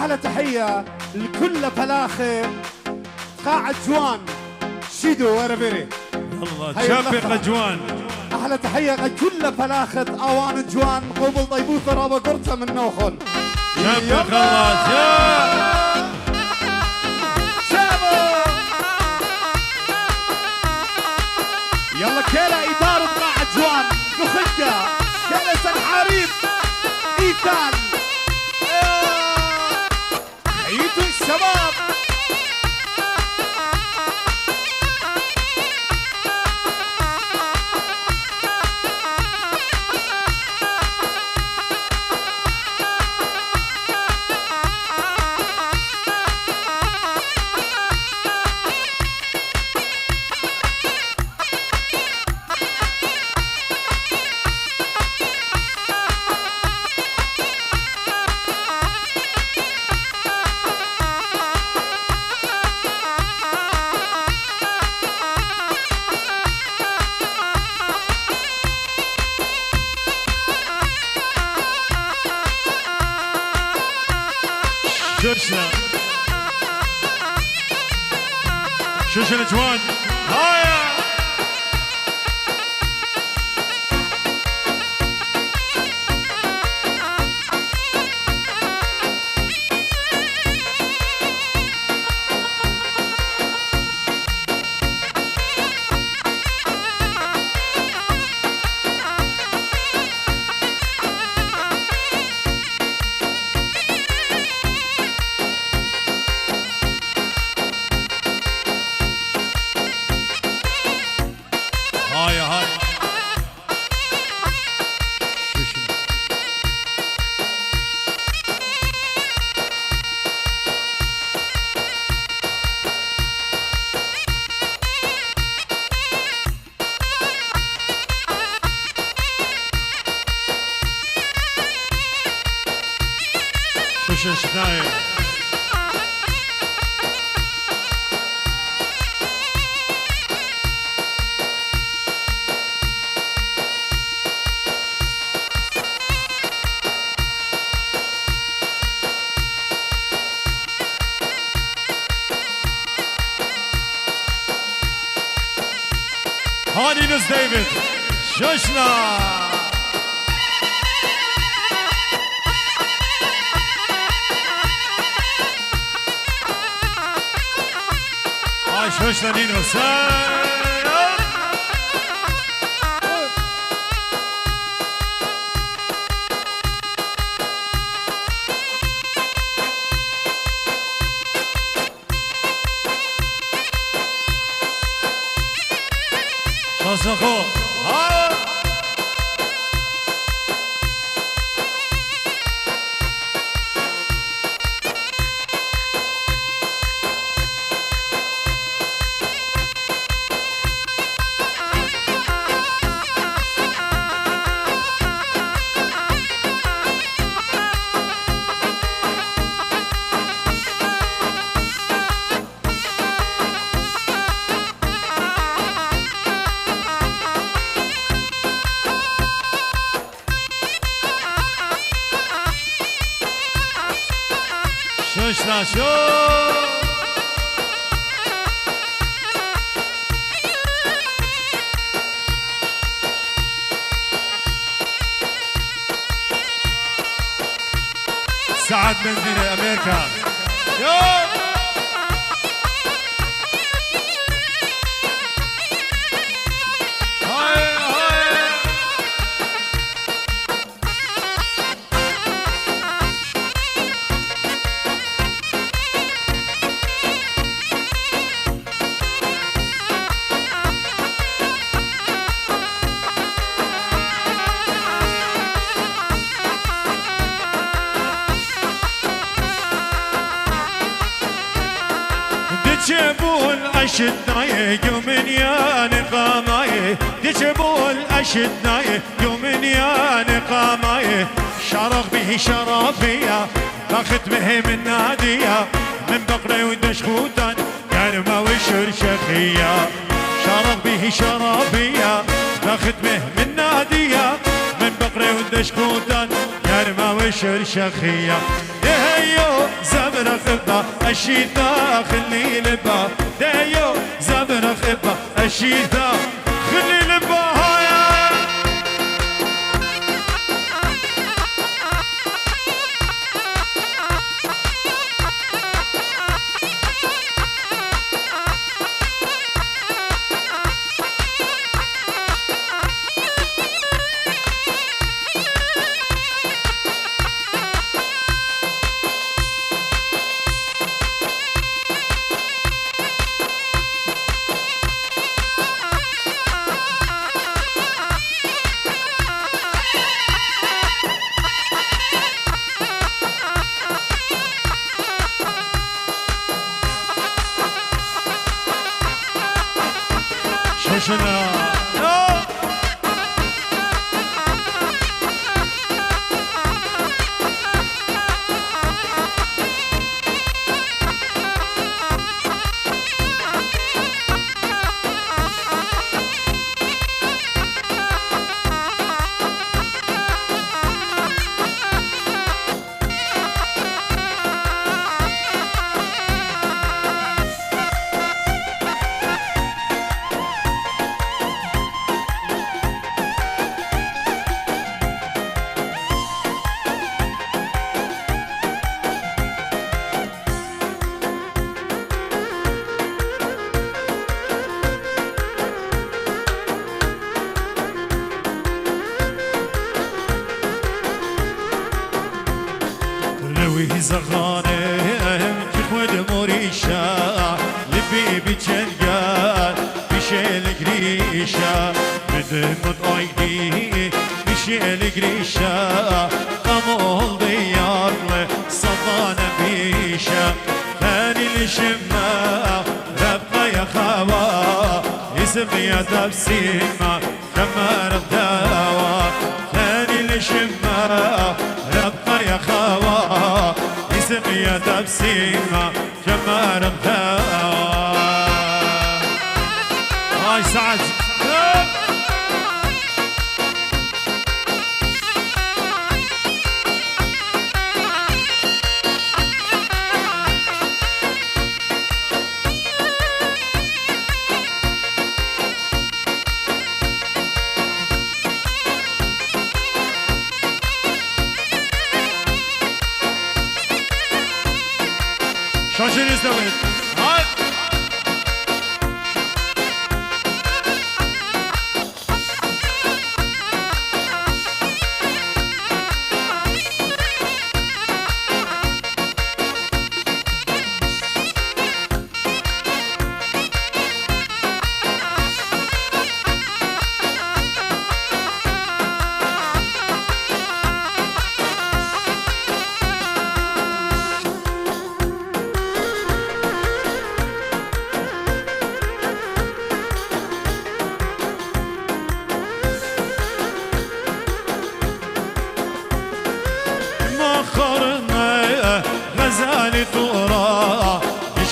Speaker 1: أحلى تحية لكل فلاخة قاعة جوان شيدو وربري
Speaker 2: الله شابق جوان
Speaker 1: أحلى تحية لكل فلاخة أوان جوان قبل ضيبوث رابا قرطة من نوخن
Speaker 2: شابق الله
Speaker 1: شابو يلا كيلا إدارة قاعة جوان نخجة كيلا سنحاريب إيثان حييتوا الشباب
Speaker 2: شوش الجوان هايا شناية هاني نس ديفيد شوشنا شوشنا نينو رزقو ها شوشنا شو سعد بنزينة أمريكا يو دجبول أشدناي يومن يا نقاماي دجبول أشدناي يومن يا نقاماي شرق به شرابية باخت به من نادية من بقرة ودشخوتان كرمة وشرشخية شرق به شرابية باخت به من نادية من بقرة ودشخوتان كرمة وشرشخية دهيو زبر خبا الشيطة خلي لبا دهيو زبر خبا الشيطة خلي لبا هايا شوشنا لوي زغانم تخود موريشا لبي بجنجال بشيل قريشا بدمت ايدي بشيل قريشا قمول ديار صفانا بيشا ثاني الشماء ربقى يا خوا اسم يا تبسيمة كما ربداوا ثاني الشماء ربقى يا خوا اسم يا تبسيمة كما ربداوا هاي سعد شاشين يستوي هاي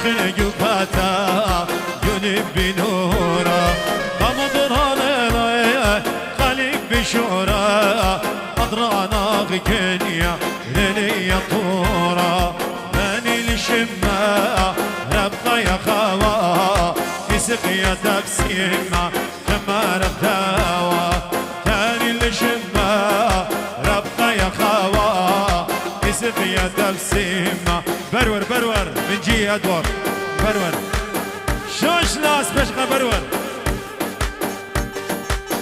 Speaker 2: خلق باتا جنب بنورا قمضران خلق بشورا أضرانا غكنيا للي طورا ماني الشماء ربطة يا خوا يسقيا تبسيمة كما ربطاوا تاني الشماء ربطة يا خوا يسقيا تبسيمة برور برور من جي أدور برور شوش ناس بشغى برور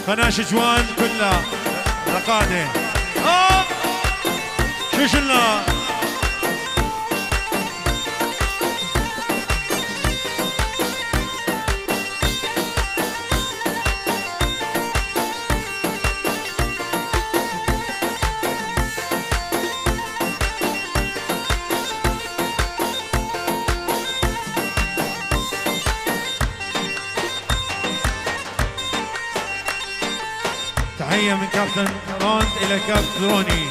Speaker 2: خناش جوان كلها رقادة شوش لنا تحية من كابتن روند إلى كابتن روني.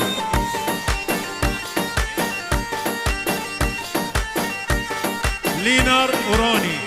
Speaker 2: لينار وروني.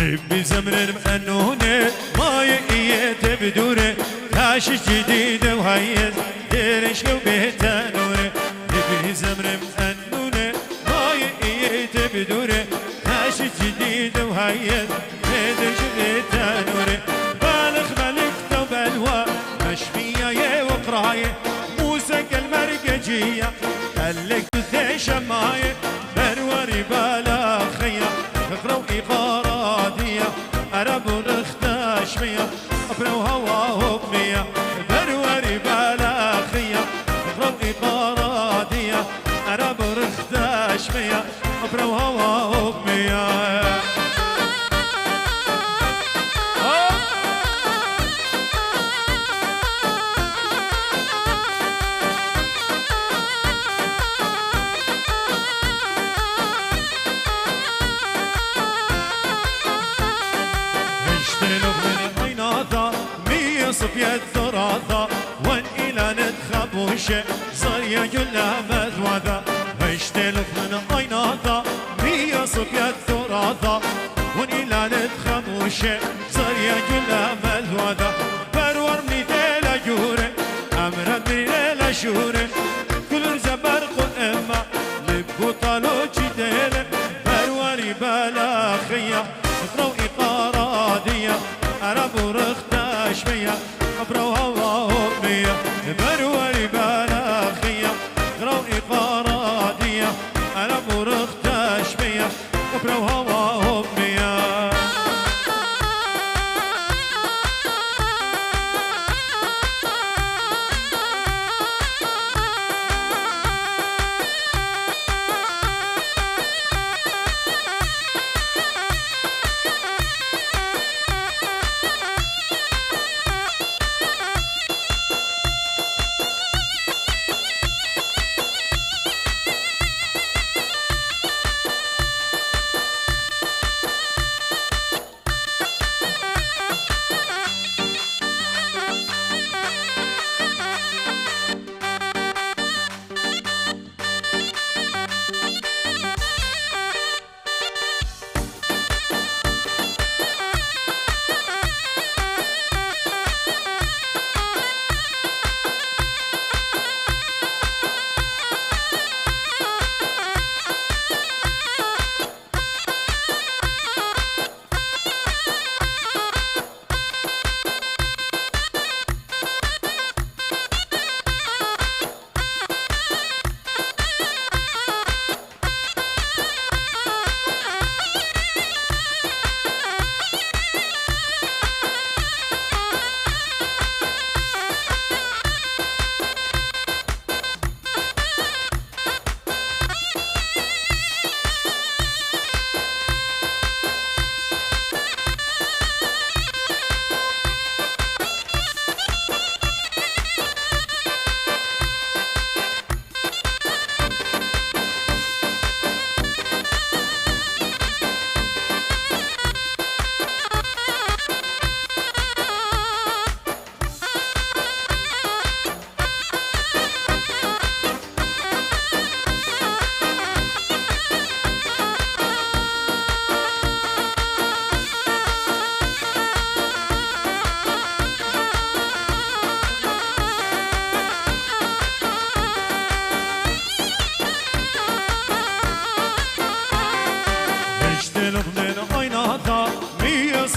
Speaker 2: لبي زمر مأنونة ما يقيت بدورة تاش جديد وهيد ديرش وبهتانورة لبي زمر مأنونة ما يقيت بدورة تاش جديد وهيد ديرش وبهتانورة بالغ ملكته وبلوى مشفية يا وقراية موسى المرقجية قالك تثيش ماية بروري بالا خيا اقرأوا إقاراتية أرب ونختاش مية أبرو هوا مية بروري بالا خيا اقرأوا إقاراتية أرب ونختاش مية أبرو هوا مية صفية الثراثة وان إلى نتخبوش صار يجلها مذوذة اشتلف من عيناثة مية صفية الثراثة وان إلى نتخبوش صار يجلها مذوذة برور من ديلا جورة أمرا من ديلا شورة كل زبرق إما لبو طالوشي ديلا بروري بالا خيا اقرأوا إقاراتية أرب ورختاش مية أبرو هوا مية بروري بالا خيا اقرأوا إقاراتية أرب ورختاش مية أبرو هوا مية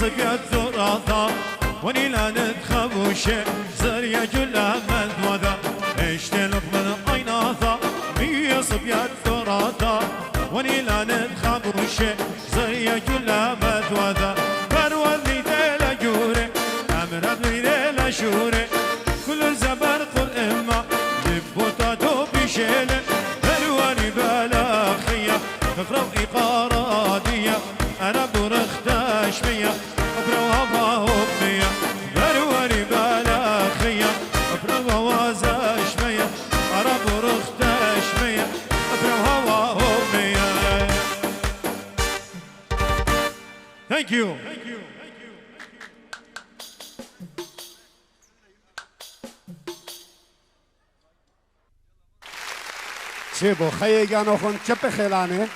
Speaker 2: صبيت زراطة وني لا نتخبوشة زريا جلا مدوذا اشتلف من عيناثا مي صبيت زراطة وني لا نتخبوشة زريا جلا مدوذا فرولي ديلا جوري أمر ديلا شوري كل زبر قل إما لبوتا دوبي شيلة فرواني بالا خيا ففرو إقاراتية أنا برختاش مية أفرو هوا هوبية فرواني بالا خيا أفرو هوازاش مية أنا برختاش مية أفرو هوا هوبية. Thank you.
Speaker 1: شيبو خيي كانوا خون شب خيلانه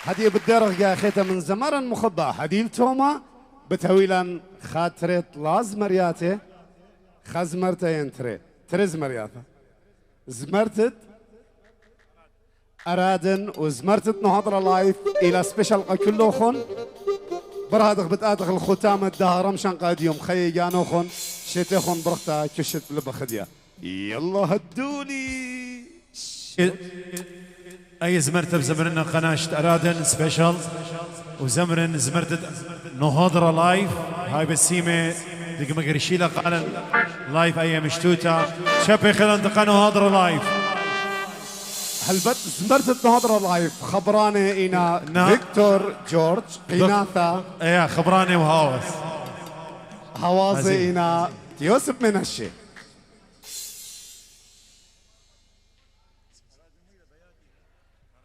Speaker 1: هدي بالدرغ يا خيتا من زمرن مخبا هديل توما بتويلا خاطرت لاز مرياته خزمرته ينتري ترز مرياته زمرتت أرادن وزمرتت نهضر لايف إلى سبيشال كله خون برهادق بتآتخ الختام الدهرم شنقاد يوم خيي كانوا خون شتي خون برختا كشت لبخديا يلا هدولي
Speaker 2: أي زمرت بزمرنا قناشة أرادن سبيشال وزمرن زمرت نهضرة لايف هاي بسيمة دق مقرشيلة قال لايف أي مشتوتة شبه خلال دقا نهضرة لايف
Speaker 1: هلبت زمرت نهضرة لايف خبرانة إنا فيكتور جورج قناثة
Speaker 2: ايه خبراني وهاوس
Speaker 1: هوازي إنا يوسف منشي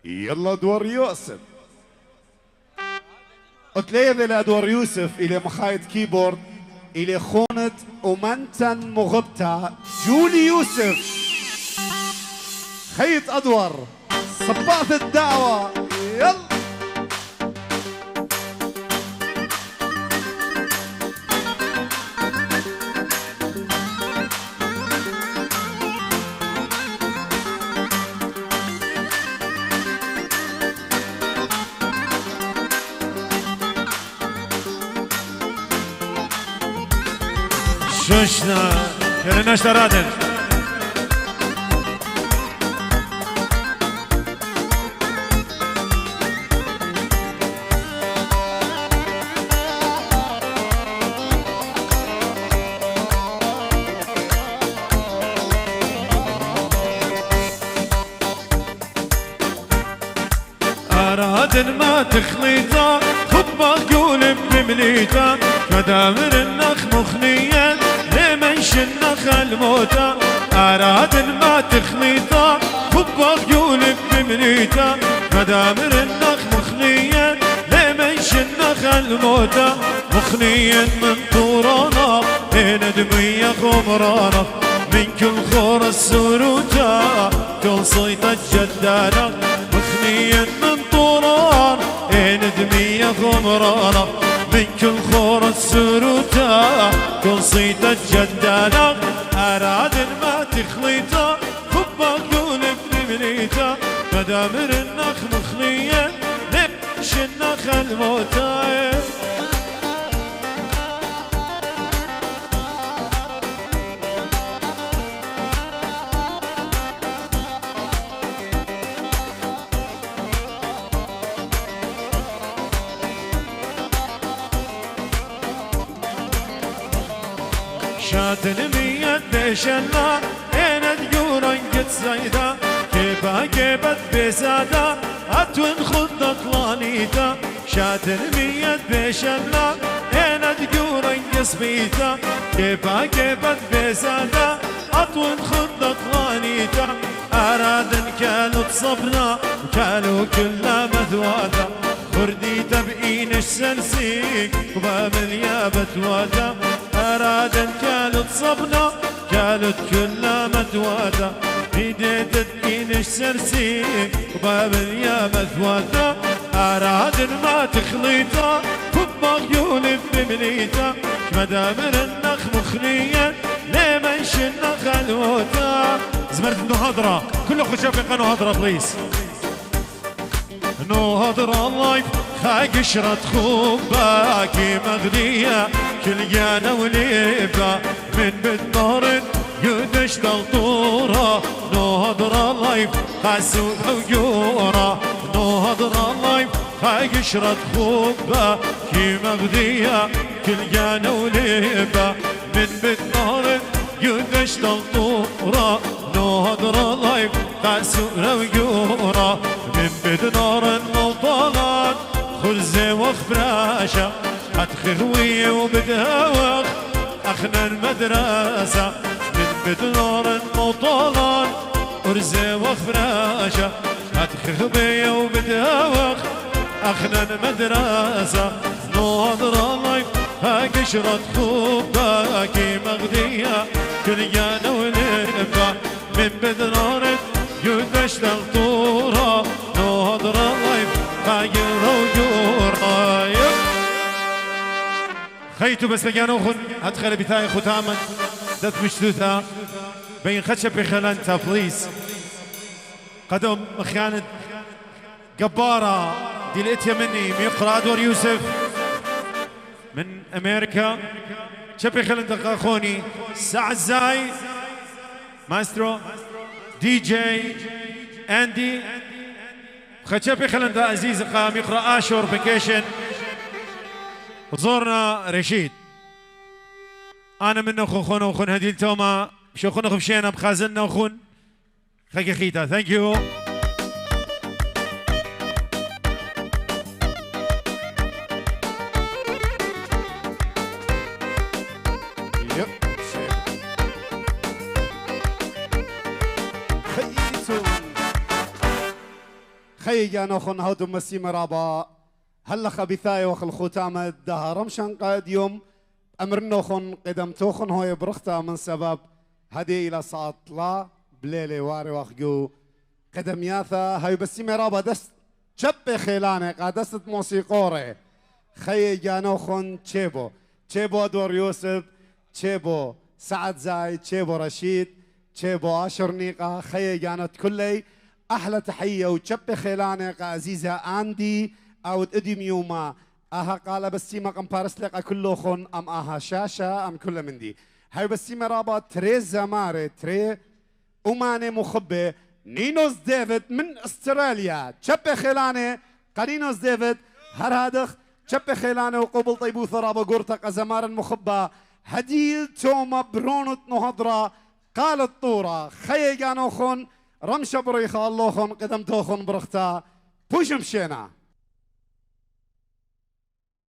Speaker 1: يلا دور يوسف قتليذ إلى دور يوسف إلى مخايط كيبورد إلى خونة ومنتن مغبتة جولي يوسف خيط أدور صباط الدعوة يلا
Speaker 2: شوشنا كرناش ترادن أرادن ما تخليطا خطبة قول بمليتا مدامر النخ مخنيا لمنش النخ الموتا أرادن ما تخليطا خطبة قول بمليتا مدامر النخ مخنيا لمنش النخ الموتا مخنيا من طورانا بين دمية خمرانا من كل خور السروتا كل صيت الجدانا مخنيا من طوران دمية خمرانا من كل خور السروتا كل صيت الجدانا أراد ما تخليتا خبا قول بنمليتا مدامر النخ مخليا لمش النخ الموتا شاتن ميت بشنا انا ديورا قد زايدا كيبا كيبت بزادا اتون خدت لانيتا شاتن ميت بشنا انا ديورا قسميتا كيبا كيبت بزادا اتون خدت لانيتا ارادن كانوا تصبنا وكانوا كلها مثوادا خردي تبقين السلسيك وبامل يا بتوادا أرادن كانت صبنا كانت كلها متوادا بديت تبقينش سرسي وبابل يا مثوادا أرادن ما تخليتا فبا عيوني بمليتا مدامر النخ مخليا ليه منش النخ الوتا زمرت النهضرة كله خشب في قناة هضرة بليز نهضر اللايف خا قشرة خوباكي مغدية كل جانا وليبة من بالنار يدش دلطورة نهضر اللايف خا سوق وجورة نهضر اللايف خا قشرة خوباكي مغدية كل جانا وليبة من بالنار يدش دلطورة نهضر اللايف خا سوق وجورة من بدنار الموطلات خرزة وخفراشة هتخوية وبدهوخ أخنا المدرسة من بدنار الموطلات خرزة وخفراشة هتخوية وبدهوخ أخنا المدرسة نهضر اللايف ها قشرة خوباكي مغدية كل جانا وليبة من بدنار يدش دلطورة نهضر اللايف خاير وجورة خيتو بس لقيانو خن هدخل بثاي ختاما دت مشتوثا بين خدشة بخلانتا بليز قدم مخيانة جبارة دي لقيتها مني ميقرا أدوار يوسف من أمريكا شبي خلانتا أخوني سعد زاي ماسترو دي جي اندي خشبي خلنا عزيز قام يقرا اشور فيكيشن وزورنا رشيد انا من اخونا وخون هديل توما شو اخونا خمشينا بخازننا وخون خيك خيتا ثانك يو
Speaker 1: خي جانا خن هودو مسي مرابا هلا خبيثاي وخل ختامة ده رمشان قاد يوم أمرنا خن قدم توخن هوي برختا من سبب هدي إلى صعط لا بليلي واري واخجو قدم ياثا هاي بسي مرابا دست شب خيلاني قادست موسيقوري خي جانا خن تشيبو أدوار يوسف تشيبو سعد زايد تشيبو رشيد تشيبو آشر نيقا خي جانت كلي أحلى تحية وتشبي خيلانك عزيزة أندي أو تقدم يوما أها قال بسيمة قم بارسلق كله خن أم أها شاشة أم كل من دي هاي بسيمة رابط تري زمارة تري أمانة مخبة نينوس ديفيد من استراليا تشبي خيلانة قرينوس ديفيد هرهادخ تشبي خيلانة وقبل طيبو ثرابة قرطق زمارة مخبة هديل توما برونت نهضرة قالت طورة خيجانو خن رمش بريخة الله خن قدم توخن برختا بوش مشينا